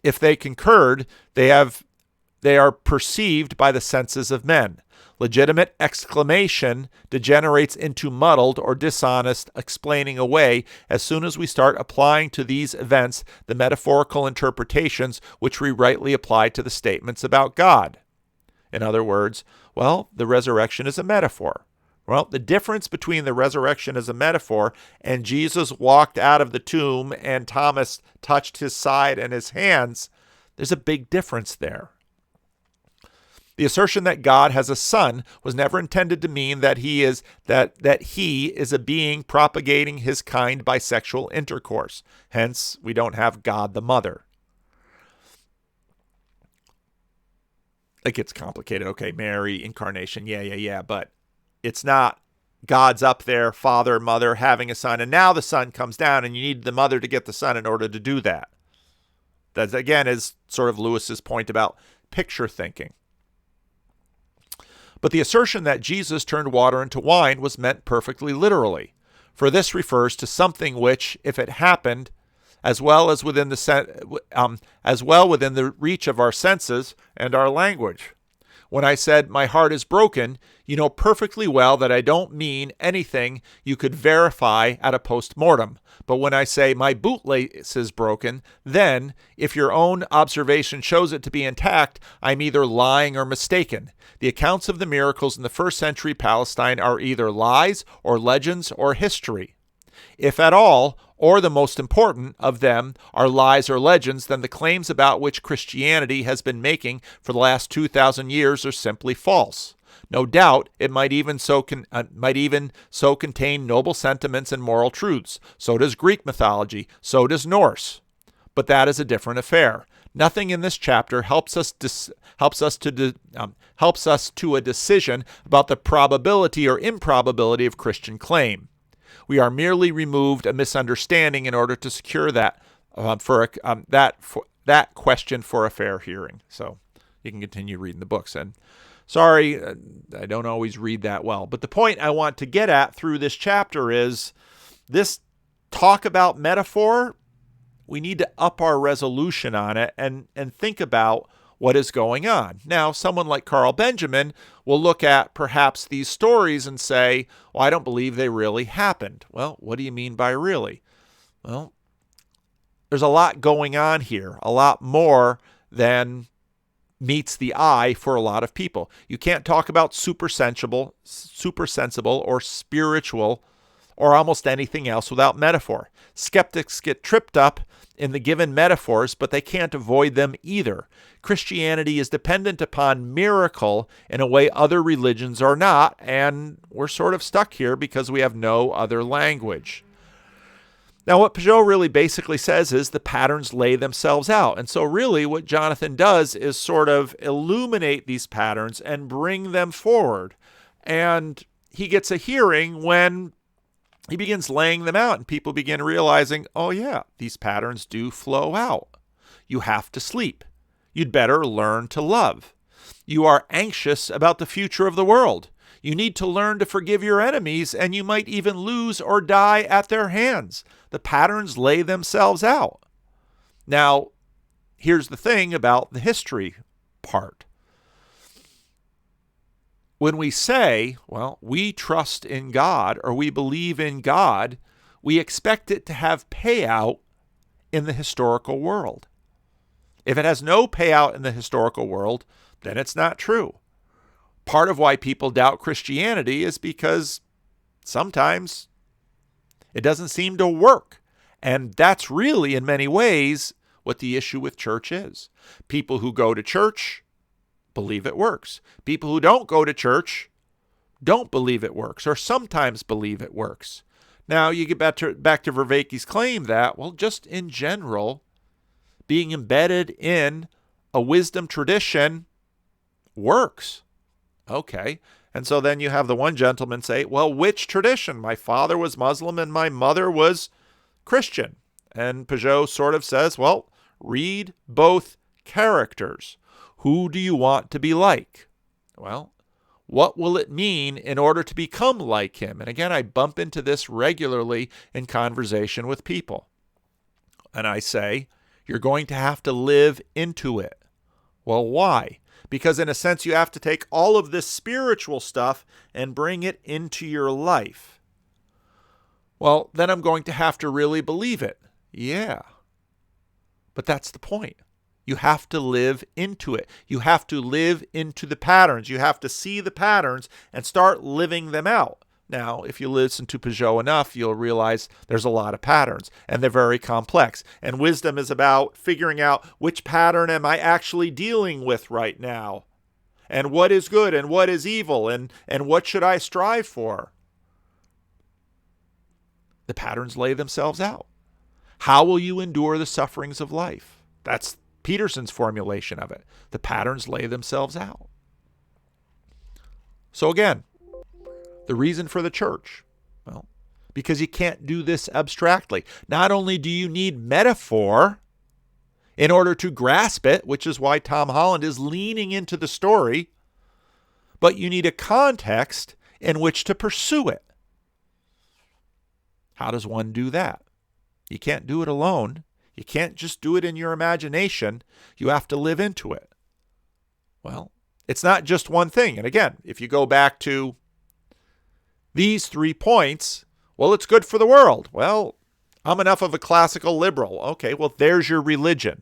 If they concurred, they are perceived by the senses of men. Legitimate exclamation degenerates into muddled or dishonest explaining away as soon as we start applying to these events the metaphorical interpretations which we rightly apply to the statements about God. In other words, well, the resurrection is a metaphor. Well, the difference between the resurrection as a metaphor and Jesus walked out of the tomb and Thomas touched his side and his hands, there's a big difference there. The assertion that God has a son was never intended to mean that he is a being propagating his kind by sexual intercourse. Hence, we don't have God the mother. It gets complicated. Okay, Mary, incarnation, yeah, but it's not God's up there, father, mother, having a son, and now the son comes down and you need the mother to get the son in order to do that. That, again, is sort of Lewis's point about picture thinking. But the assertion that Jesus turned water into wine was meant perfectly literally, for this refers to something which, if it happened, as well within the reach of our senses and our language. When I said my heart is broken, you know perfectly well that I don't mean anything you could verify at a post-mortem. But when I say my bootlace is broken, then, if your own observation shows it to be intact, I'm either lying or mistaken. The accounts of the miracles in the first century Palestine are either lies or legends or history. If at all, or the most important of them are lies or legends, then the claims about which Christianity has been making for the last 2,000 years are simply false. No doubt, it might even so contain noble sentiments and moral truths. So does Greek mythology. So does Norse. But that is a different affair. Nothing in this chapter helps us to a decision about the probability or improbability of Christian claim. We are merely removed a misunderstanding in order to secure that question for a fair hearing. So you can continue reading the books. And sorry, I don't always read that well. But the point I want to get at through this chapter is this talk about metaphor. We need to up our resolution on it and think about what is going on. Now, someone like Carl Benjamin will look at perhaps these stories and say, well, I don't believe they really happened. Well, what do you mean by really? Well, there's a lot going on here, a lot more than meets the eye for a lot of people. You can't talk about super sensible or spiritual or almost anything else without metaphor. Skeptics get tripped up in the given metaphors, but they can't avoid them either. Christianity is dependent upon miracle in a way other religions are not, and we're sort of stuck here because we have no other language. Now, what Peugeot really basically says is the patterns lay themselves out. And so really what Jonathan does is sort of illuminate these patterns and bring them forward. And he gets a hearing when he begins laying them out and people begin realizing, oh yeah, these patterns do flow out. You have to sleep. You'd better learn to love. You are anxious about the future of the world. You need to learn to forgive your enemies, and you might even lose or die at their hands. The patterns lay themselves out. Now, here's the thing about the history part. When we say, well, we trust in God or we believe in God, we expect it to have payout in the historical world. If it has no payout in the historical world, then it's not true. Part of why people doubt Christianity is because sometimes it doesn't seem to work. And that's really, in many ways, what the issue with church is. People who go to church believe it works. People who don't go to church don't believe it works, or sometimes believe it works. Now, you get back to Vervaeke's claim that, well, just in general, being embedded in a wisdom tradition works. Okay. And so then you have the one gentleman say, well, which tradition? My father was Muslim and my mother was Christian. And Peugeot sort of says, well, read both characters. Who do you want to be like? Well, what will it mean in order to become like him? And again, I bump into this regularly in conversation with people. And I say, you're going to have to live into it. Well, why? Because in a sense, you have to take all of this spiritual stuff and bring it into your life. Well, then I'm going to have to really believe it. Yeah. But that's the point. You have to live into it. You have to live into the patterns. You have to see the patterns and start living them out. Now, if you listen to Peugeot enough, you'll realize there's a lot of patterns, and they're very complex. And wisdom is about figuring out which pattern am I actually dealing with right now, and what is good and what is evil, and what should I strive for. The patterns lay themselves out. How will you endure the sufferings of life? That's Peterson's formulation of it. The patterns lay themselves out. So again, the reason for the church, well, because you can't do this abstractly. Not only do you need metaphor in order to grasp it, which is why Tom Holland is leaning into the story, but you need a context in which to pursue it. How does one do that? You can't do it alone. You can't just do it in your imagination. You have to live into it. Well, it's not just one thing. And again, if you go back to these 3 points, well, it's good for the world. Well, I'm enough of a classical liberal. Okay, well, there's your religion.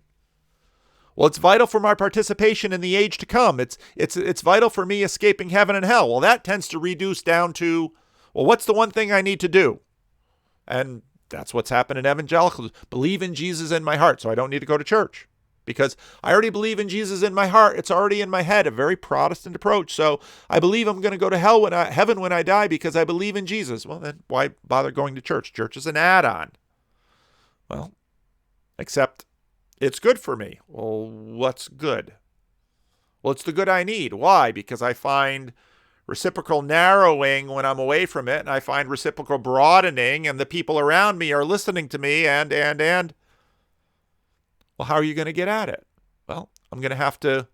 Well, it's vital for my participation in the age to come. It's vital for me escaping heaven and hell. Well, that tends to reduce down to, well, what's the one thing I need to do? And that's what's happened in evangelicals. Believe in Jesus in my heart, so I don't need to go to church. Because I already believe in Jesus in my heart. It's already in my head, a very Protestant approach. So I believe I'm going to go to heaven when I die because I believe in Jesus. Well, then why bother going to church? Church is an add-on. Well, except it's good for me. Well, what's good? Well, it's the good I need. Why? Because I find reciprocal narrowing when I'm away from it, and I find reciprocal broadening, and the people around me are listening to me, and. Well, how are you going to get at it? Well, I'm going to have to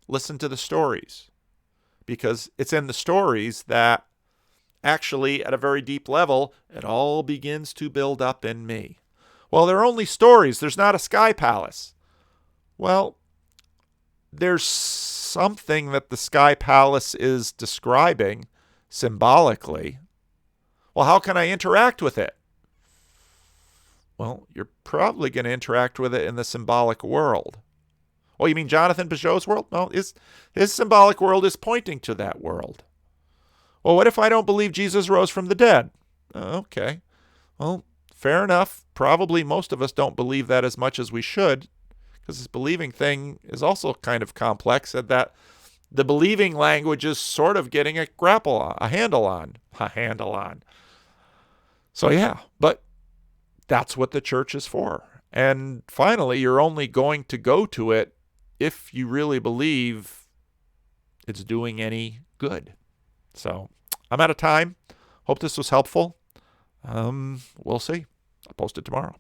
listen to the stories, because it's in the stories that actually, at a very deep level, it all begins to build up in me. Well, they're only stories. There's not a sky palace. Well, there's something that the sky palace is describing symbolically. Well, how can I interact with it? Well, you're probably going to interact with it in the symbolic world. Oh, you mean Jonathan Peugeot's world? No, his symbolic world is pointing to that world. Well, what if I don't believe Jesus rose from the dead? Okay. Well, fair enough. Probably most of us don't believe that as much as we should, because this believing thing is also kind of complex, and that the believing language is sort of getting a handle on. So yeah, but that's what the church is for. And finally, you're only going to go to it if you really believe it's doing any good. So I'm out of time. Hope this was helpful. We'll see. I'll post it tomorrow.